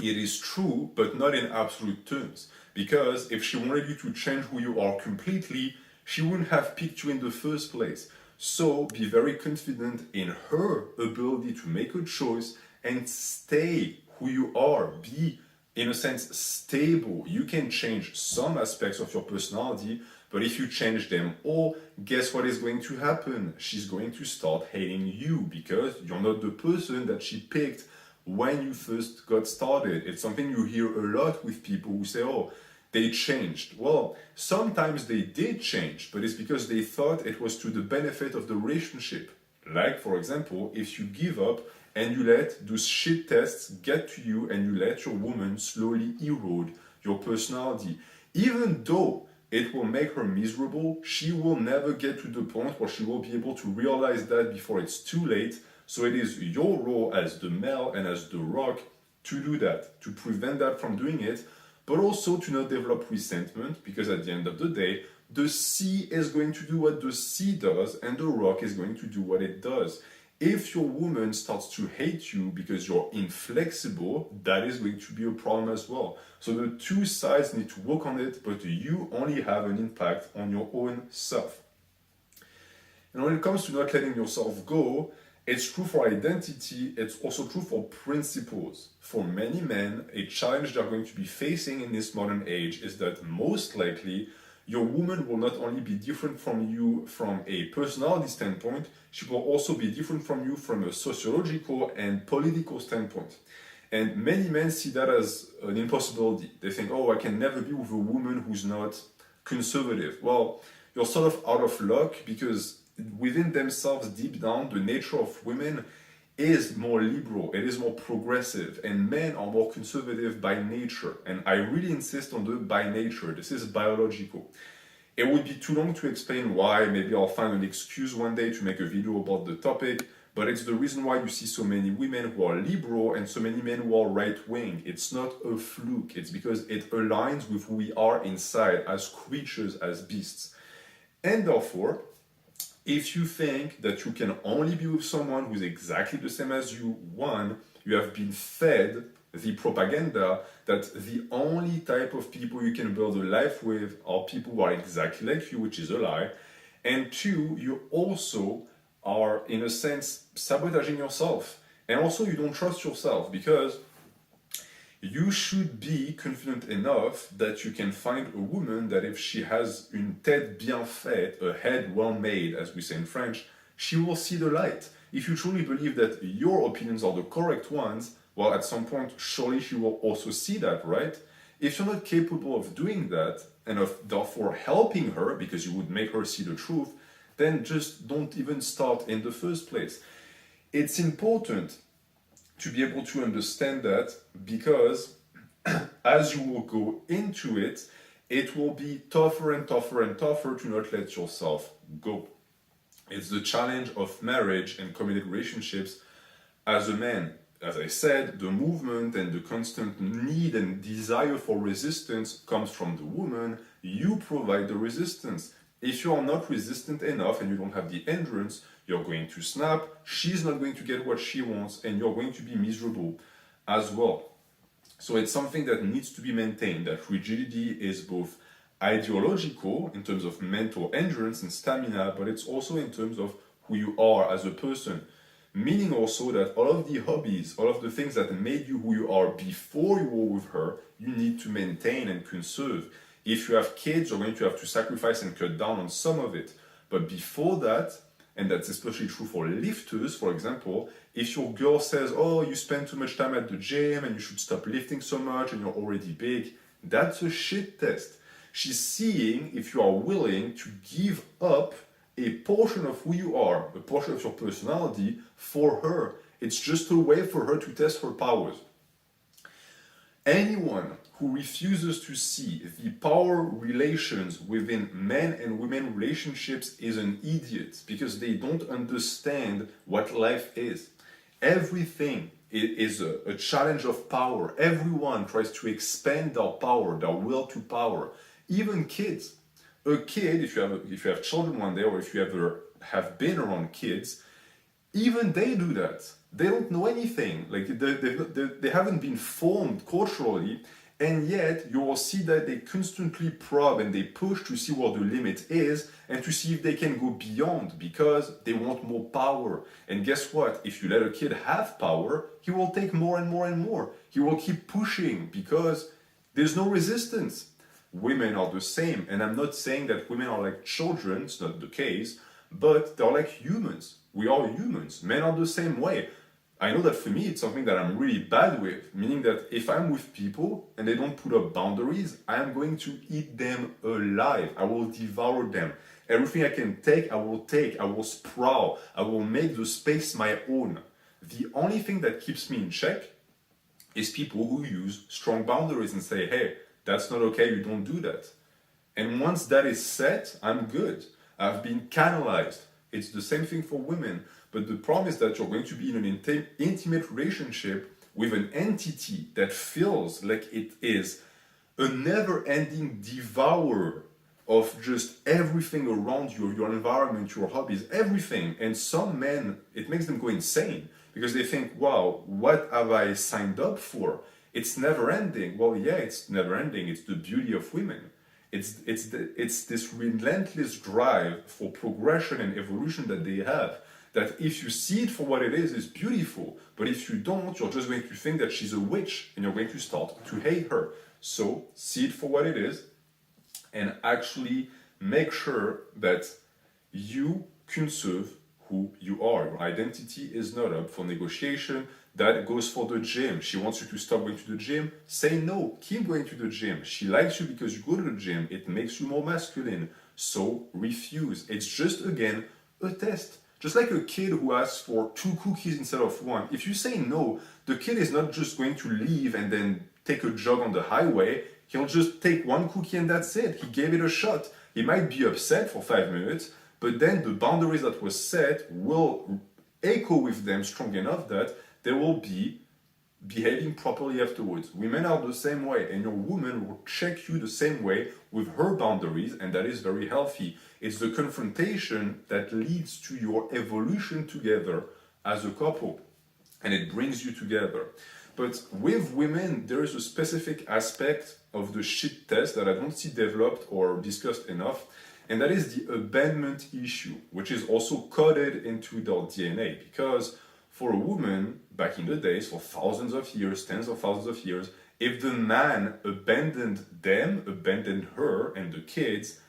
It is true, but not in absolute terms. Because if she wanted you to change who you are completely, she wouldn't have picked you in the first place. So be very confident in her ability to make a choice and stay who you are. Be, in a sense, stable. You can change some aspects of your personality, but if you change them all, guess what is going to happen? She's going to start hating you because you're not the person that she picked when you first got started. It's something you hear a lot with people who say, oh, they changed. Well, sometimes they did change, but it's because they thought it was to the benefit of the relationship. Like, for example, if you give up and you let those shit tests get to you and you let your woman slowly erode your personality. Even though it will make her miserable, she will never get to the point where she will be able to realize that before it's too late. So it is your role as the male and as the rock to do that, to prevent that from doing it, but also to not develop resentment, because at the end of the day, the sea is going to do what the sea does and the rock is going to do what it does. If your woman starts to hate you because you're inflexible, that is going to be a problem as well. So the two sides need to work on it, but you only have an impact on your own self. And when it comes to not letting yourself go, it's true for identity, it's also true for principles. For many men, a challenge they're going to be facing in this modern age is that most likely your woman will not only be different from you from a personality standpoint, she will also be different from you from a sociological and political standpoint. And many men see that as an impossibility. They think, oh, I can never be with a woman who's not conservative. Well, you're sort of out of luck because within themselves, deep down, the nature of women is more liberal, it is more progressive, and men are more conservative by nature. And I really insist on the by nature. This is biological. It would be too long to explain why. Maybe I'll find an excuse one day to make a video about the topic, but it's the reason why you see so many women who are liberal and so many men who are right-wing. It's not a fluke. It's because it aligns with who we are inside as creatures, as beasts. And therefore, if you think that you can only be with someone who's exactly the same as you, one, you have been fed the propaganda that the only type of people you can build a life with are people who are exactly like you, which is a lie. And two, you also are, in a sense, sabotaging yourself. And also, you don't trust yourself because you should be confident enough that you can find a woman that if she has une tête bien faite, a head well made, as we say in French, she will see the light. If you truly believe that your opinions are the correct ones, well, at some point, surely she will also see that, right? If you're not capable of doing that, and of therefore helping her, because you would make her see the truth, then just don't even start in the first place. It's important to be able to understand that because as you will go into it, it will be tougher and tougher and tougher to not let yourself go. It's the challenge of marriage and committed relationships as a man. As I said, the movement and the constant need and desire for resistance comes from the woman. You provide the resistance. If you are not resistant enough and you don't have the endurance, you're going to snap, she's not going to get what she wants, and you're going to be miserable as well. So it's something that needs to be maintained. That rigidity is both ideological in terms of mental endurance and stamina, but it's also in terms of who you are as a person. Meaning also that all of the hobbies, all of the things that made you who you are before you were with her, you need to maintain and conserve. If you have kids, you're going to have to sacrifice and cut down on some of it. But before that, and that's especially true for lifters, for example, if your girl says, oh, you spend too much time at the gym and you should stop lifting so much and you're already big, that's a shit test. She's seeing if you are willing to give up a portion of who you are, a portion of your personality for her. It's just a way for her to test her powers. Anyone who refuses to see the power relations within men and women relationships is an idiot because they don't understand what life is. Everything is a challenge of power. Everyone tries to expand their power, their will to power. Even kids. A kid, if you have children one day, or if you ever have been around kids, even they do that. They don't know anything. Like they haven't been formed culturally, and yet you will see that they constantly probe and they push to see what the limit is and to see if they can go beyond because they want more power. And guess what? If you let a kid have power, he will take more and more and more. He will keep pushing because there's no resistance. Women are the same, and I'm not saying that women are like children, it's not the case, but they're like humans. We are humans. Men are the same way. I know that for me, it's something that I'm really bad with, meaning that if I'm with people and they don't put up boundaries, I am going to eat them alive. I will devour them. Everything I can take, I will sprout, I will make the space my own. The only thing that keeps me in check is people who use strong boundaries and say, hey, that's not okay, you don't do that. And once that is set, I'm good. I've been canalized. It's the same thing for women. But the problem is that you're going to be in an intimate relationship with an entity that feels like it is a never-ending devourer of just everything around you, your environment, your hobbies, everything. And some men, it makes them go insane because they think, wow, what have I signed up for? It's never ending. Well, yeah, it's never ending. It's the beauty of women. It's this relentless drive for progression and evolution that they have, that if you see it for what it is beautiful. But if you don't, you're just going to think that she's a witch and you're going to start to hate her. So see it for what it is and actually make sure that you can serve who you are. Your identity is not up for negotiation. That goes for the gym. She wants you to stop going to the gym. Say no. Keep going to the gym. She likes you because you go to the gym. It makes you more masculine. So refuse. It's just, again, a test. Just like a kid who asks for 2 cookies instead of 1. If you say no, the kid is not just going to leave and then take a jog on the highway. He'll just take 1 cookie and that's it. He gave it a shot. He might be upset for 5 minutes, but then the boundaries that was set will echo with them strong enough that they will be behaving properly afterwards. Women are the same way, and your woman will check you the same way with her boundaries, and that is very healthy. It's the confrontation that leads to your evolution together as a couple, and it brings you together. But with women, there is a specific aspect of the shit test that I don't see developed or discussed enough, and that is the abandonment issue, which is also coded into their DNA. Because for a woman, back in the days, for thousands of years, tens of thousands of years, if the man abandoned them, abandoned her and the kids,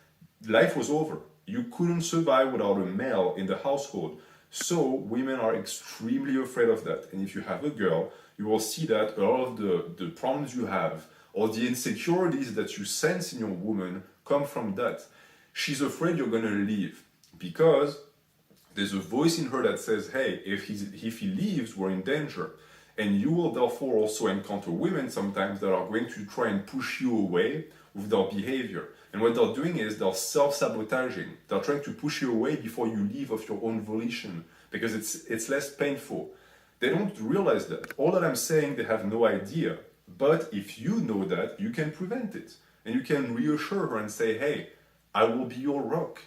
life was over. You couldn't survive without a male in the household. So women are extremely afraid of that. And if you have a girl, you will see that a lot of the problems you have or the insecurities that you sense in your woman come from that. She's afraid you're going to leave because there's a voice in her that says, hey, if he leaves, we're in danger. And you will therefore also encounter women sometimes that are going to try and push you away with their behavior. And what they're doing is they're self-sabotaging. They're trying to push you away before you leave of your own volition because it's less painful. They don't realize that. All that I'm saying, they have no idea. But if you know that, you can prevent it. And you can reassure her and say, hey, I will be your rock.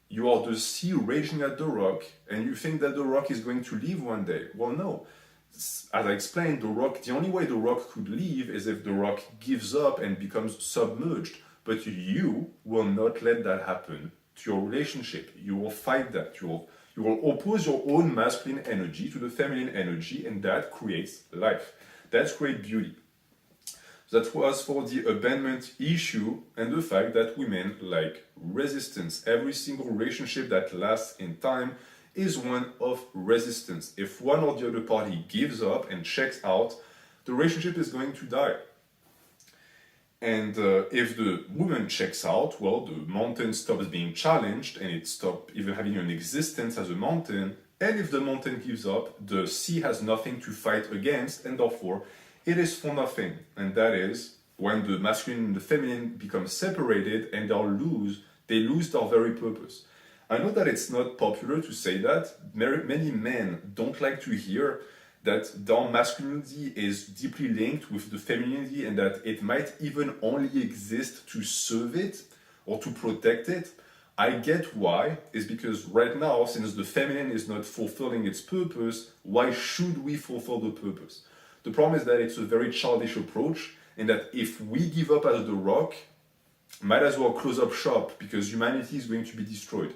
You are the sea raging at the rock, and you think that the rock is going to leave one day. Well, no. As I explained, the only way the rock could leave is if the rock gives up and becomes submerged. But you will not let that happen to your relationship. You will fight that. You will oppose your own masculine energy to the feminine energy, and that creates life. That's great beauty. That was for the abandonment issue and the fact that women like resistance. Every single relationship that lasts in time is one of resistance. If one or the other party gives up and checks out, the relationship is going to die. And if the woman checks out, well, the mountain stops being challenged and it stops even having an existence as a mountain. And if the mountain gives up, the sea has nothing to fight against, and therefore it is for nothing. And that is when the masculine and the feminine become separated and they lose their very purpose. I know that it's not popular to say that. Many men don't like to hear that their masculinity is deeply linked with the femininity and that it might even only exist to serve it or to protect it. I get why. It's because right now, since the feminine is not fulfilling its purpose, why should we fulfill the purpose? The problem is that it's a very childish approach, and that if we give up as the rock, might as well close up shop because humanity is going to be destroyed.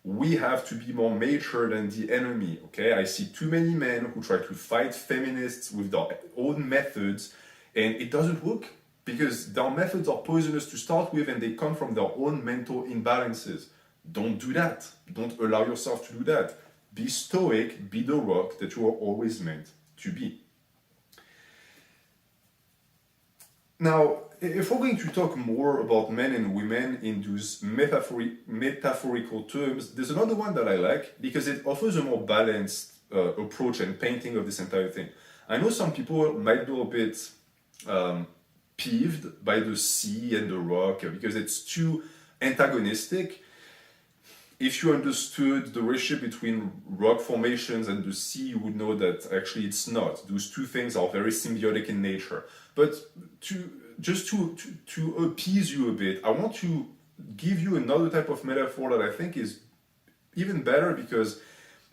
We have to be more mature than the enemy, okay? I see too many men who try to fight feminists with their own methods, and it doesn't work because their methods are poisonous to start with and they come from their own mental imbalances. Don't do that. Don't allow yourself to do that. Be stoic, be the rock that you are always meant to be. Now, if we're going to talk more about men and women in those metaphorical terms, there's another one that I like because it offers a more balanced approach and painting of this entire thing. I know some people might be a bit peeved by the sea and the rock because it's too antagonistic. If you understood the relationship between rock formations and the sea, you would know that actually it's not. Those two things are very symbiotic in nature. But to appease you a bit, I want to give you another type of metaphor that I think is even better because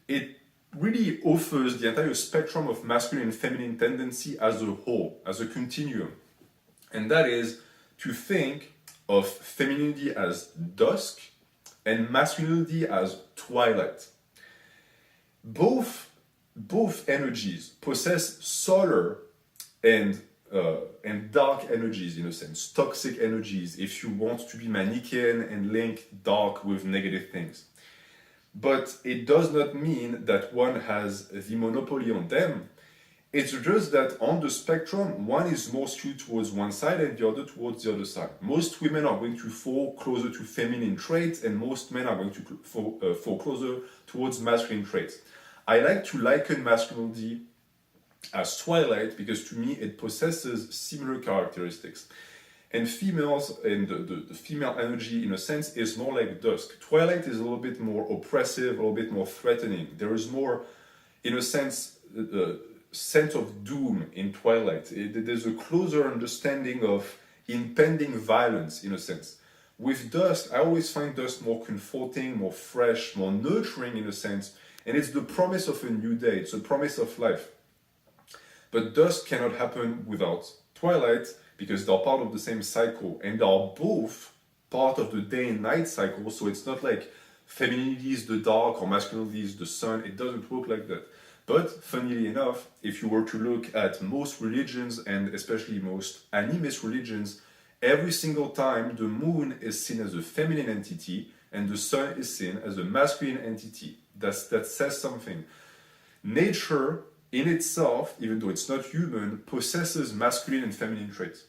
it really offers the entire spectrum of masculine and feminine tendency as a whole, as a continuum. And that is to think of femininity as dusk and masculinity as twilight. Both energies possess solar and dark energies, in a sense, toxic energies, if you want to be Manichaean and link dark with negative things. But it does not mean that one has the monopoly on them. It's just that on the spectrum, one is more skewed towards one side and the other towards the other side. Most women are going to fall closer to feminine traits, and most men are going to fall closer towards masculine traits. I like to liken masculinity as twilight because to me it possesses similar characteristics. And females, and the female energy in a sense is more like dusk. Twilight is a little bit more oppressive, a little bit more threatening. There is more, in a sense of doom in twilight. There's a closer understanding of impending violence in a sense. With dusk, I always find dusk more comforting, more fresh, more nurturing in a sense, and it's the promise of a new day, it's a promise of life. But dusk cannot happen without twilight because they're part of the same cycle, and they are both part of the day and night cycle, so it's not like femininity is the dark or masculinity is the sun. It doesn't work like that. But funnily enough, if you were to look at most religions, and especially most animist religions, every single time the moon is seen as a feminine entity and the sun is seen as a masculine entity. That says something. Nature in itself, even though it's not human, possesses masculine and feminine traits.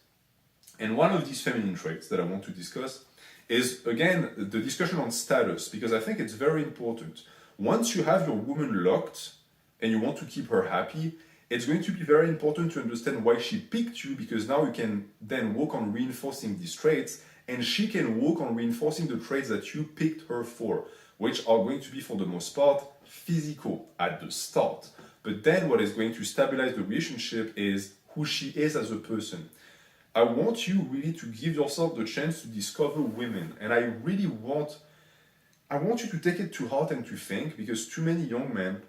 And one of these feminine traits that I want to discuss is, again, the discussion on status, because I think it's very important. Once you have your woman locked and you want to keep her happy, it's going to be very important to understand why she picked you, because now you can then work on reinforcing these traits, and she can work on reinforcing the traits that you picked her for, which are going to be, for the most part, physical at the start. But then what is going to stabilize the relationship is who she is as a person. I want you really to give yourself the chance to discover women, and I want you to take it to heart and to think, because too many young men,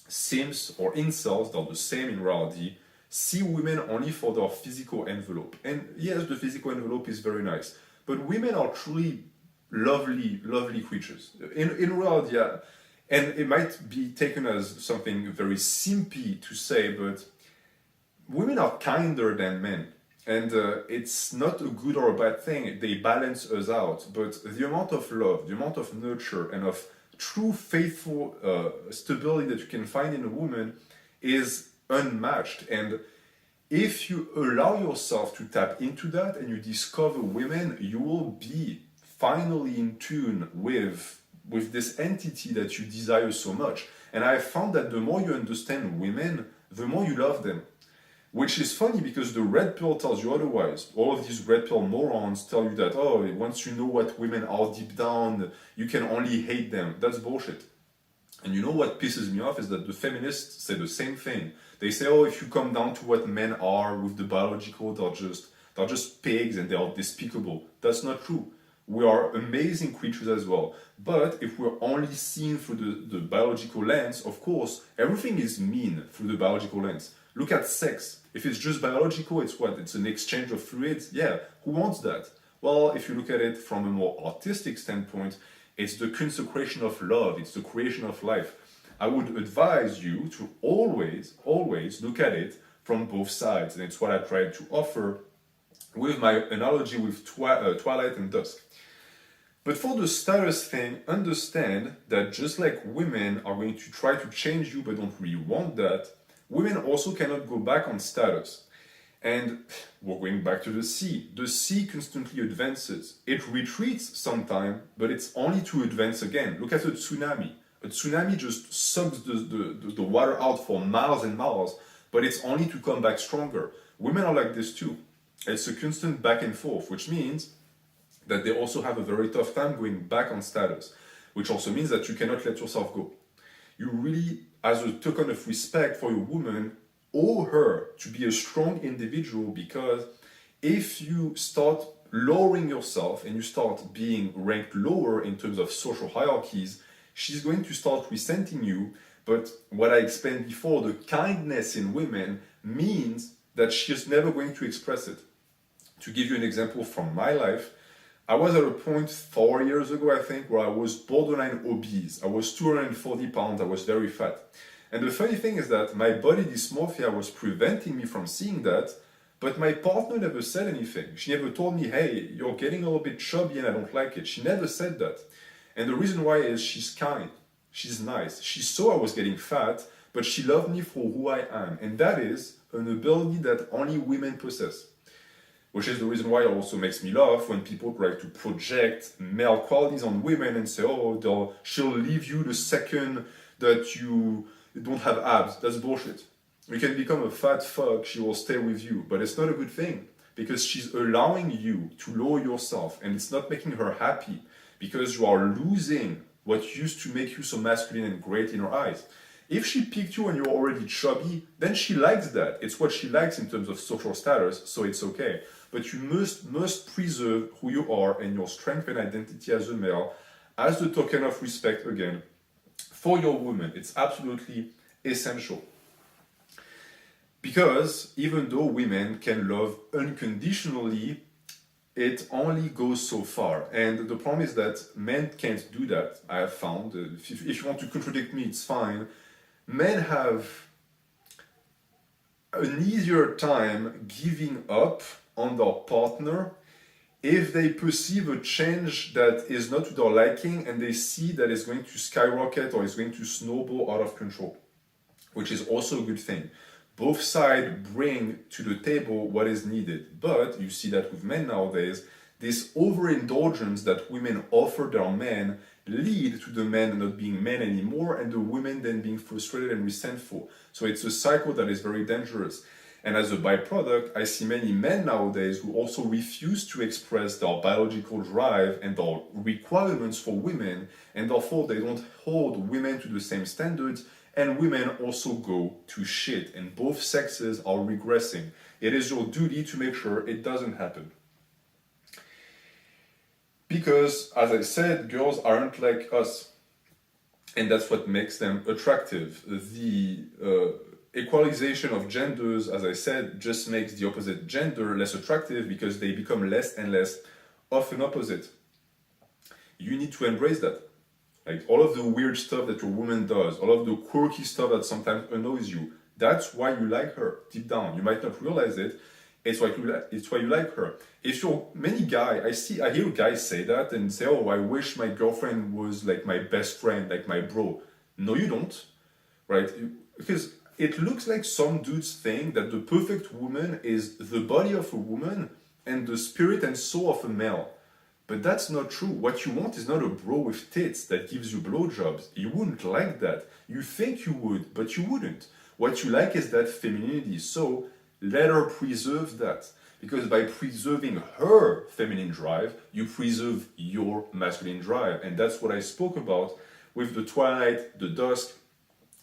simps or incels, they're the same in reality, see women only for their physical envelope. And yes, the physical envelope is very nice, but women are truly lovely, lovely creatures. In reality, and it might be taken as something very simpy to say, but women are kinder than men. And it's not a good or a bad thing, they balance us out. But the amount of love, the amount of nurture, and of true faithful stability that you can find in a woman is unmatched. And if you allow yourself to tap into that and you discover women, you will be finally in tune with this entity that you desire so much. And I found that the more you understand women, the more you love them. Which is funny because the red pill tells you otherwise. All of these red pill morons tell you that, oh, once you know what women are deep down, you can only hate them. That's bullshit. And you know what pisses me off is that the feminists say the same thing. They say, oh, if you come down to what men are with the biological, they're just pigs and they are despicable. That's not true. We are amazing creatures as well. But if we're only seen through the biological lens, of course, everything is mean through the biological lens. Look at sex. If it's just biological, it's what? It's an exchange of fluids? Yeah, who wants that? Well, if you look at it from a more artistic standpoint, it's the consecration of love, it's the creation of life. I would advise you to always look at it from both sides, and it's what I tried to offer with my analogy with twilight and dusk. But for the status thing, understand that just like women are going to try to change you but don't really want that, women also cannot go back on status. And we're going back to the sea. The sea constantly advances. It retreats sometime, but it's only to advance again. Look at a tsunami. A tsunami just sucks the water out for miles and miles, but it's only to come back stronger. Women are like this too. It's a constant back and forth, which means that they also have a very tough time going back on status, which also means that you cannot let yourself go. You really, as a token of respect for your woman, owe her to be a strong individual, because if you start lowering yourself and you start being ranked lower in terms of social hierarchies, she's going to start resenting you. But what I explained before, the kindness in women means that she's never going to express it. To give you an example from my life, I was at a point 4 years ago, I think, where I was borderline obese. I was 240 pounds, I was very fat. And the funny thing is that my body dysmorphia was preventing me from seeing that, but my partner never said anything. She never told me, hey, you're getting a little bit chubby and I don't like it. She never said that. And the reason why is she's kind, she's nice. She saw I was getting fat, but she loved me for who I am. And that is an ability that only women possess. Which is the reason why it also makes me laugh when people try to project male qualities on women and say, oh, she'll leave you the second that you don't have abs. That's bullshit. You can become a fat fuck, she will stay with you, but it's not a good thing because she's allowing you to lower yourself and it's not making her happy because you are losing what used to make you so masculine and great in her eyes. If she picked you when you're already chubby, then she likes that. It's what she likes in terms of social status, so it's okay. But you must preserve who you are and your strength and identity as a male as a token of respect, again, for your woman. It's absolutely essential. Because even though women can love unconditionally, it only goes so far. And the problem is that men can't do that, I have found. If you want to contradict me, it's fine. Men have an easier time giving up on their partner if they perceive a change that is not to their liking and they see that it's going to skyrocket or it's going to snowball out of control, which is also a good thing. Both sides bring to the table what is needed. But you see that with men nowadays, this overindulgence that women offer their men lead to the men not being men anymore and the women then being frustrated and resentful. So it's a cycle that is very dangerous. And as a byproduct, I see many men nowadays who also refuse to express their biological drive and their requirements for women, and therefore they don't hold women to the same standards, and women also go to shit, and both sexes are regressing. It is your duty to make sure it doesn't happen. Because, as I said, girls aren't like us, and that's what makes them attractive. The equalization of genders, as I said, just makes the opposite gender less attractive because they become less and less of an opposite. You need to embrace that. Like all of the weird stuff that your woman does, all of the quirky stuff that sometimes annoys you, that's why you like her deep down. You might not realize it. It's why you like her. If you're many guys, I hear guys say that and say, oh, I wish my girlfriend was like my best friend, like my bro. No, you don't, right? Because it looks like some dudes think that the perfect woman is the body of a woman and the spirit and soul of a male. But that's not true. What you want is not a bro with tits that gives you blowjobs. You wouldn't like that. You think you would, but you wouldn't. What you like is that femininity. So let her preserve that. Because by preserving her feminine drive, you preserve your masculine drive. And that's what I spoke about with the twilight, the dusk,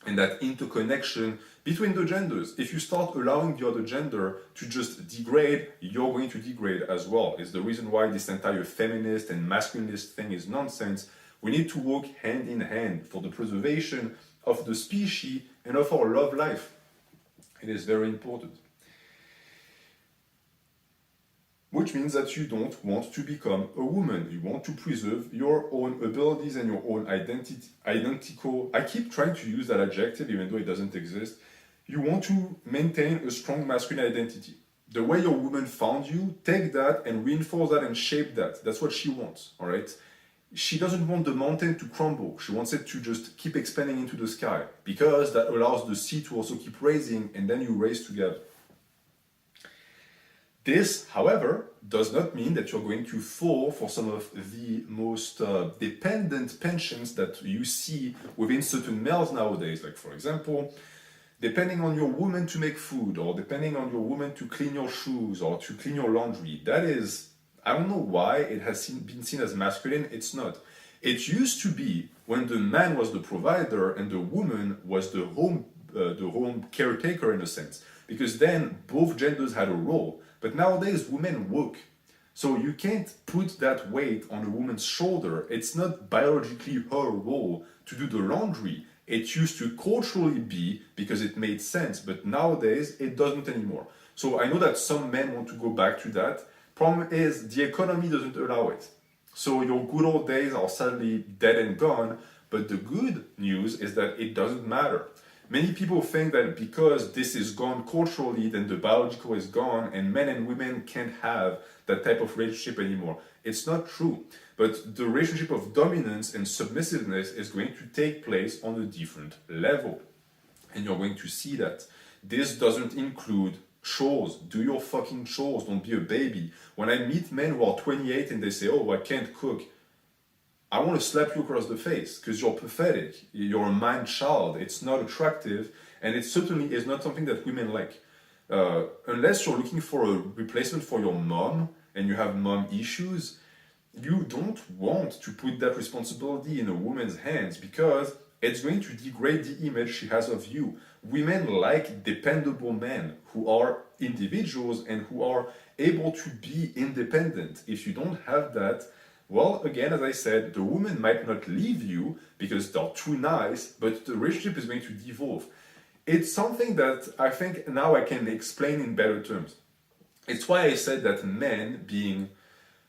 and that interconnection between the genders. If you start allowing the other gender to just degrade, you're going to degrade as well. It's the reason why this entire feminist and masculinist thing is nonsense. We need to work hand in hand for the preservation of the species and of our love life. It is very important. Which means that you don't want to become a woman. You want to preserve your own abilities and your own identical. I keep trying to use that adjective even though it doesn't exist. You want to maintain a strong masculine identity. The way your woman found you, take that and reinforce that and shape that. That's what she wants, all right? She doesn't want the mountain to crumble. She wants it to just keep expanding into the sky because that allows the sea to also keep raising and then you raise together. This, however, does not mean that you're going to fall for some of the most dependent pensions that you see within certain males nowadays. Like, for example, depending on your woman to make food, or depending on your woman to clean your shoes, or to clean your laundry. That is, I don't know why it has been seen as masculine. It's not. It used to be when the man was the provider and the woman was the home caretaker in a sense. Because then both genders had a role. But nowadays, women work. So you can't put that weight on a woman's shoulder. It's not biologically her role to do the laundry. It used to culturally be because it made sense, but nowadays it doesn't anymore. So I know that some men want to go back to that. Problem is the economy doesn't allow it. So your good old days are sadly dead and gone, but the good news is that it doesn't matter. Many people think that because this is gone culturally, then the biological is gone and men and women can't have that type of relationship anymore. It's not true. But the relationship of dominance and submissiveness is going to take place on a different level. And you're going to see that. This doesn't include chores. Do your fucking chores. Don't be a baby. When I meet men who are 28 and they say, oh, I can't cook, I want to slap you across the face because you're pathetic. You're a man-child. It's not attractive, and it certainly is not something that women like. Unless you're looking for a replacement for your mom and you have mom issues, you don't want to put that responsibility in a woman's hands because it's going to degrade the image she has of you. Women like dependable men who are individuals and who are able to be independent. If you don't have that, well, again, as I said, the woman might not leave you because they're too nice, but the relationship is going to devolve. It's something that I think now I can explain in better terms. It's why I said that men being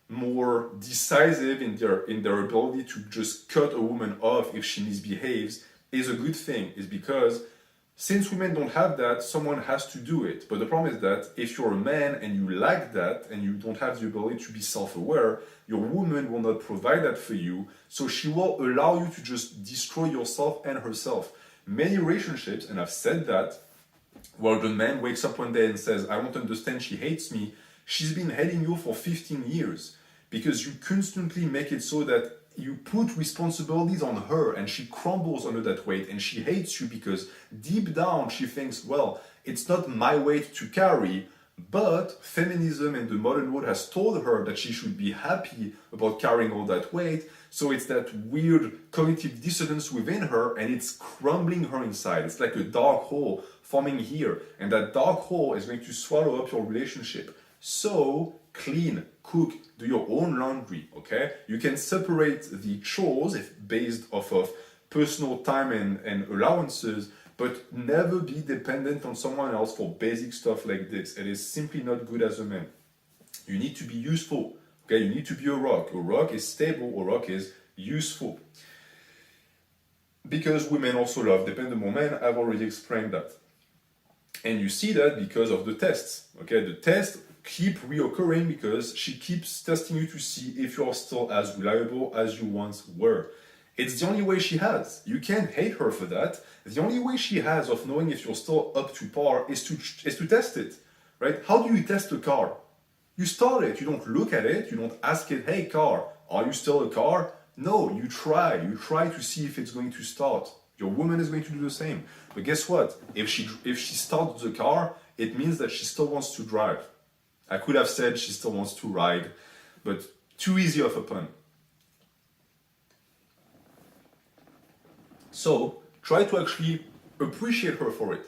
more decisive in their ability to just cut a woman off if she misbehaves is a good thing, is because since women don't have that, someone has to do it. But the problem is that if you're a man and you lack that and you don't have the ability to be self-aware, your woman will not provide that for you, so she will allow you to just destroy yourself and herself. Many relationships, and I've said that, where the man wakes up one day and says, I don't understand, she hates me, she's been hating you for 15 years because you constantly make it so that you put responsibilities on her and she crumbles under that weight and she hates you because deep down she thinks, well, it's not my weight to carry, but feminism and the modern world has told her that she should be happy about carrying all that weight. So it's that weird cognitive dissonance within her and it's crumbling her inside. It's like a dark hole forming here, and that dark hole is going to swallow up your relationship. So clean, cook, do your own laundry, okay? You can separate the chores if based off of personal time and allowances, but never be dependent on someone else for basic stuff like this. It is simply not good as a man. You need to be useful, okay? You need to be a rock. A rock is stable, a rock is useful. Because women also love dependable men, I've already explained that. And you see that because of the tests, okay? The tests keep reoccurring because she keeps testing you to see if you are still as reliable as you once were. It's the only way she has. You can't hate her for that. The only way she has of knowing if you're still up to par is to test it, right? How do you test a car? You start it. You don't look at it. You don't ask it, hey car, are you still a car? No, you try. You try to see if it's going to start. Your woman is going to do the same. But guess what? If she starts the car, it means that she still wants to drive. I could have said she still wants to ride, but too easy of a pun. So try to actually appreciate her for it.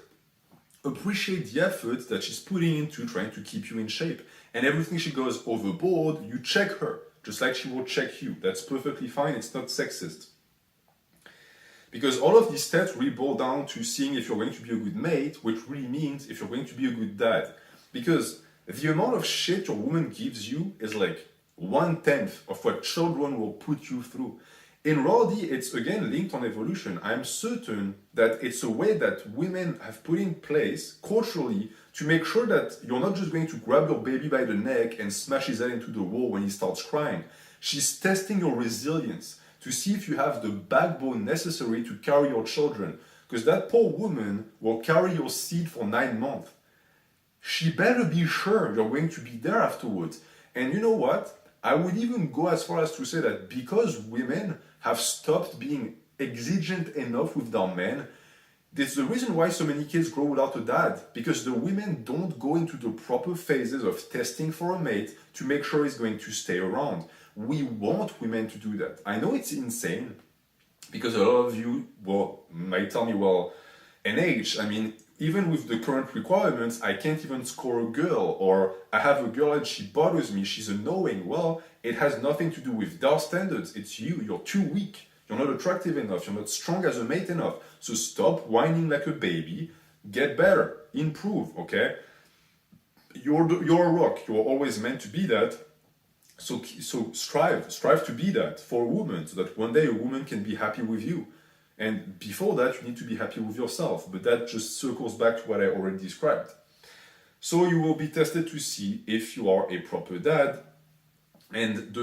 Appreciate the effort that she's putting into trying to keep you in shape. And everything she goes overboard, you check her, just like she will check you. That's perfectly fine, it's not sexist. Because all of these steps really boil down to seeing if you're going to be a good mate, which really means if you're going to be a good dad. Because the amount of shit your woman gives you is like 1/10 of what children will put you through. In reality, it's again linked on evolution. I'm certain that it's a way that women have put in place culturally to make sure that you're not just going to grab your baby by the neck and smash his head into the wall when he starts crying. She's testing your resilience to see if you have the backbone necessary to carry your children. Because that poor woman will carry your seed for 9 months. She better be sure you're going to be there afterwards. And you know what? I would even go as far as to say that because women have stopped being exigent enough with their men, there's the reason why so many kids grow without a dad. Because the women don't go into the proper phases of testing for a mate to make sure he's going to stay around. We want women to do that. I know it's insane, because a lot of you might tell me, well, in age, I mean, even with the current requirements, I can't even score a girl, or I have a girl and she bothers me, she's annoying. Well, it has nothing to do with their standards. It's you. You're too weak. You're not attractive enough. You're not strong as a mate enough. So stop whining like a baby. Get better. Improve, okay? You're a rock. You're always meant to be that. So strive to be that for a woman, so that one day a woman can be happy with you. And before that, you need to be happy with yourself. But that just circles back to what I already described. So you will be tested to see if you are a proper dad. And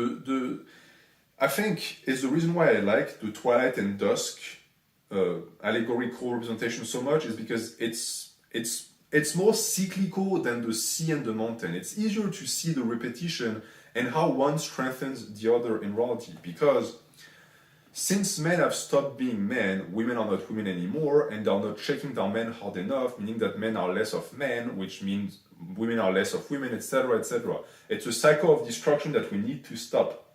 I think is the reason why I like the twilight and dusk allegorical representation so much, is because it's more cyclical than the sea and the mountain. It's easier to see the repetition and how one strengthens the other in reality. Because since men have stopped being men, women are not women anymore, and they're not shaking their men hard enough, meaning that men are less of men, which means women are less of women, etc., etc. It's a cycle of destruction that we need to stop.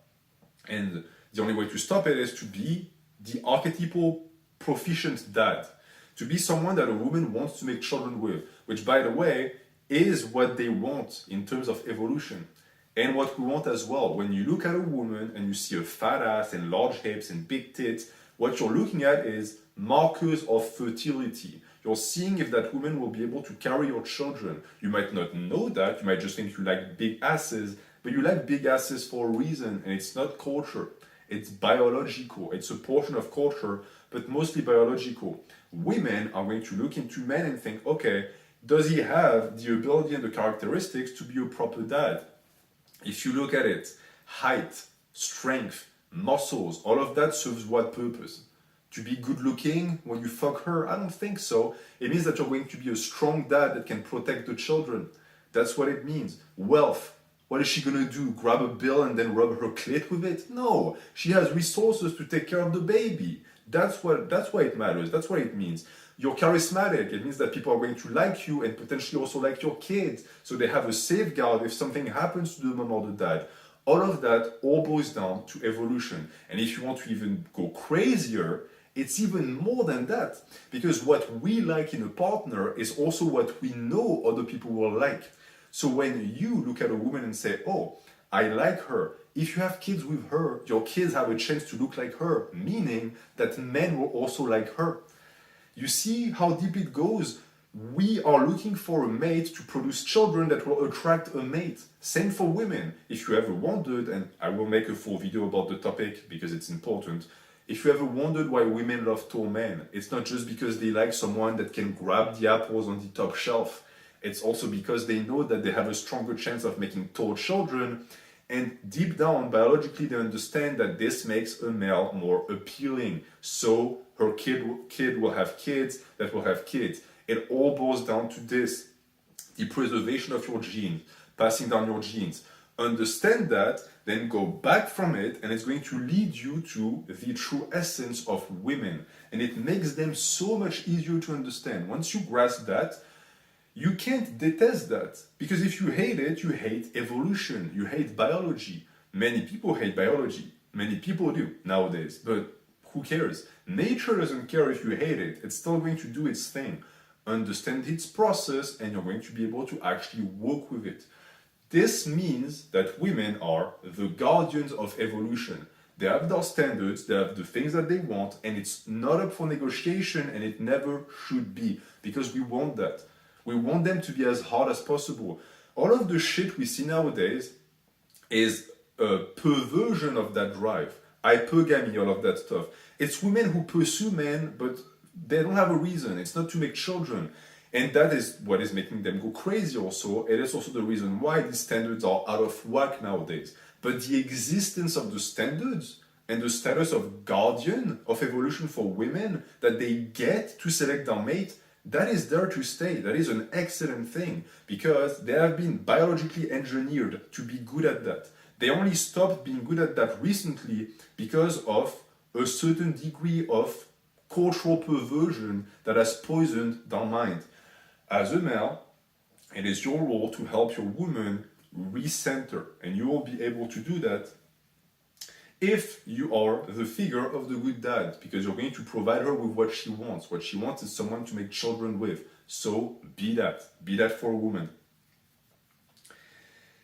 And the only way to stop it is to be the archetypal proficient dad, to be someone that a woman wants to make children with, which, by the way, is what they want in terms of evolution. And what we want as well. When you look at a woman and you see a fat ass and large hips and big tits, what you're looking at is markers of fertility. You're seeing if that woman will be able to carry your children. You might not know that, you might just think you like big asses, but you like big asses for a reason, and it's not culture. It's biological. It's a portion of culture, but mostly biological. Women are going to look into men and think, okay, does he have the ability and the characteristics to be a proper dad? If you look at it, height, strength, muscles, all of that serves what purpose? To be good looking when you fuck her? I don't think so. It means that you're going to be a strong dad that can protect the children. That's what it means. Wealth. What is she gonna do? Grab a bill and then rub her clit with it? No. She has resources to take care of the baby. That's why it matters. That's what it means. You're charismatic. It means that people are going to like you and potentially also like your kids. So they have a safeguard if something happens to the mom or the dad. All of that all boils down to evolution. And if you want to even go crazier, it's even more than that. Because what we like in a partner is also what we know other people will like. So when you look at a woman and say, oh, I like her, if you have kids with her, your kids have a chance to look like her, meaning that men will also like her. You see how deep it goes? We are looking for a mate to produce children that will attract a mate. Same for women. If you ever wondered, and I will make a full video about the topic because it's important, if you ever wondered why women love tall men, it's not just because they like someone that can grab the apples on the top shelf. It's also because they know that they have a stronger chance of making tall children, and deep down, biologically, they understand that this makes a male more appealing. So her kid will have kids that will have kids. It all boils down to this: the preservation of your genes, passing down your genes. Understand that, then go back from it, and it's going to lead you to the true essence of women. And it makes them so much easier to understand. Once you grasp that, you can't detest that. Because if you hate it, you hate evolution, you hate biology. Many people hate biology. Many people do nowadays, but who cares? Nature doesn't care if you hate it. It's still going to do its thing. Understand its process, and you're going to be able to actually work with it. This means that women are the guardians of evolution. They have their standards, they have the things that they want, and it's not up for negotiation, and it never should be, because we want that. We want them to be as hard as possible. All of the shit we see nowadays is a perversion of that drive. Hypergamy, all of that stuff. It's women who pursue men, but they don't have a reason. It's not to make children. And that is what is making them go crazy also. It is also the reason why these standards are out of whack nowadays. But the existence of the standards and the status of guardian of evolution for women that they get to select their mate, that is there to stay. That is an excellent thing, because they have been biologically engineered to be good at that. They only stopped being good at that recently because of a certain degree of cultural perversion that has poisoned their mind. As a male, it is your role to help your woman recenter, and you will be able to do that if you are the figure of the good dad, because you're going to provide her with what she wants. What she wants is someone to make children with. So be that. Be that for a woman.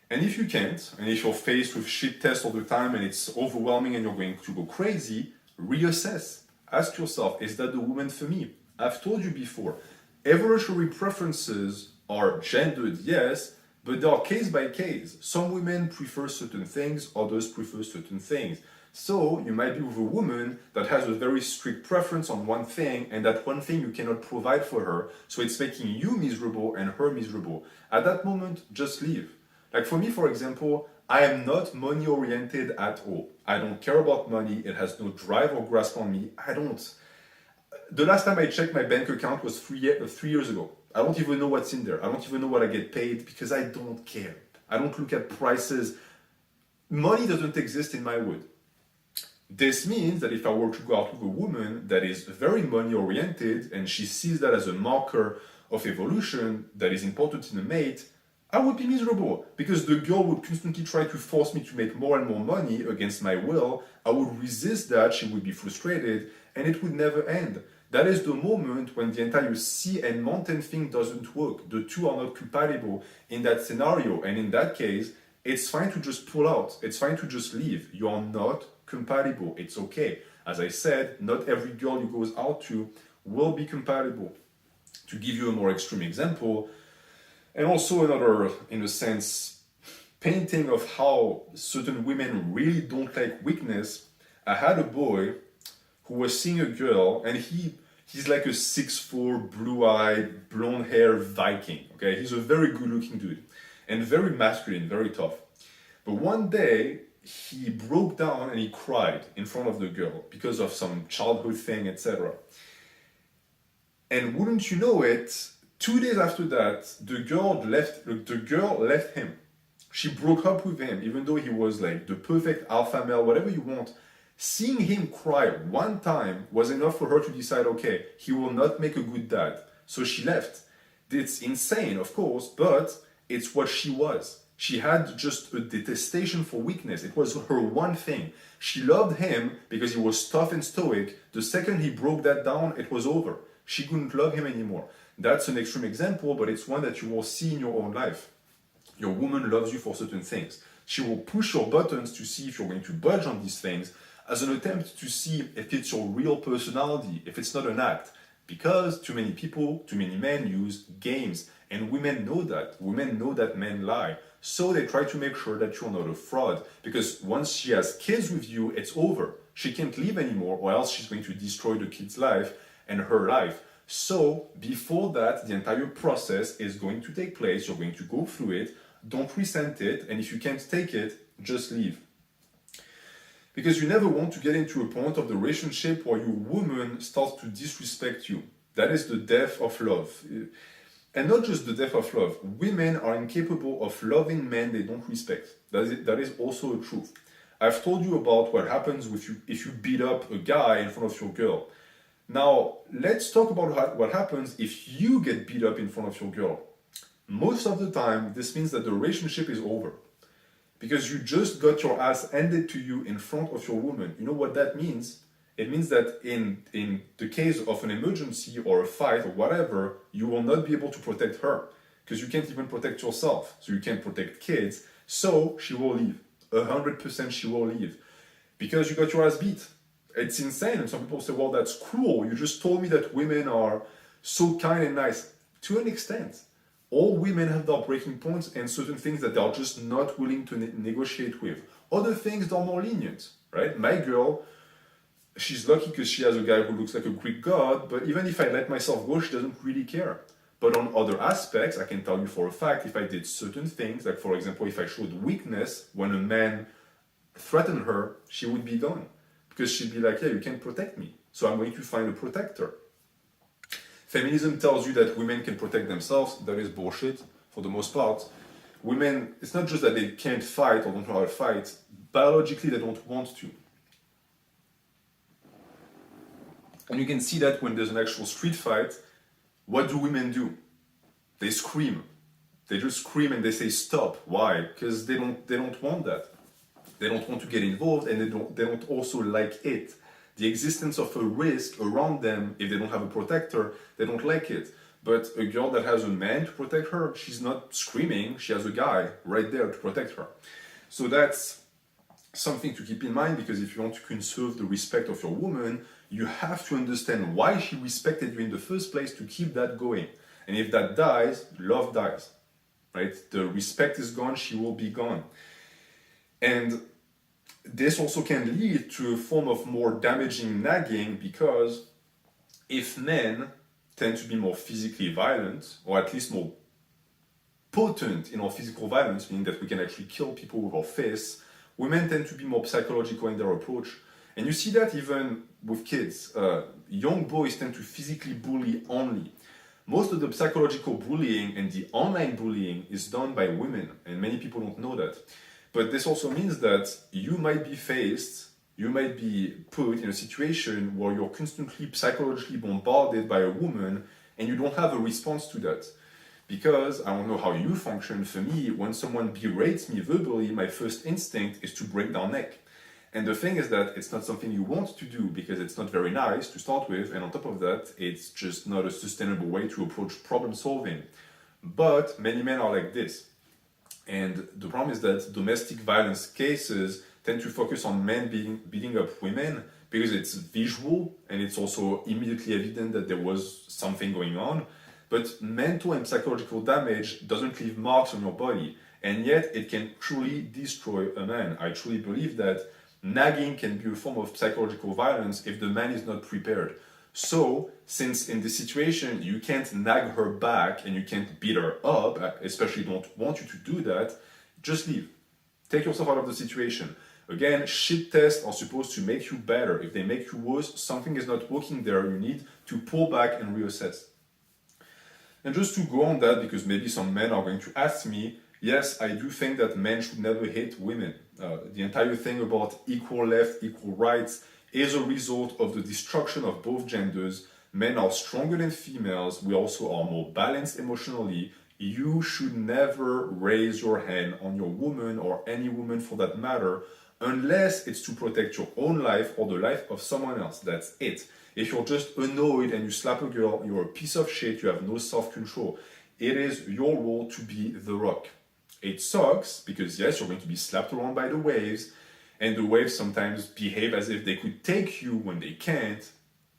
And if you can't, and if you're faced with shit tests all the time and it's overwhelming and you're going to go crazy, reassess. Ask yourself, is that the woman for me? I've told you before, evolutionary preferences are gendered, yes, but they are case by case. Some women prefer certain things, others prefer certain things. So you might be with a woman that has a very strict preference on one thing, and that one thing you cannot provide for her, so it's making you miserable and her miserable. At that moment, just leave. Like for me, for example, I am not money oriented at all. I don't care about money. It has no drive or grasp on me. I don't. The last time I checked my bank account was 3 years ago. I don't even know what's in there. I don't even know what I get paid because I don't care. I don't look at prices. Money doesn't exist in my world. This means that if I were to go out with a woman that is very money oriented and she sees that as a marker of evolution that is important in a mate, I would be miserable because the girl would constantly try to force me to make more and more money against my will. I would resist that, she would be frustrated, and it would never end. That is the moment when the entire sea and mountain thing doesn't work. The two are not compatible in that scenario, and in that case, it's fine to just pull out. It's fine to just leave. You are not compatible. It's okay. As I said, not every girl you goes out to will be compatible. To give you a more extreme example, and also another, in a sense, painting of how certain women really don't like weakness, I had a boy who was seeing a girl, and he's like a 6'4", blue-eyed, blonde-haired Viking, okay? He's a very good-looking dude, and very masculine, very tough. But one day, he broke down and he cried in front of the girl because of some childhood thing, etc. And wouldn't you know it, 2 days after that, the girl left him. She broke up with him, even though he was like the perfect alpha male, whatever you want. Seeing him cry one time was enough for her to decide, okay, he will not make a good dad. So she left. It's insane, of course, but it's what she was. She had just a detestation for weakness. It was her one thing. She loved him because he was tough and stoic. The second he broke that down, it was over. She couldn't love him anymore. That's an extreme example, but it's one that you will see in your own life. Your woman loves you for certain things. She will push your buttons to see if you're going to budge on these things as an attempt to see if it's your real personality, if it's not an act. Because too many people, too many men use games, and women know that. Women know that men lie. So they try to make sure that you're not a fraud. Because once she has kids with you, it's over. She can't leave anymore, or else she's going to destroy the kid's life and her life. So before that, the entire process is going to take place. You're going to go through it. Don't resent it. And if you can't take it, just leave. Because you never want to get into a point of the relationship where your woman starts to disrespect you. That is the death of love. And not just the death of love. Women are incapable of loving men they don't respect. That is also a truth. I've told you about what happens if you beat up a guy in front of your girl. Now, let's talk about what happens if you get beat up in front of your girl. Most of the time, this means that the relationship is over. Because you just got your ass handed to you in front of your woman. You know what that means? It means that in the case of an emergency or a fight or whatever, you will not be able to protect her. Because you can't even protect yourself. So you can't protect kids. So she will leave. 100% she will leave. Because you got your ass beat. It's insane, and some people say, well, that's cruel. You just told me that women are so kind and nice. To an extent. All women have their breaking points and certain things that they are just not willing to negotiate with. Other things, they're more lenient, right? My girl, she's lucky because she has a guy who looks like a Greek god, but even if I let myself go, she doesn't really care. But on other aspects, I can tell you for a fact, if I did certain things, like for example, if I showed weakness when a man threatened her, she would be gone. Because she'd be like, yeah, you can't protect me. So I'm going to find a protector. Feminism tells you that women can protect themselves. That is bullshit for the most part. Women, it's not just that they can't fight or don't know how to fight. Biologically, they don't want to. And you can see that when there's an actual street fight, what do women do? They scream. They just scream and they say stop. Why? Because they don't want that. They don't want to get involved, and they don't also like it. The existence of a risk around them, if they don't have a protector, they don't like it. But a girl that has a man to protect her, she's not screaming, she has a guy right there to protect her. So that's something to keep in mind, because if you want to conserve the respect of your woman, you have to understand why she respected you in the first place to keep that going. And if that dies, love dies, right? The respect is gone, she will be gone. And this also can lead to a form of more damaging nagging, because if men tend to be more physically violent, or at least more potent in our physical violence, meaning that we can actually kill people with our fists, women tend to be more psychological in their approach. And you see that even with kids. Young boys tend to physically bully only. Most of the psychological bullying and the online bullying is done by women, and many people don't know that. But this also means that you might be put in a situation where you're constantly psychologically bombarded by a woman, and you don't have a response to that. Because I don't know how you function. For me, when someone berates me verbally, my first instinct is to break their neck. And the thing is that it's not something you want to do, because it's not very nice to start with, and on top of that, it's just not a sustainable way to approach problem solving. But many men are like this. And the problem is that domestic violence cases tend to focus on men beating up women, because it's visual and it's also immediately evident that there was something going on. But mental and psychological damage doesn't leave marks on your body, and yet it can truly destroy a man. I truly believe that nagging can be a form of psychological violence if the man is not prepared. So, since in this situation you can't nag her back and you can't beat her up, especially don't want you to do that, just leave. Take yourself out of the situation. Again, shit tests are supposed to make you better. If they make you worse, something is not working there. You need to pull back and reassess. And just to go on that, because maybe some men are going to ask me, yes, I do think that men should never hate women. The entire thing about equal left, equal rights is a result of the destruction of both genders. Men are stronger than females. We also are more balanced emotionally. You should never raise your hand on your woman, or any woman for that matter, unless it's to protect your own life or the life of someone else. That's it. If you're just annoyed and you slap a girl, you're a piece of shit, you have no self-control. It is your role to be the rock. It sucks, because yes, you're going to be slapped around by the waves, and the waves sometimes behave as if they could take you when they can't.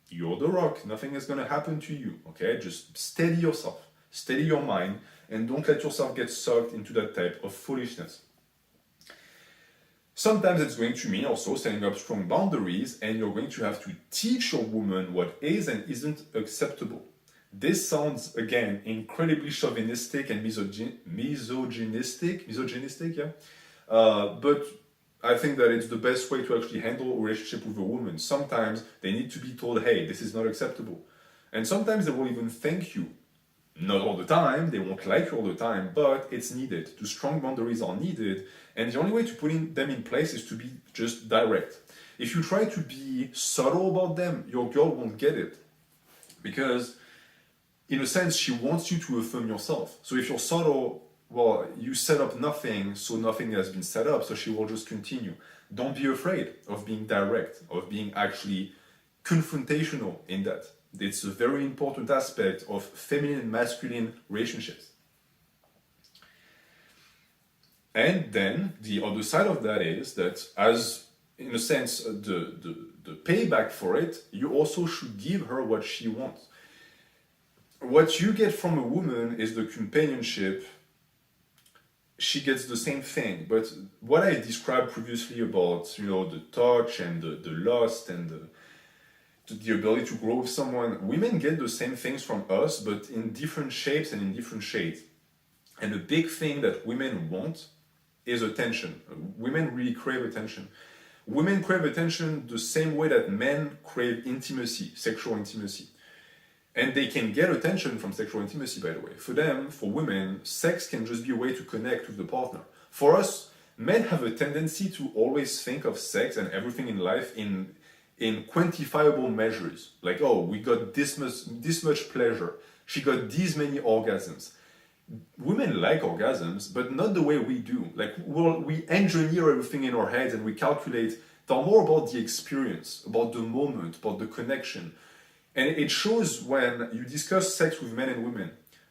You're the rock, nothing is going to happen to you, okay? Just steady yourself, steady your mind, and don't let yourself get sucked into that type of foolishness. Sometimes it's going to mean also setting up strong boundaries, and you're going to have to teach your woman what is and isn't acceptable. This sounds, again, incredibly chauvinistic and misogynistic, yeah? But I think that it's the best way to actually handle a relationship with a woman. Sometimes they need to be told, hey, this is not acceptable. And sometimes they will even thank you. Not all the time, they won't like you all the time, but it's needed. The strong boundaries are needed, and the only way to put them in place is to be just direct. If you try to be subtle about them, your girl won't get it. Because, in a sense, she wants you to affirm yourself. So if you're subtle, well, you set up nothing, so nothing has been set up, so she will just continue. Don't be afraid of being direct, of being actually confrontational in that. It's a very important aspect of feminine and masculine relationships. And then the other side of that is that, as in a sense, the payback for it, you also should give her what she wants. What you get from a woman is the companionship. She gets the same thing, but what I described previously about, the touch and the lust and the ability to grow with someone, women get the same things from us, but in different shapes and in different shades. And the big thing that women want is attention. Women really crave attention. Women crave attention the same way that men crave intimacy, sexual intimacy. And they can get attention from sexual intimacy, by the way. For them, for women, sex can just be a way to connect with the partner. For us, men have a tendency to always think of sex and everything in life in quantifiable measures. Like, oh, we got this much pleasure. She got these many orgasms. women like orgasms, but not the way we do. Like, we engineer everything in our heads and we calculate. They're more about the experience, about the moment, about the connection. And it shows when you discuss sex with men and women.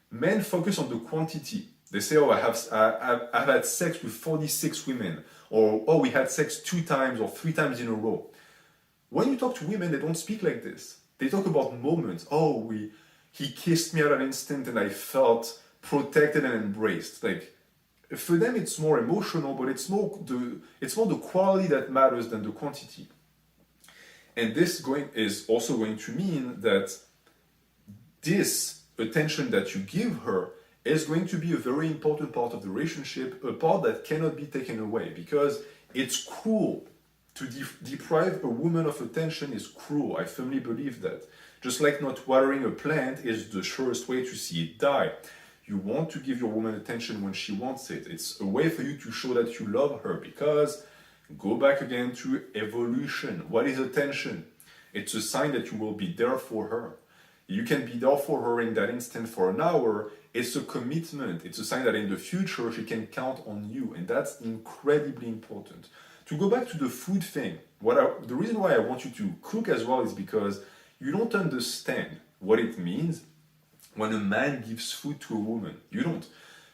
Men focus on the quantity. They say, oh, I've had sex with 46 women, or oh, we had sex 2 times or 3 times in a row. When you talk to women, they don't speak like this. They talk about moments. Oh, he kissed me at an instant and I felt protected and embraced. Like, for them, it's more emotional, but it's more the quality that matters than the quantity. And this is also going to mean that this attention that you give her is going to be a very important part of the relationship, a part that cannot be taken away, because it's cruel. To deprive a woman of attention is cruel. I firmly believe that. Just like not watering a plant is the surest way to see it die. You want to give your woman attention when she wants it. It's a way for you to show that you love her, because go back again to evolution. What is attention? It's a sign that you will be there for her. You can be there for her in that instant for an hour. It's a commitment. It's a sign that in the future she can count on you. And that's incredibly important. To go back to the food thing, the reason why I want you to cook as well is because you don't understand what it means when a man gives food to a woman. You don't.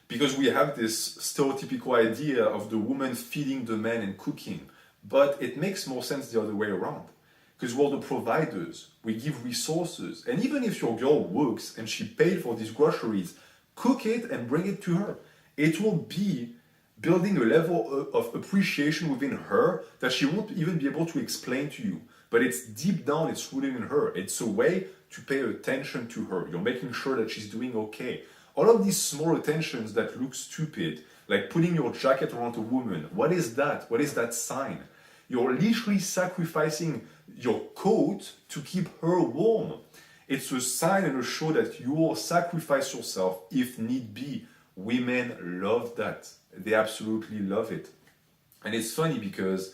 Because we have this stereotypical idea of the woman feeding the man and cooking. But it makes more sense the other way around. Because we're the providers. We give resources. And even if your girl works and she paid for these groceries, cook it and bring it to her. It will be building a level of appreciation within her that she won't even be able to explain to you. But it's deep down, it's rooted in her. It's a way to pay attention to her. You're making sure that she's doing okay. All of these small attentions that look stupid, like putting your jacket around a woman, what is that? What is that sign? You're literally sacrificing your coat to keep her warm. It's a sign and a show that you will sacrifice yourself if need be. Women love that. They absolutely love it. And it's funny because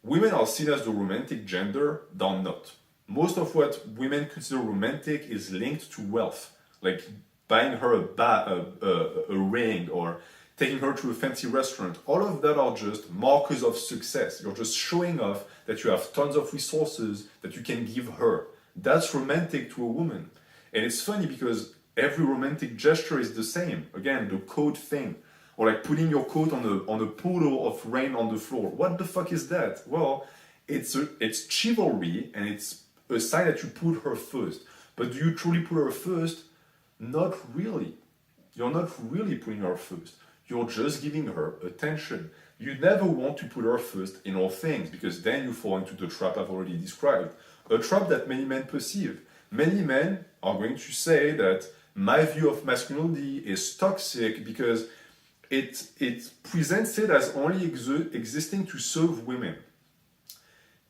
women are seen as the romantic gender, they're not. Most of what women consider romantic is linked to wealth, like buying her a ring or taking her to a fancy restaurant. All of that are just markers of success. You're just showing off that you have tons of resources that you can give her. That's romantic to a woman. And it's funny because every romantic gesture is the same. Again, the coat thing. Or like putting your coat on a puddle of rain on the floor. What the fuck is that? Well, it's chivalry and it's a sign that you put her first. But do you truly put her first? Not really. You're not really putting her first. You're just giving her attention. You never want to put her first in all things, because then you fall into the trap I've already described. A trap that many men perceive. Many men are going to say that my view of masculinity is toxic because it presents it as only existing to serve women.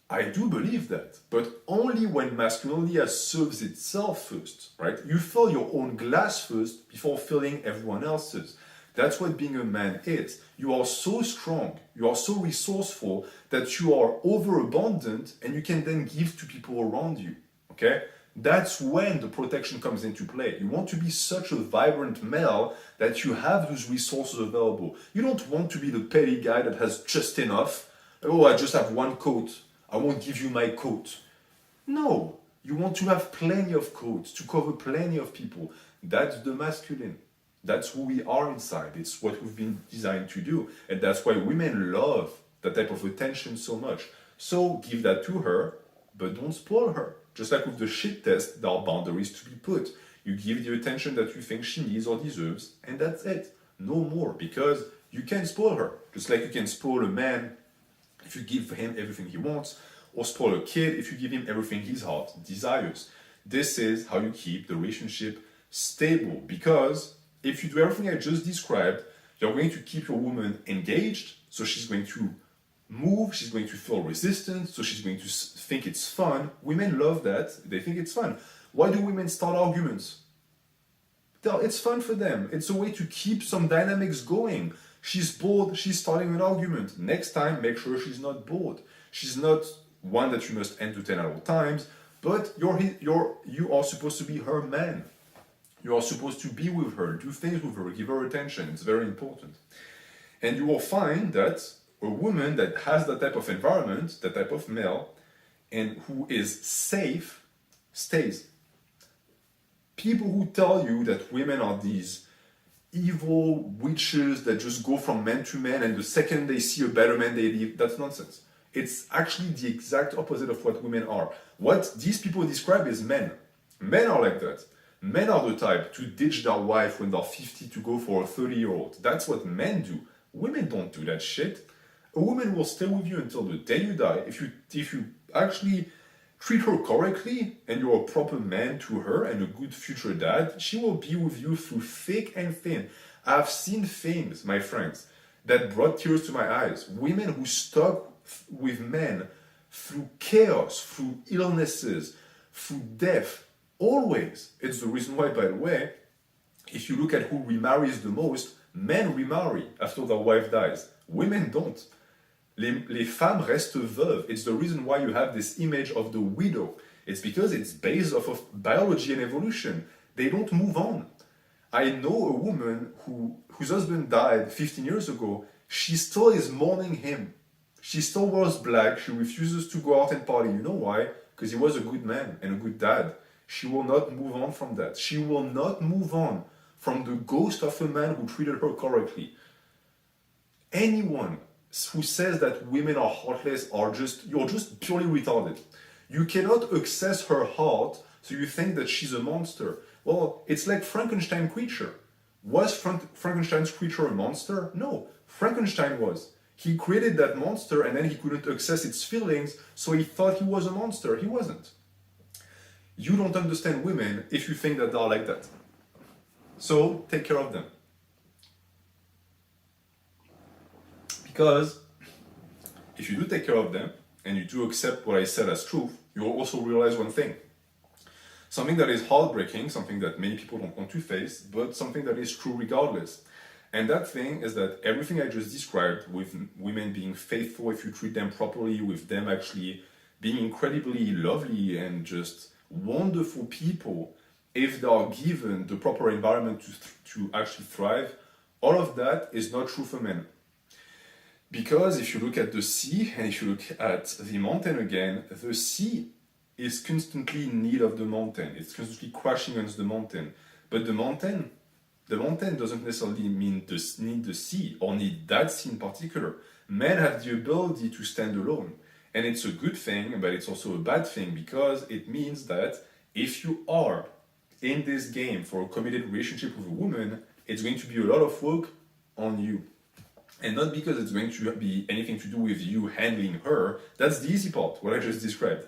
I do believe that, but only when masculinity serves itself first, right? You fill your own glass first before filling everyone else's. That's what being a man is. You are so strong, you are so resourceful that you are overabundant and you can then give to people around you, okay? That's when the protection comes into play. You want to be such a vibrant male that you have those resources available. You don't want to be the petty guy that has just enough. Oh, I just have one coat. I won't give you my coat. No, you want to have plenty of coats to cover plenty of people. That's the masculine. That's who we are inside. It's what we've been designed to do. And that's why women love that type of attention so much. So give that to her, but don't spoil her. Just like with the shit test, there are boundaries to be put. You give the attention that you think she needs or deserves, and that's it. No more, because you can spoil her. Just like you can spoil a man if you give him everything he wants, or spoil a kid if you give him everything his heart desires. This is how you keep the relationship stable, because if you do everything I just described, you're going to keep your woman engaged, so she's going to move, she's going to feel resistance, so she's going to think it's fun. Women love that, they think it's fun. Why do women start arguments? It's fun for them. It's a way to keep some dynamics going. She's bored, she's starting an argument. Next time, make sure she's not bored. She's not one that you must entertain at all times, but you are supposed to be her man. You are supposed to be with her, do things with her, give her attention. It's very important. And you will find that a woman that has that type of environment, that type of male, and who is safe, stays. People who tell you that women are these evil witches that just go from man to man, and the second they see a better man, they leave, that's nonsense. It's actually the exact opposite of what women are. What these people describe is men. Men are like that. Men are the type to ditch their wife when they're 50 to go for a 30-year-old. That's what men do. Women don't do that shit. A woman will stay with you until the day you die. If you actually treat her correctly and you're a proper man to her and a good future dad, she will be with you through thick and thin. I've seen things, my friends, that brought tears to my eyes. Women who stuck with men through chaos, through illnesses, through death. Always. It's the reason why, by the way, if you look at who remarries the most, men remarry after their wife dies. Women don't. Les femmes restent veuves. It's the reason why you have this image of the widow. It's because it's based off of biology and evolution. They don't move on. I know a woman whose husband died 15 years ago. She still is mourning him. She still wears black. She refuses to go out and party. You know why? Because he was a good man and a good dad. She will not move on from that. She will not move on from the ghost of a man who treated her correctly. Anyone who says that women are heartless you're just purely retarded. You cannot access her heart, so you think that she's a monster. Well, it's like Frankenstein creature. Was Frankenstein's creature a monster? No, Frankenstein was. He created that monster and then he couldn't access its feelings, so he thought he was a monster. He wasn't. You don't understand women if you think that they're like that. So take care of them. Because if you do take care of them and you do accept what I said as truth, you will also realize one thing. Something that is heartbreaking, something that many people don't want to face, but something that is true regardless. And that thing is that everything I just described, with women being faithful if you treat them properly, with them actually being incredibly lovely and just wonderful people, if they are given the proper environment to actually thrive, all of that is not true for men. Because if you look at the sea, and if you look at the mountain again, the sea is constantly in need of the mountain. It's constantly crashing against the mountain. But the mountain doesn't necessarily mean need the sea, or need that sea in particular. Men have the ability to stand alone. And it's a good thing, but it's also a bad thing, because it means that if you are in this game for a committed relationship with a woman, it's going to be a lot of work on you. And not because it's going to be anything to do with you handling her. That's the easy part, what I just described.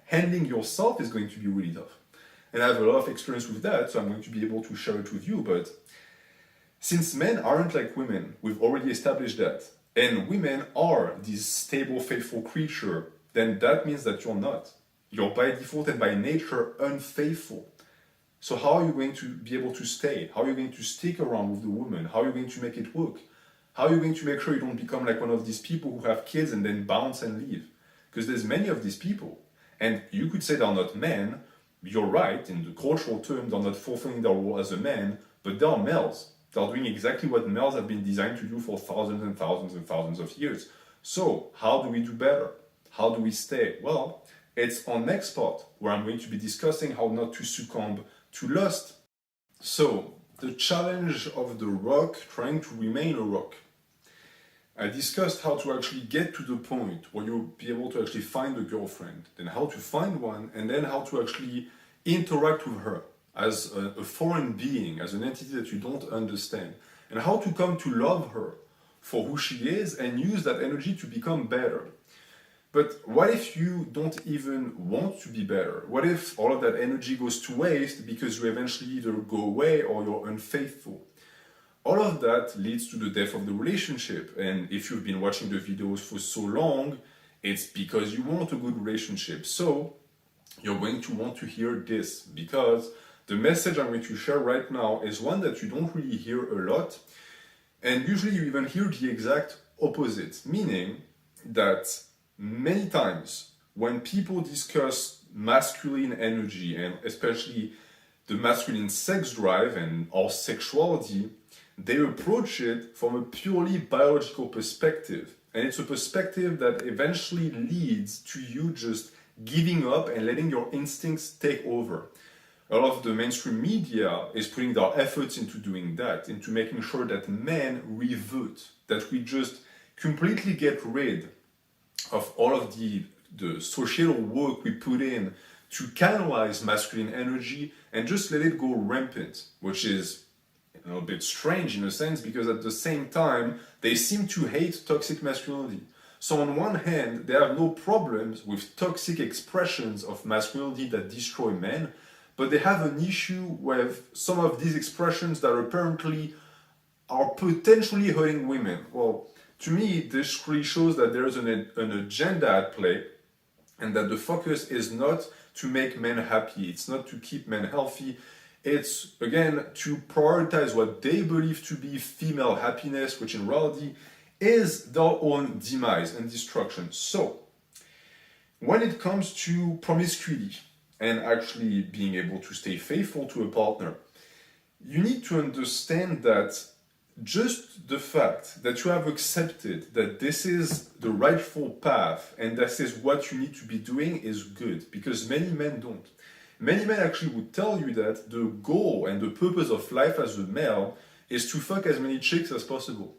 Handling yourself is going to be really tough. And I have a lot of experience with that, so I'm going to be able to share it with you. But since men aren't like women, we've already established that, and women are this stable, faithful creature, then that means that you're not. You're by default and by nature unfaithful. So how are you going to be able to stay? How are you going to stick around with the woman? How are you going to make it work? How are you going to make sure you don't become like one of these people who have kids and then bounce and leave? Because there's many of these people. And you could say they're not men. You're right, in the cultural term, they're not fulfilling their role as a man, but they are males. They're doing exactly what males have been designed to do for thousands and thousands and thousands of years. So, how do we do better? How do we stay? Well, it's our next part, where I'm going to be discussing how not to succumb to lust. So, the challenge of the rock trying to remain a rock. I discussed how to actually get to the point where you'll be able to actually find a girlfriend, then how to find one, and then how to actually interact with her as a foreign being, as an entity that you don't understand, and how to come to love her for who she is and use that energy to become better. But what if you don't even want to be better? What if all of that energy goes to waste because you eventually either go away or you're unfaithful? All of that leads to the death of the relationship. And if you've been watching the videos for so long, it's because you want a good relationship. So you're going to want to hear this, because the message I'm going to share right now is one that you don't really hear a lot. And usually you even hear the exact opposite, meaning that many times when people discuss masculine energy, and especially the masculine sex drive and our sexuality, they approach it from a purely biological perspective. And it's a perspective that eventually leads to you just giving up and letting your instincts take over. A lot of the mainstream media is putting their efforts into doing that, into making sure that men revert, that we just completely get rid of all of the social work we put in to canalize masculine energy and just let it go rampant, which is a bit strange in a sense, because at the same time, they seem to hate toxic masculinity. So on one hand, they have no problems with toxic expressions of masculinity that destroy men, but they have an issue with some of these expressions that apparently are potentially hurting women. Well, to me, this really shows that there is an agenda at play, and that the focus is not to make men happy, it's not to keep men healthy, it's, again, to prioritize what they believe to be female happiness, which in reality is their own demise and destruction. So, when it comes to promiscuity and actually being able to stay faithful to a partner, you need to understand that just the fact that you have accepted that this is the rightful path and this is what you need to be doing is good, because many men don't. Many men actually would tell you that the goal and the purpose of life as a male is to fuck as many chicks as possible.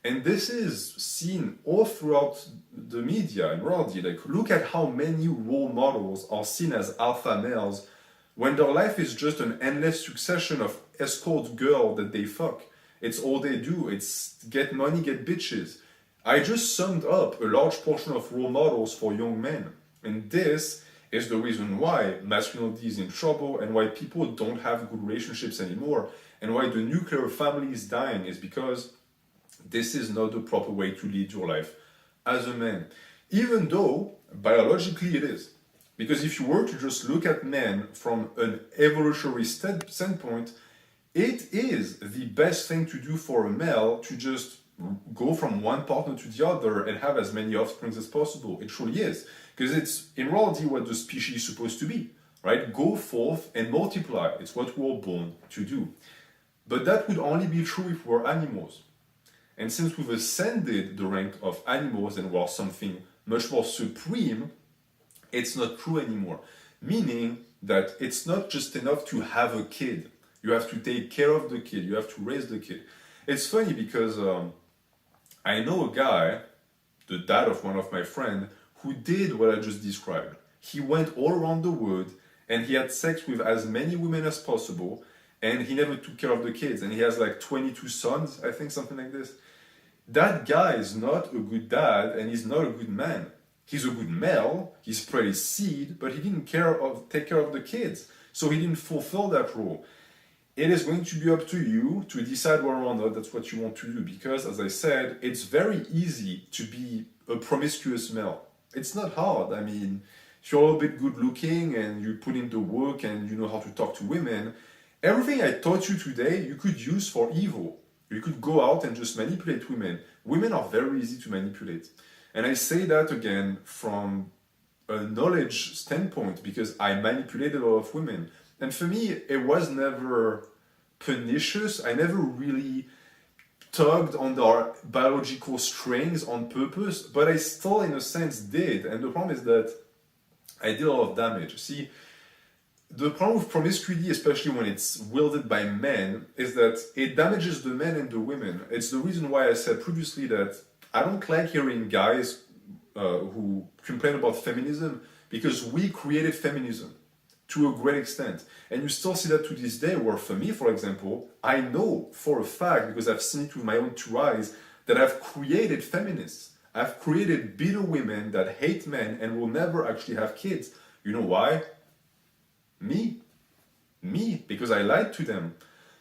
And this is seen all throughout the media and reality. Like, look at how many role models are seen as alpha males when their life is just an endless succession of escort girls that they fuck. It's all they do. It's get money, get bitches. I just summed up a large portion of role models for young men. And this is the reason why masculinity is in trouble and why people don't have good relationships anymore and why the nuclear family is dying, is because this is not the proper way to lead your life as a man. Even though biologically it is. Because if you were to just look at men from an evolutionary standpoint, it is the best thing to do for a male to just go from one partner to the other and have as many offspring as possible. It truly is. Because it's in reality what the species is supposed to be, right? Go forth and multiply. It's what we're born to do. But that would only be true if we're animals. And since we've ascended the rank of animals and we're something much more supreme, it's not true anymore. Meaning that it's not just enough to have a kid. You have to take care of the kid. You have to raise the kid. It's funny because I know a guy, the dad of one of my friends, who did what I just described. He went all around the world and he had sex with as many women as possible, and he never took care of the kids. And he has like 22 sons, I think, something like this. That guy is not a good dad and he's not a good man. He's a good male, he spread his seed, but he didn't take care of the kids. So he didn't fulfill that role. It is going to be up to you to decide whether or not that's what you want to do, because, as I said, it's very easy to be a promiscuous male. It's not hard. I mean, if you're a little bit good looking and you put in the work and you know how to talk to women, everything I taught you today, you could use for evil. You could go out and just manipulate women. Women are very easy to manipulate. And I say that again from a knowledge standpoint, because I manipulated a lot of women. And for me, it was never pernicious. I never really tugged on their biological strings on purpose, but I still, in a sense, did. And the problem is that I did a lot of damage. See, the problem with promiscuity, especially when it's wielded by men, is that it damages the men and the women. It's the reason why I said previously that I don't like hearing guys who complain about feminism, because we created feminism to a great extent. And you still see that to this day, where for me, for example, I know for a fact, because I've seen it with my own two eyes, that I've created feminists. I've created bitter women that hate men and will never actually have kids. You know why? Me, because I lied to them.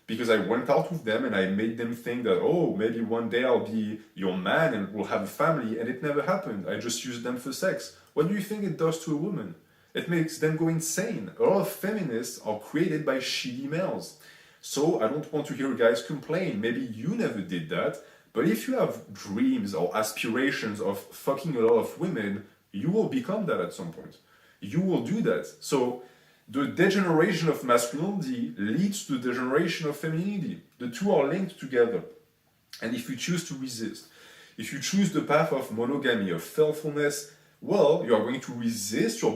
Because I went out with them and I made them think that, oh, maybe one day I'll be your man and we'll have a family, and it never happened. I just used them for sex. What do you think it does to a woman? It makes them go insane. A lot of feminists are created by shitty males. So I don't want to hear guys complain. Maybe you never did that, but if you have dreams or aspirations of fucking a lot of women, you will become that at some point. You will do that. So The degeneration of masculinity leads to the degeneration of femininity. The two are linked together. And if you choose to resist, if you choose the path of monogamy, of faithfulness, well, you are going to resist your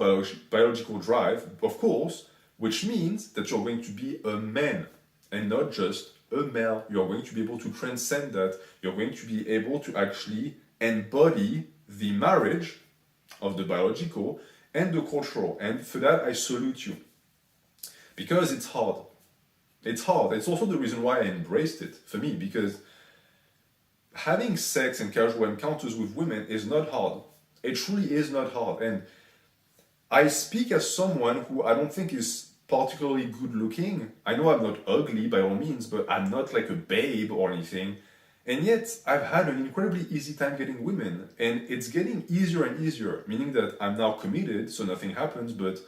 biological drive, of course, which means that you're going to be a man and not just a male. You're going to be able to transcend that. You're going to be able to actually embody the marriage of the biological and the cultural. And for that, I salute you. Because it's hard. It's hard. It's also the reason why I embraced it for me, because having sex and casual encounters with women is not hard. It truly is not hard. And I speak as someone who I don't think is particularly good looking. I know I'm not ugly by all means, but I'm not like a babe or anything. And yet I've had an incredibly easy time getting women, and it's getting easier and easier, meaning that I'm now committed, so nothing happens. But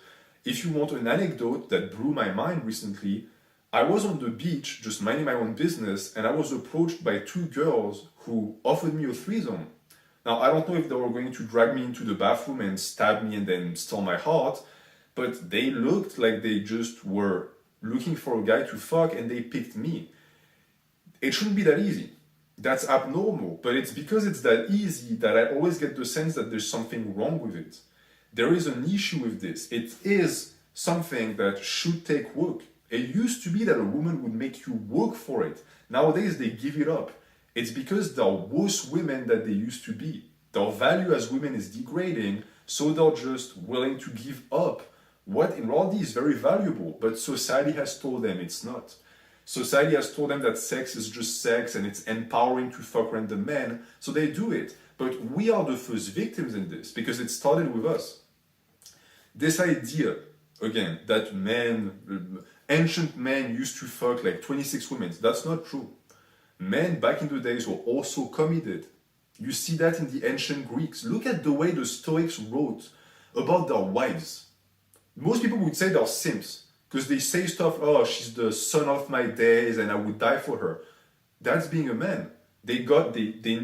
if you want an anecdote that blew my mind recently, I was on the beach just minding my own business, and I was approached by two girls who offered me a threesome. Now, I don't know if they were going to drag me into the bathroom and stab me and then steal my heart, but they looked like they just were looking for a guy to fuck, and they picked me. It shouldn't be that easy. That's abnormal, but it's because it's that easy that I always get the sense that there's something wrong with it. There is an issue with this. It is something that should take work. It used to be that a woman would make you work for it. Nowadays, they give it up. It's because they're worse women than they used to be. Their value as women is degrading, so they're just willing to give up what in reality is very valuable, but society has told them it's not. Society has told them that sex is just sex and it's empowering to fuck random men, so they do it. But we are the first victims in this, because it started with us. This idea, again, that ancient men used to fuck like 26 women, that's not true. Men back in the days were also committed. You see that in the ancient Greeks. Look at the way the Stoics wrote about their wives. Most people would say they're simps, because they say stuff, oh, she's the son of my days and I would die for her. That's being a man. They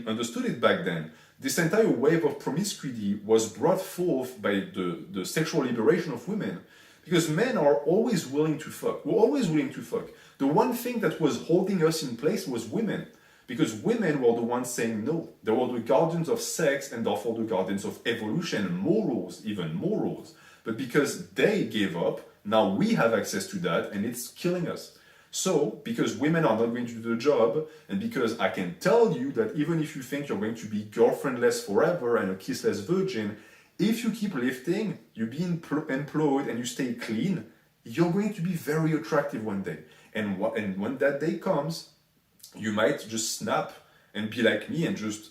understood it back then. This entire wave of promiscuity was brought forth by the sexual liberation of women, because men are always willing to fuck. We're always willing to fuck. The one thing that was holding us in place was women, because women were the ones saying no. They were the guardians of sex and therefore the guardians of evolution, morals, even morals. But because they gave up, now we have access to that, and it's killing us. So, because women are not going to do the job, and because I can tell you that even if you think you're going to be girlfriendless forever and a kissless virgin, if you keep lifting, you be employed and you stay clean, you're going to be very attractive one day. And when that day comes, you might just snap and be like me and just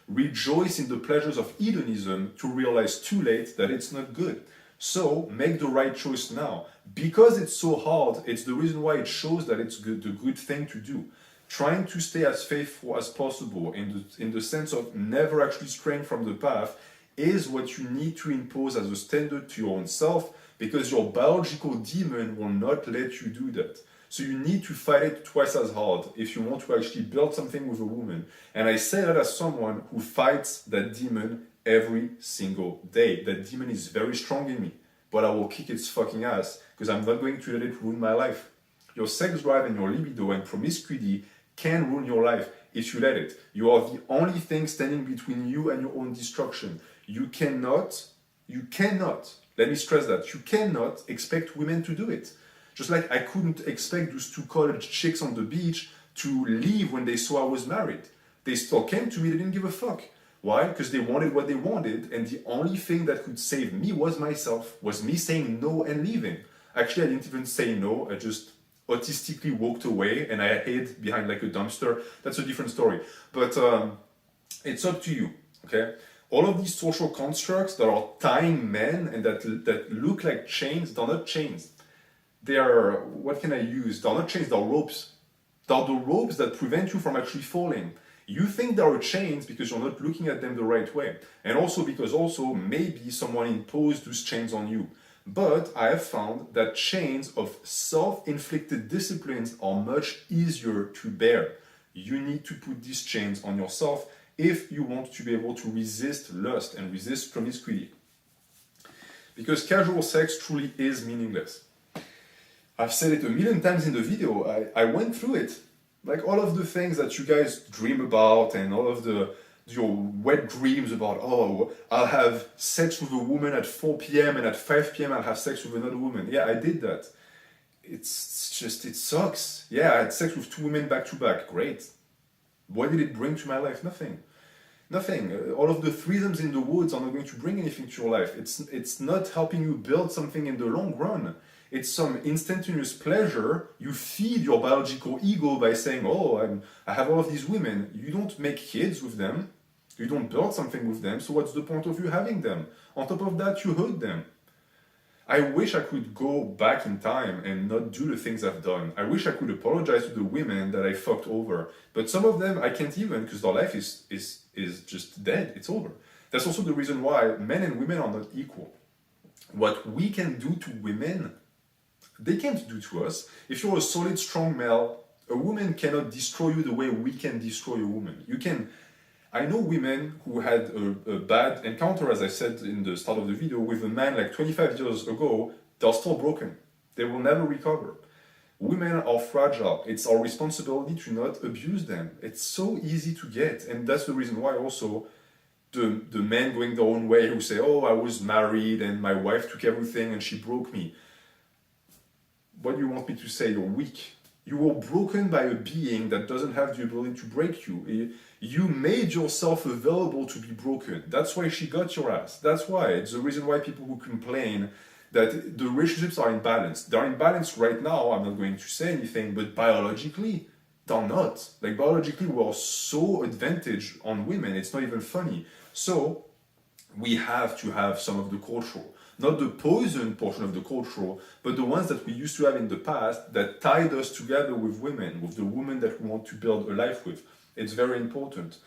rejoice in the pleasures of hedonism to realize too late that it's not good. So make the right choice now. Because it's so hard, it's the reason why it shows that it's the good thing to do. Trying to stay as faithful as possible in the sense of never actually straying from the path is what you need to impose as a standard to your own self, because your biological demon will not let you do that. So you need to fight it twice as hard if you want to actually build something with a woman. And I say that as someone who fights that demon every single day. That demon is very strong in me, but I will kick its fucking ass, because I'm not going to let it ruin my life. Your sex drive and your libido and promiscuity can ruin your life if you let it. You are the only thing standing between you and your own destruction. You cannot, let me stress that, you cannot expect women to do it. Just like I couldn't expect those two college chicks on the beach to leave when they saw I was married. They still came to me, they didn't give a fuck. Why? Because they wanted what they wanted, and the only thing that could save me was myself, was me saying no and leaving. Actually, I didn't even say no, I just autistically walked away and I hid behind like a dumpster. That's a different story. But it's up to you, okay? All of these social constructs that are tying men and that look like chains, they're not chains. They are, what can I use? They're not chains, they're ropes. They're the ropes that prevent you from actually falling. You think there are chains because you're not looking at them the right way. And also because maybe someone imposed those chains on you. But I have found that chains of self-inflicted disciplines are much easier to bear. You need to put these chains on yourself if you want to be able to resist lust and resist promiscuity. Because casual sex truly is meaningless. I've said it a million times in the video, I went through it. Like all of the things that you guys dream about and all of your wet dreams about, oh, I'll have sex with a woman at 4 p.m. and at 5 p.m. I'll have sex with another woman. Yeah, I did that. It's just, it sucks. Yeah, I had sex with 2 women back to back. Great. What did it bring to my life? Nothing. Nothing. All of the threesomes in the woods are not going to bring anything to your life. It's not helping you build something in the long run. It's some instantaneous pleasure. You feed your biological ego by saying, oh, I have all of these women. You don't make kids with them. You don't build something with them. So what's the point of you having them? On top of that, you hurt them. I wish I could go back in time and not do the things I've done. I wish I could apologize to the women that I fucked over. But some of them I can't even, because their life is just dead. It's over. That's also the reason why men and women are not equal. What we can do to women, they can't do to us. If you're a solid, strong male, a woman cannot destroy you the way we can destroy a woman. You can. I know women who had a bad encounter, as I said in the start of the video, with a man like 25 years ago. They're still broken. They will never recover. Women are fragile. It's our responsibility to not abuse them. It's so easy to get. And that's the reason why also the men going their own way who say, oh, I was married and my wife took everything and she broke me. What do you want me to say? You're weak. You were broken by a being that doesn't have the ability to break you. You made yourself available to be broken. That's why she got your ass. That's why. It's the reason why people who complain that the relationships are imbalanced. They're imbalanced right now. I'm not going to say anything, but biologically, they're not. Like biologically, we're so advantaged on women. It's not even funny. So we have to have some of the cultural. Not the poison portion of the cultural, but the ones that we used to have in the past that tied us together with women, with the women that we want to build a life with. It's very important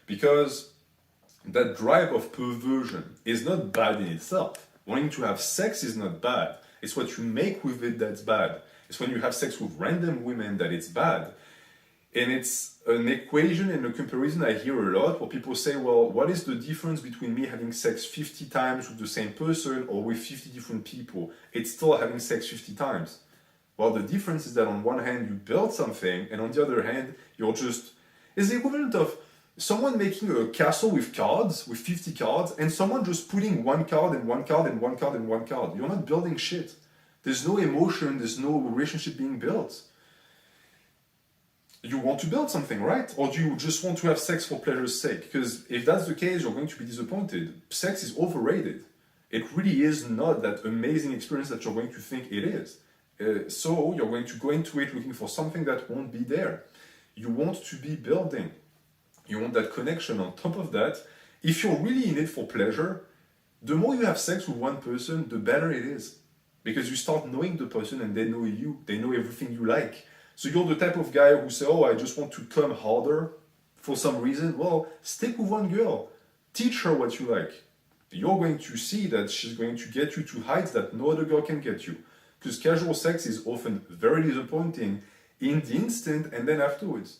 because that drive of perversion is not bad in itself. Wanting to have sex is not bad. It's what you make with it that's bad. It's when you have sex with random women that it's bad. And it's an equation and a comparison I hear a lot where people say, well, what is the difference between me having sex 50 times with the same person or with 50 different people? It's still having sex 50 times. Well, the difference is that on one hand, you build something, and on the other hand, you're just... It's the equivalent of someone making a castle with cards, with 50 cards, and someone just putting one card and one card and one card and one card. You're not building shit. There's no emotion, there's no relationship being built. You want to build something, right? Or do you just want to have sex for pleasure's sake? Because if that's the case, you're going to be disappointed. Sex is overrated. It really is not that amazing experience that you're going to think it is. So you're going to go into it looking for something that won't be there. You want to be building. You want that connection. On top of that, if you're really in it for pleasure, the more you have sex with one person, the better it is. Because you start knowing the person and they know you. They know everything you like. So you're the type of guy who say, oh, I just want to come harder for some reason. Well, stick with one girl. Teach her what you like. You're going to see that she's going to get you to heights that no other girl can get you. Because casual sex is often very disappointing in the instant and then afterwards.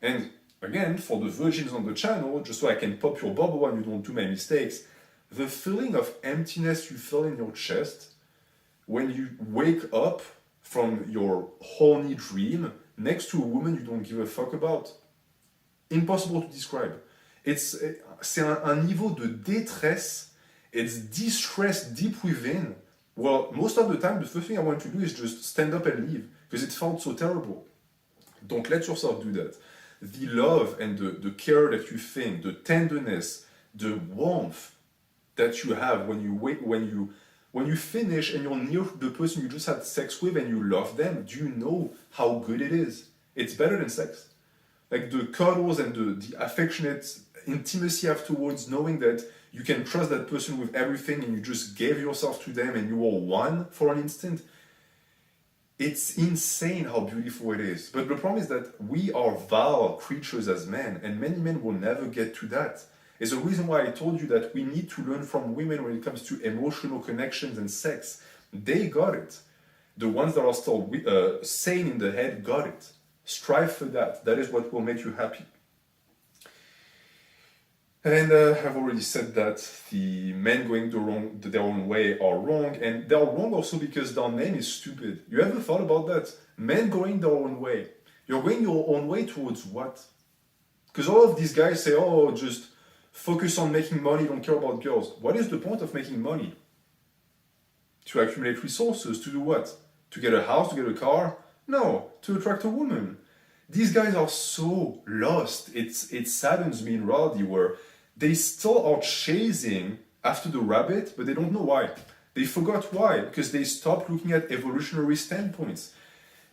And again, for the virgins on the channel, just so I can pop your bubble and you don't do my mistakes, the feeling of emptiness you feel in your chest when you wake up from your horny dream next to a woman you don't give a fuck about. Impossible to describe. C'est un niveau de détresse. It's distress deep within. Well, most of the time, the first thing I want to do is just stand up and leave because it felt so terrible. Don't let yourself do that. The love and the care that you think, the tenderness, the warmth that you have when you finish and you're near the person you just had sex with and you love them, do you know how good it is? It's better than sex. Like the cuddles and the affectionate intimacy afterwards, knowing that you can trust that person with everything and you just gave yourself to them and you were one for an instant. It's insane how beautiful it is. But the problem is that we are vile creatures as men, and many men will never get to that. It's the reason why I told you that we need to learn from women when it comes to emotional connections and sex. They got it. The ones that are still sane in the head got it. Strive for that. That is what will make you happy. And I've already said that the men going their own way are wrong, and they're wrong also because their name is stupid. You ever thought about that? Men going their own way. You're going your own way towards what? Because all of these guys say, oh, just focus on making money, don't care about girls. What is the point of making money? To accumulate resources, to do what? To get a house, to get a car? No, to attract a woman. These guys are so lost. It saddens me in reality where they still are chasing after the rabbit, but they don't know why. They forgot why, because they stopped looking at evolutionary standpoints.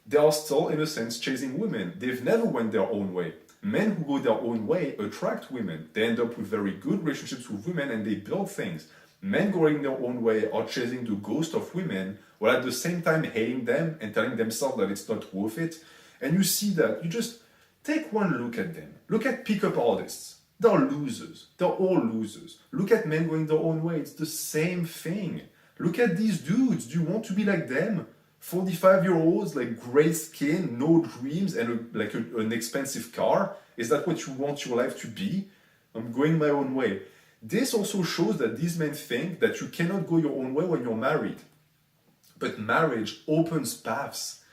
They are still, in a sense, chasing women. They've never went their own way. Men who go their own way attract women. They end up with very good relationships with women and they build things. Men going their own way are chasing the ghost of women while at the same time hating them and telling themselves that it's not worth it. And you see that. You just take one look at them. Look at pickup artists. They're losers. They're all losers. Look at men going their own way. It's the same thing. Look at these dudes. Do you want to be like them? 45-year-olds, like great skin, no dreams, and an expensive car? Is that what you want your life to be? I'm going my own way. This also shows that these men think that you cannot go your own way when you're married. But marriage opens paths.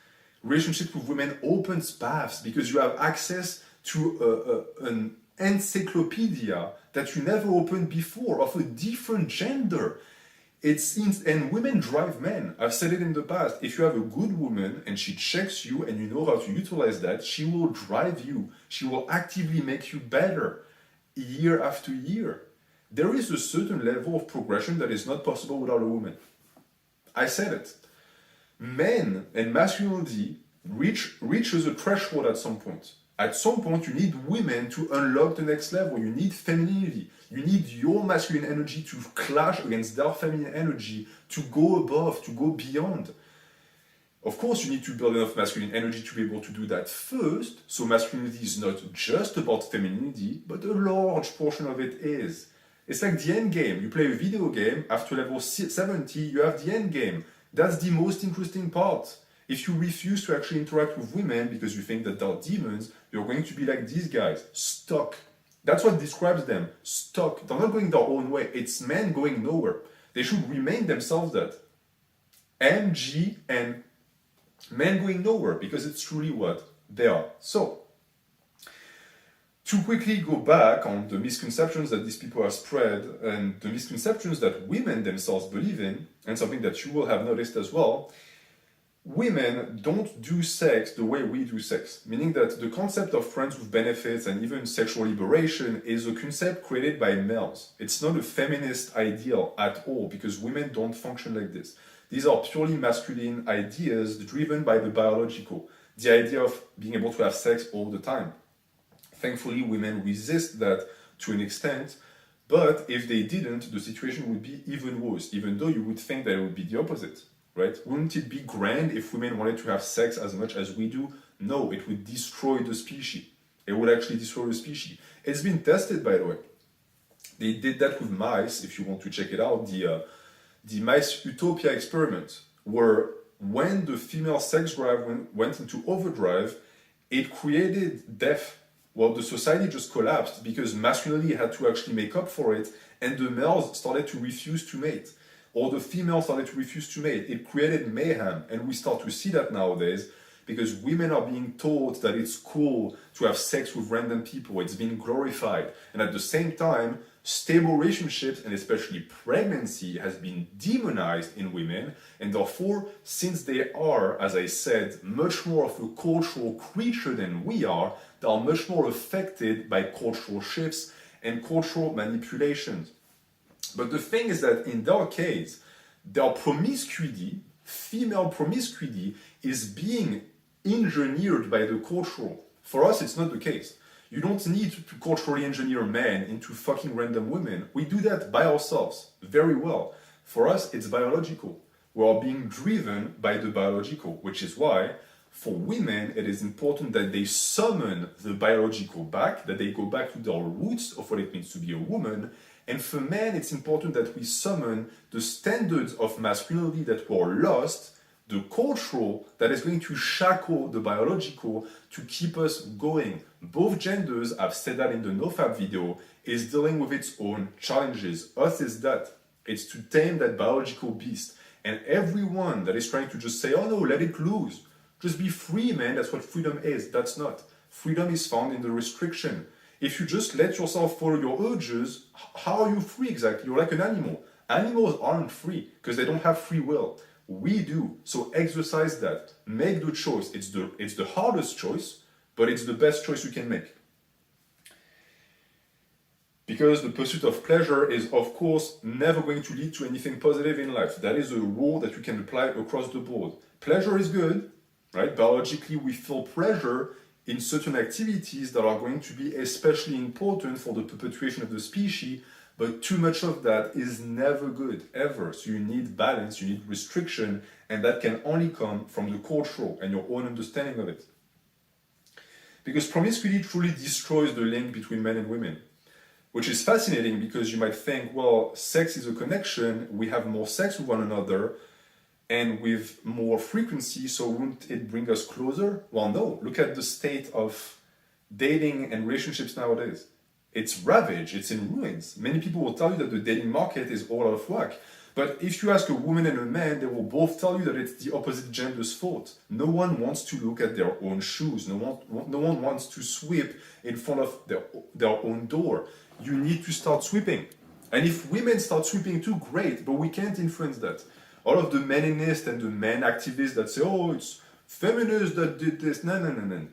Relationship with women opens paths because you have access to an encyclopedia that you never opened before of a different gender. And women drive men. I've said it in the past. If you have a good woman and she checks you and you know how to utilize that, she will drive you. She will actively make you better year after year. There is a certain level of progression that is not possible without a woman. I said it. Men and masculinity reaches a threshold at some point. At some point, you need women to unlock the next level. You need femininity. You need your masculine energy to clash against their feminine energy, to go above, to go beyond. Of course, you need to build enough masculine energy to be able to do that first. So masculinity is not just about femininity, but a large portion of it is. It's like the end game. You play a video game, after level 70, you have the end game. That's the most interesting part. If you refuse to actually interact with women because you think that they're demons, you're going to be like these guys, stuck. That's what describes them, stuck. They're not going their own way. It's men going nowhere. They should remain themselves that. MGN, men going nowhere, because it's truly what they are. So, to quickly go back on the misconceptions that these people have spread and the misconceptions that women themselves believe in, and something that you will have noticed as well, women don't do sex the way we do sex, meaning that the concept of friends with benefits and even sexual liberation is a concept created by males. It's not a feminist ideal at all, because women don't function like this. These are purely masculine ideas driven by the biological, the idea of being able to have sex all the time. Thankfully, women resist that to an extent, but if they didn't, the situation would be even worse, even though you would think that it would be the opposite, right? Wouldn't it be grand if women wanted to have sex as much as we do? No, it would destroy the species. It would actually destroy the species. It's been tested, by the way. They did that with mice, if you want to check it out, the mice utopia experiment, where when the female sex drive went into overdrive, it created death. Well, the society just collapsed because masculinity had to actually make up for it, and the males started to refuse to mate, or the females started to refuse to mate. It created mayhem, and we start to see that nowadays because women are being taught that it's cool to have sex with random people. It's being glorified, and at the same time, stable relationships and especially pregnancy has been demonized in women, and therefore, since they are, as I said, much more of a cultural creature than we are, they are much more affected by cultural shifts and cultural manipulations. But the thing is that in their case, their promiscuity, female promiscuity, is being engineered by the cultural. For us, it's not the case. You don't need to culturally engineer men into fucking random women. We do that by ourselves very well. For us, it's biological. We are being driven by the biological, which is why for women, it is important that they summon the biological back, that they go back to their roots of what it means to be a woman. And for men, it's important that we summon the standards of masculinity that were lost the cultural that is going to shackle the biological to keep us going. Both genders, I've said that in the NoFap video, is dealing with its own challenges. Us is that. It's to tame that biological beast. And everyone that is trying to just say, oh no, let it loose. Just be free, man. That's what freedom is. That's not. Freedom is found in the restriction. If you just let yourself follow your urges, how are you free exactly? You're like an animal. Animals aren't free because they don't have free will. We do. So exercise that. Make the choice. It's the hardest choice, but it's the best choice you can make. Because the pursuit of pleasure is, of course, never going to lead to anything positive in life. That is a rule that you can apply across the board. Pleasure is good, right? Biologically, we feel pleasure in certain activities that are going to be especially important for the perpetuation of the species, but too much of that is never good, ever. So you need balance, you need restriction, and that can only come from the cultural and your own understanding of it. Because promiscuity truly destroys the link between men and women, which is fascinating because you might think, well, sex is a connection, we have more sex with one another, and with more frequency, so wouldn't it bring us closer? Well, no. Look at the state of dating and relationships nowadays. It's ravaged, it's in ruins. Many people will tell you that the dating market is all out of whack. But if you ask a woman and a man, they will both tell you that it's the opposite gender's fault. No one wants to look at their own shoes. No one wants to sweep in front of their own door. You need to start sweeping. And if women start sweeping too, great, but we can't influence that. All of the meninists and the men activists that say, oh, it's feminists that did this. No.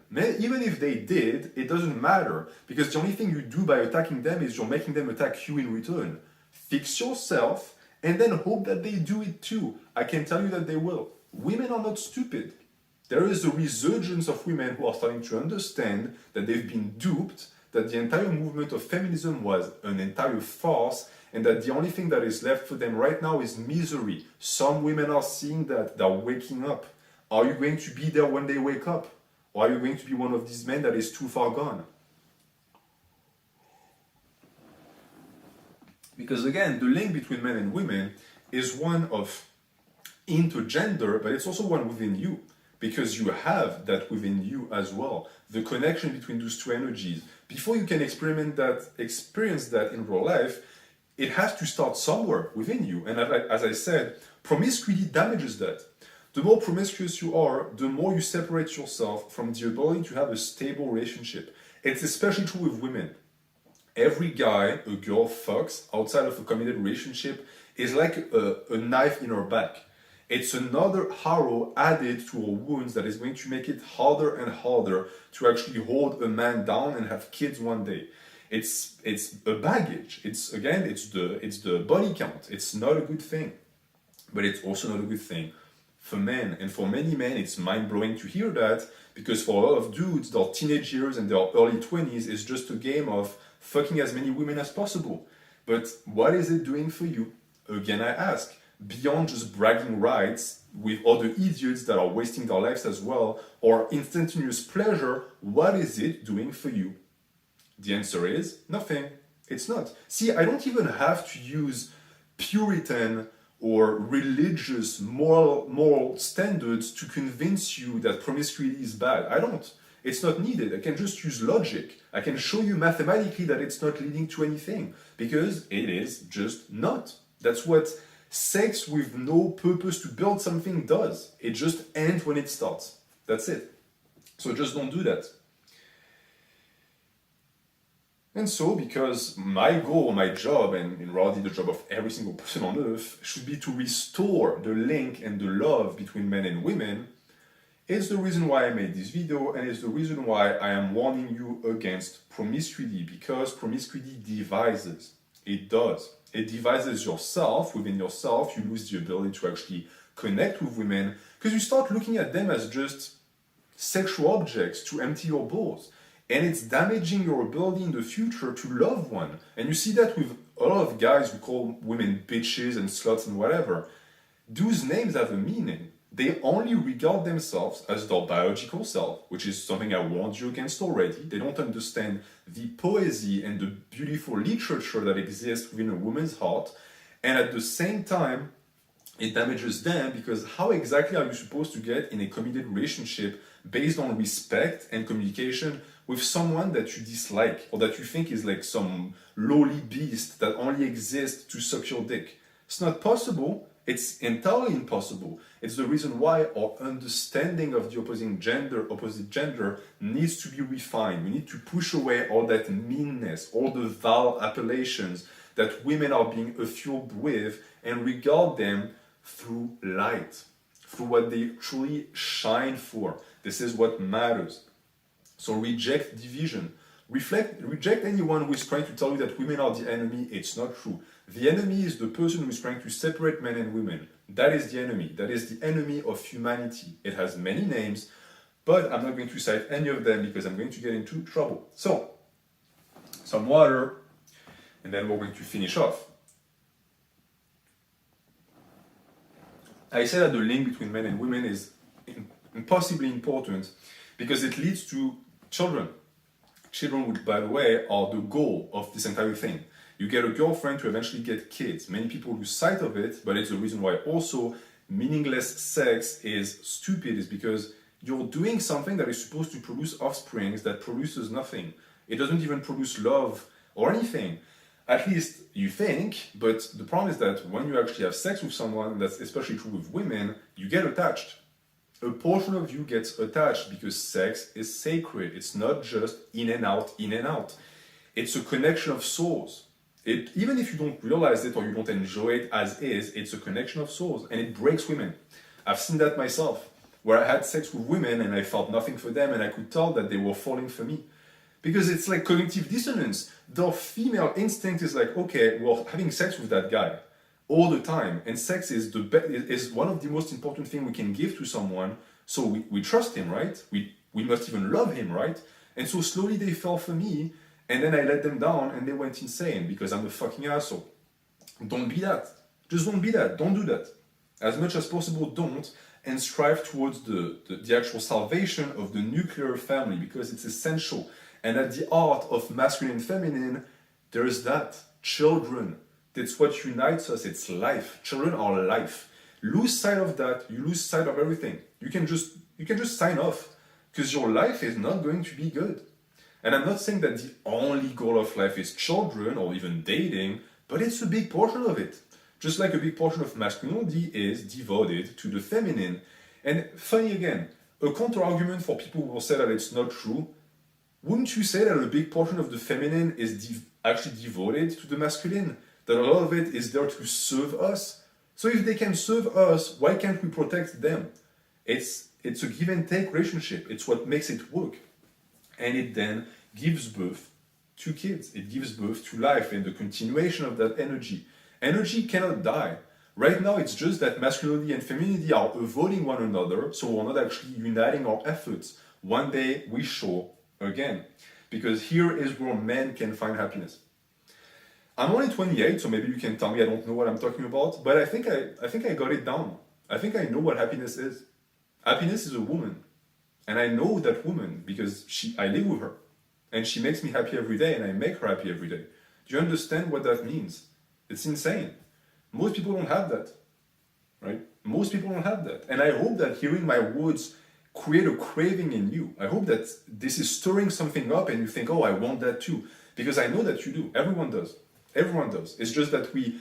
Men, even if they did, it doesn't matter. Because the only thing you do by attacking them is you're making them attack you in return. Fix yourself and then hope that they do it too. I can tell you that they will. Women are not stupid. There is a resurgence of women who are starting to understand that they've been duped, that the entire movement of feminism was an entire farce, and that the only thing that is left for them right now is misery. Some women are seeing that, they're waking up. Are you going to be there when they wake up? Or are you going to be one of these men that is too far gone? Because again, the link between men and women is one of intergender, but it's also one within you. Because you have that within you as well. The connection between those two energies. Before you can experience that in real life, it has to start somewhere within you. And as I said, promiscuity damages that. The more promiscuous you are, the more you separate yourself from the ability to have a stable relationship. It's especially true with women. Every guy a girl fucks outside of a committed relationship is like a knife in her back. It's another arrow added to our wounds that is going to make it harder and harder to actually hold a man down and have kids one day. It's a baggage. It's the body count. It's not a good thing. But it's also not a good thing for men. And for many men, it's mind-blowing to hear that, because for a lot of dudes, their teenage years and their early 20s is just a game of fucking as many women as possible. But what is it doing for you? Again, I ask. Beyond just bragging rights with other idiots that are wasting their lives as well, or instantaneous pleasure, what is it doing for you? The answer is nothing. It's not. See, I don't even have to use Puritan or religious moral standards to convince you that promiscuity is bad. I don't. It's not needed. I can just use logic. I can show you mathematically that it's not leading to anything, because it is just not. That's what sex with no purpose to build something does. It just ends when it starts. That's it. So just don't do that. And so, because my goal, my job, and in reality the job of every single person on earth, should be to restore the link and the love between men and women, it's the reason why I made this video, and it's the reason why I am warning you against promiscuity, because promiscuity divides. It does. It divides yourself. Within yourself, you lose the ability to actually connect with women, because you start looking at them as just sexual objects to empty your balls. And it's damaging your ability in the future to love one. And you see that with a lot of guys who call women bitches and sluts and whatever. Those names have a meaning. They only regard themselves as their biological self, which is something I warned you against already. They don't understand the poesy and the beautiful literature that exists within a woman's heart. And at the same time, It damages them because how exactly are you supposed to get in a committed relationship based on respect and communication with someone that you dislike or that you think is like some lowly beast that only exists to suck your dick? It's not possible. It's entirely impossible. It's the reason why our understanding of the opposite gender needs to be refined. We need to push away all that meanness, all the vile appellations that women are being afflued with and regard them through light, through what they truly shine for. This is what matters. So reject division. Reject anyone who is trying to tell you that women are the enemy. It's not true. The enemy is the person who is trying to separate men and women. That is the enemy. That is the enemy of humanity. It has many names, but I'm not going to cite any of them because I'm going to get into trouble. So, some water, and then we're going to finish off. I said that the link between men and women is impossibly important because it leads to children. Children, by the way, are the goal of this entire thing. You get a girlfriend to eventually get kids. Many people lose sight of it, but it's the reason why also meaningless sex is stupid, is because you're doing something that is supposed to produce offspring that produces nothing. It doesn't even produce love or anything. At least you think, but the problem is that when you actually have sex with someone, that's especially true with women, you get attached. A portion of you gets attached because sex is sacred. It's not just in and out, in and out. It's a connection of souls. Even if you don't realize it or you don't enjoy it as is, it's a connection of souls and it breaks women. I've seen that myself, where I had sex with women and I felt nothing for them and I could tell that they were falling for me. Because it's like cognitive dissonance. The female instinct is like, okay, we're having sex with that guy all the time, and sex is is one of the most important things we can give to someone. So we trust him, right? We must even love him, right? And so slowly they fell for me, and then I let them down, and they went insane because I'm a fucking asshole. Don't be that. Just don't be that. Don't do that. As much as possible, don't, and strive towards the actual salvation of the nuclear family because it's essential. And at the heart of masculine and feminine, there is that. Children. That's what unites us. It's life. Children are life. Lose sight of that, you lose sight of everything. You can just sign off because your life is not going to be good. And I'm not saying that the only goal of life is children or even dating, but it's a big portion of it. Just like a big portion of masculinity is devoted to the feminine. And funny again, a counter-argument for people who will say that it's not true, wouldn't you say that a big portion of the feminine is actually devoted to the masculine? That a lot of it is there to serve us? So if they can serve us, why can't we protect them? It's a give and take relationship. It's what makes it work. And it then gives birth to kids. It gives birth to life and the continuation of that energy. Energy cannot die. Right now, it's just that masculinity and femininity are avoiding one another, so we're not actually uniting our efforts. One day, we shall again. Because here is where men can find happiness. I'm only 28, so maybe you can tell me I don't know what I'm talking about, but I think I got it down. I think I know what happiness is. Happiness is a woman. And I know that woman because I live with her. And she makes me happy every day, and I make her happy every day. Do you understand what that means? It's insane. Most people don't have that. Right? Most people don't have that. And I hope that hearing my words create a craving in you. I hope that this is stirring something up and you think, oh, I want that too. Because I know that you do. Everyone does. Everyone does. It's just that we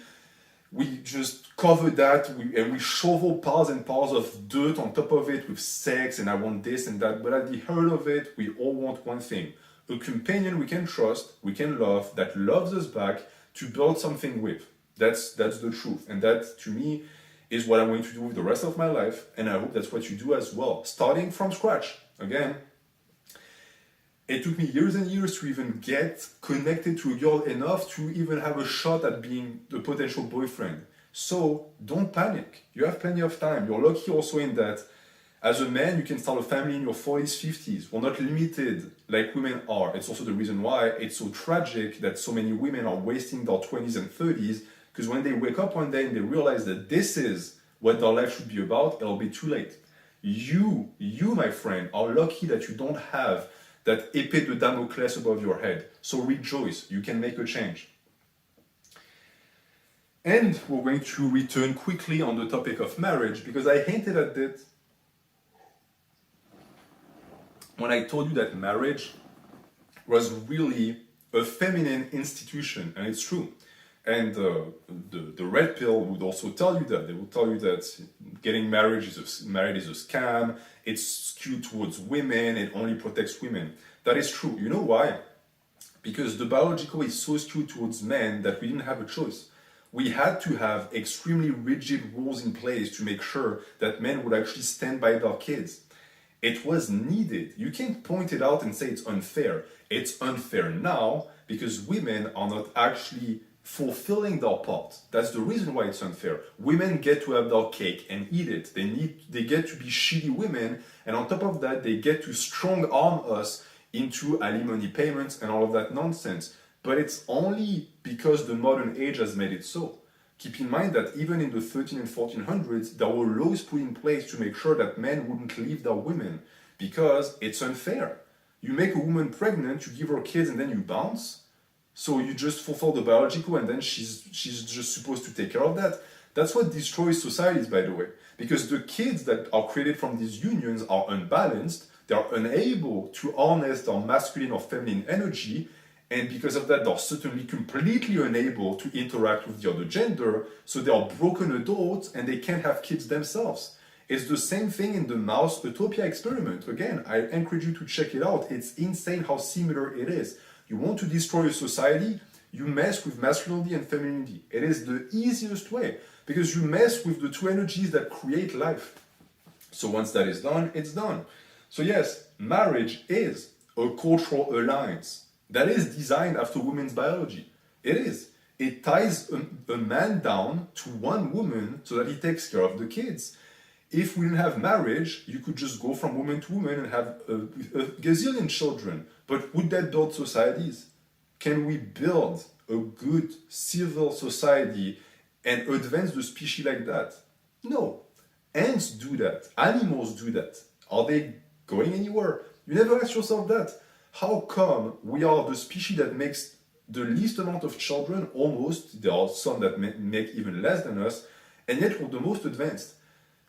just cover that and we shovel piles and piles of dirt on top of it with sex and I want this and that. But at the heart of it, we all want one thing. A companion we can trust, we can love, that loves us back to build something with. That's the truth. And that, to me, is what I'm going to do with the rest of my life. And I hope that's what you do as well. Starting from scratch. Again, it took me years and years to even get connected to a girl enough to even have a shot at being the potential boyfriend. So don't panic. You have plenty of time. You're lucky also in that as a man, you can start a family in your 40s, 50s. We're not limited like women are. It's also the reason why it's so tragic that so many women are wasting their 20s and 30s, because when they wake up one day and they realize that this is what their life should be about, it'll be too late. You, my friend, are lucky that you don't have that épée de Damoclès above your head. So rejoice, you can make a change. And we're going to return quickly on the topic of marriage, because I hinted at it when I told you that marriage was really a feminine institution, and it's true. And the red pill would also tell you that. They would tell you that getting married is a scam, it's skewed towards women, it only protects women. That is true. You know why? Because the biological is so skewed towards men that we didn't have a choice. We had to have extremely rigid rules in place to make sure that men would actually stand by their kids. It was needed. You can't point it out and say it's unfair. It's unfair now because women are not actually fulfilling their part. That's the reason why it's unfair. Women get to have their cake and eat it. They get to be shitty women, and on top of that, they get to strong arm us into alimony payments and all of that nonsense. But it's only because the modern age has made it so. Keep in mind that even in the 13 and 1400s, there were laws put in place to make sure that men wouldn't leave their women, because it's unfair. You make a woman pregnant, you give her kids, and then you bounce. So you just fulfill the biological, and then she's just supposed to take care of that. That's what destroys societies, by the way. Because the kids that are created from these unions are unbalanced, they are unable to harness their masculine or feminine energy, and because of that, they're certainly completely unable to interact with the other gender, so they are broken adults and they can't have kids themselves. It's the same thing in the mouse utopia experiment. Again, I encourage you to check it out. It's insane how similar it is. You want to destroy a society, you mess with masculinity and femininity. It is the easiest way, because you mess with the two energies that create life. So once that is done, it's done. So yes, marriage is a cultural alliance that is designed after women's biology. It is. It ties a man down to one woman so that he takes care of the kids. If we didn't have marriage, you could just go from woman to woman and have a gazillion children. But would that build societies? Can we build a good civil society and advance the species like that? No. Ants do that. Animals do that. Are they going anywhere? You never ask yourself that. How come we are the species that makes the least amount of children, almost? There are some that make even less than us, and yet we're the most advanced.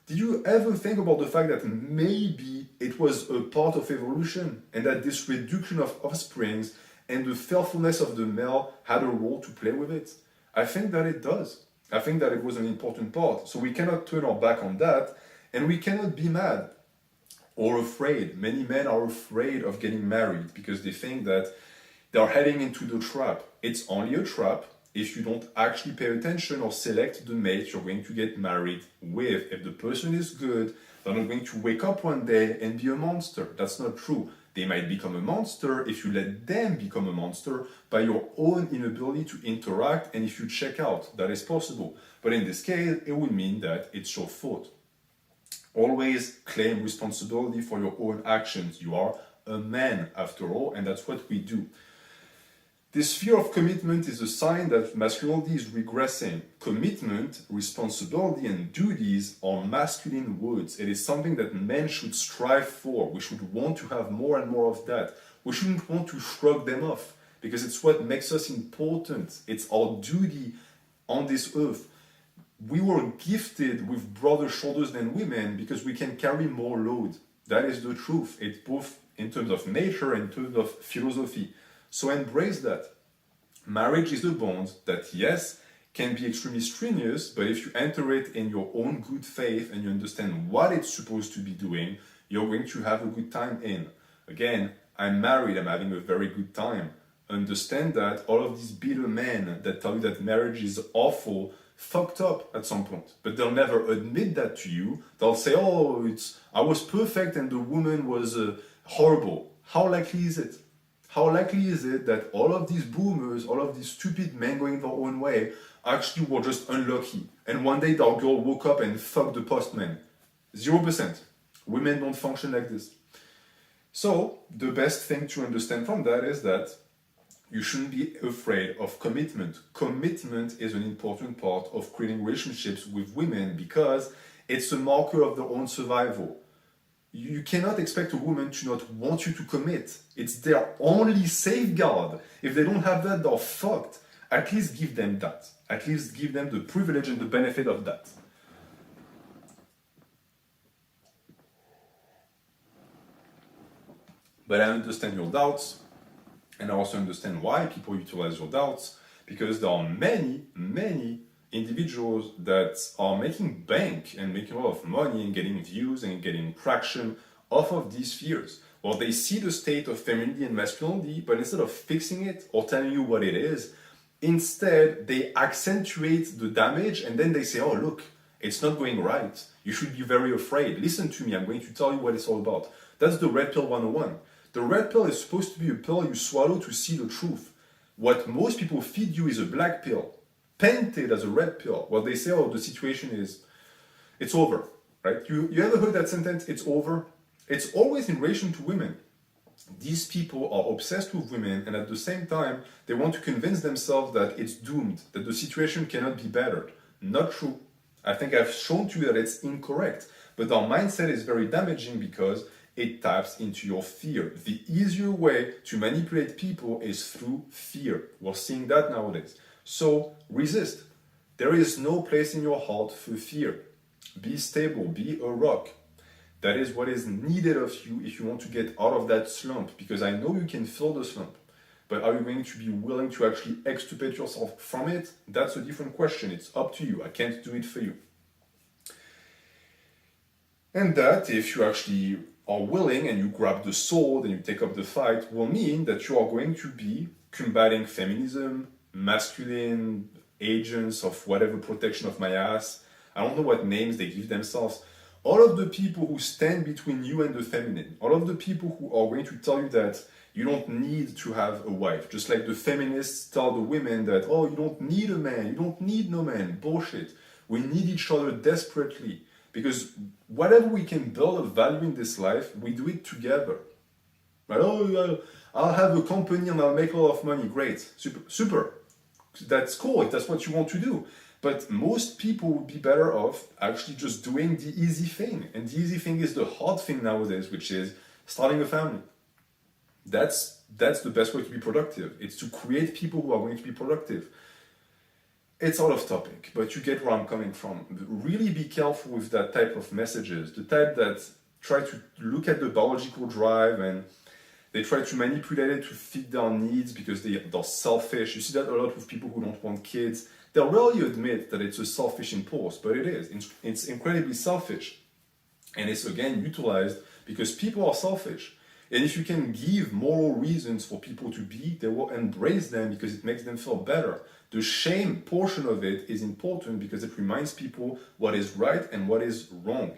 Did you ever think about the fact that maybe it was a part of evolution, and that this reduction of offsprings and the faithfulness of the male had a role to play with it? I think that it does. I think that it was an important part. So we cannot turn our back on that, and we cannot be mad or afraid. Many men are afraid of getting married because they think that they're heading into the trap. It's only a trap if you don't actually pay attention or select the mate you're going to get married with. If the person is good, they're not going to wake up one day and be a monster. That's not true. They might become a monster if you let them become a monster by your own inability to interact, and if you check out. That is possible. But in this case, it would mean that it's your fault. Always claim responsibility for your own actions. You are a man after all, and that's what we do. This fear of commitment is a sign that masculinity is regressing. Commitment, responsibility, and duties are masculine words. It is something that men should strive for. We should want to have more and more of that. We shouldn't want to shrug them off, because it's what makes us important. It's our duty on this earth. We were gifted with broader shoulders than women because we can carry more load. That is the truth. It's both in terms of nature and in terms of philosophy. So embrace that. Marriage is a bond that, yes, can be extremely strenuous, but if you enter it in your own good faith and you understand what it's supposed to be doing, you're going to have a good time in. Again, I'm married, I'm having a very good time. Understand that all of these bitter men that tell you that marriage is awful fucked up at some point, but they'll never admit that to you. They'll say, oh, I was perfect and the woman was horrible. How likely is it? How likely is it that all of these boomers, all of these stupid men going their own way, actually were just unlucky, and one day their girl woke up and fucked the postman? 0%. Women don't function like this. So the best thing to understand from that is that you shouldn't be afraid of commitment. Commitment is an important part of creating relationships with women because it's a marker of their own survival. You cannot expect a woman to not want you to commit. It's their only safeguard. If they don't have that, they're fucked. At least give them that. At least give them the privilege and the benefit of that. But I understand your doubts, and I also understand why people utilize your doubts, because there are many individuals that are making bank and making a lot of money and getting views and getting traction off of these fears. Well, they see the state of femininity and masculinity, but instead of fixing it or telling you what it is, instead they accentuate the damage and then they say, oh look, it's not going right. You should be very afraid. Listen to me, I'm going to tell you what it's all about. That's the red pill 101. The red pill is supposed to be a pill you swallow to see the truth. What most people feed you is a black pill, painted as a red pill. What they say, oh, the situation is, it's over, right? You ever heard that sentence, it's over? It's always in relation to women. These people are obsessed with women, and at the same time, they want to convince themselves that it's doomed, that the situation cannot be bettered. Not true. I think I've shown to you that it's incorrect. But our mindset is very damaging because it taps into your fear. The easier way to manipulate people is through fear. We're seeing that nowadays. So resist. There is no place in your heart for fear. Be stable, be a rock. That is what is needed of you if you want to get out of that slump, because I know you can feel the slump. But are you going to be willing to actually extirpate yourself from it? That's a different question. It's up to you. I can't do it for you. And that, if you actually are willing and you grab the sword and you take up the fight, will mean that you are going to be combating feminism, masculine agents of whatever protection of my ass. I don't know what names they give themselves. All of the people who stand between you and the feminine, all of the people who are going to tell you that you don't need to have a wife, just like the feminists tell the women that, oh, you don't need a man, you don't need no man, bullshit. We need each other desperately, because whatever we can build of value in this life, we do it together. Right? Oh, I'll have a company and I'll make a lot of money, great, super. That's cool, if that's what you want to do. But most people would be better off actually just doing the easy thing. And the easy thing is the hard thing nowadays, which is starting a family. That's the best way to be productive. It's to create people who are going to be productive. It's out of topic, but you get where I'm coming from. Really be careful with that type of messages. The type that try to look at the biological drive and they try to manipulate it to fit their needs because they're selfish. You see that a lot with people who don't want kids. They'll rarely admit that it's a selfish impulse, but it is. It's incredibly selfish. And it's again utilized because people are selfish. And if you can give moral reasons for people to be, they will embrace them because it makes them feel better. The shame portion of it is important because it reminds people what is right and what is wrong.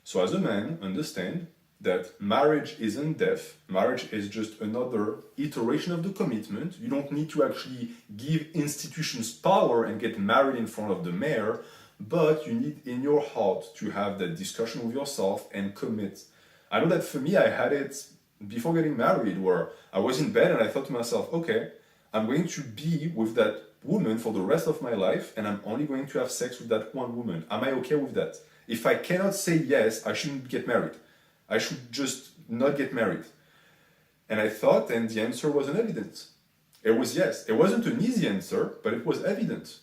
So as a man, understand that marriage isn't death. Marriage is just another iteration of the commitment. You don't need to actually give institutions power and get married in front of the mayor, but you need in your heart to have that discussion with yourself and commit. I know that for me, I had it before getting married, where I was in bed and I thought to myself, okay, I'm going to be with that woman for the rest of my life and I'm only going to have sex with that one woman. Am I okay with that? If I cannot say yes, I shouldn't get married. I should just not get married. And I thought, and the answer wasn't evident. It was yes. It wasn't an easy answer, but it was evident.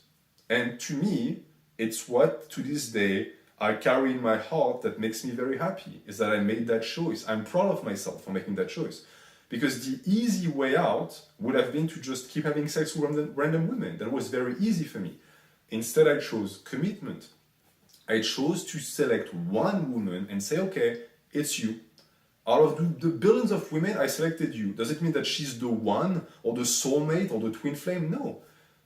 And to me, it's what, to this day, I carry in my heart that makes me very happy, is that I made that choice. I'm proud of myself for making that choice. Because the easy way out would have been to just keep having sex with random women. That was very easy for me. Instead, I chose commitment. I chose to select one woman and say, okay, it's you. Out of the billions of women, I selected you. Does it mean that she's the one or the soulmate or the twin flame? No.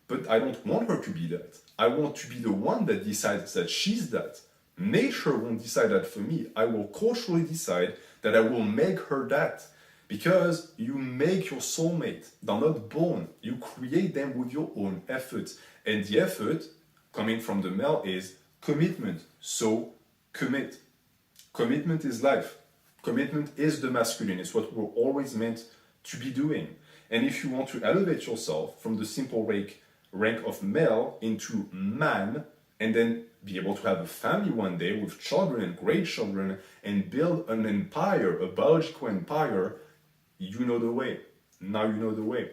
But I don't want her to be that. I want to be the one that decides that she's that. Nature won't decide that for me. I will culturally decide that I will make her that. Because you make your soulmate. They're not born. You create them with your own effort. And the effort coming from the male is commitment. So commit. Commitment is life. Commitment is the masculine. It's what we're always meant to be doing. And if you want to elevate yourself from the simple rank of male into man, and then be able to have a family one day with children and great children and build an empire, a biological empire, you know the way. Now you know the way.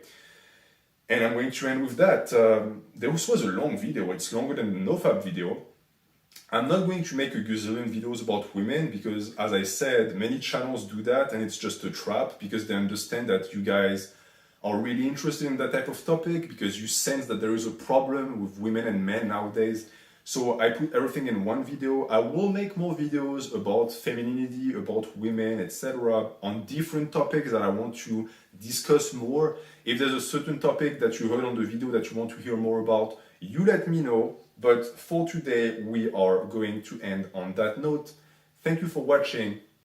And I'm going to end with that. This was a long video. It's longer than the NoFap video. I'm not going to make a gazillion videos about women because, as I said, many channels do that and it's just a trap because they understand that you guys are really interested in that type of topic because you sense that there is a problem with women and men nowadays. So I put everything in one video. I will make more videos about femininity, about women, etc. on different topics that I want to discuss more. If there's a certain topic that you heard on the video that you want to hear more about, you let me know. But for today, we are going to end on that note. Thank you for watching.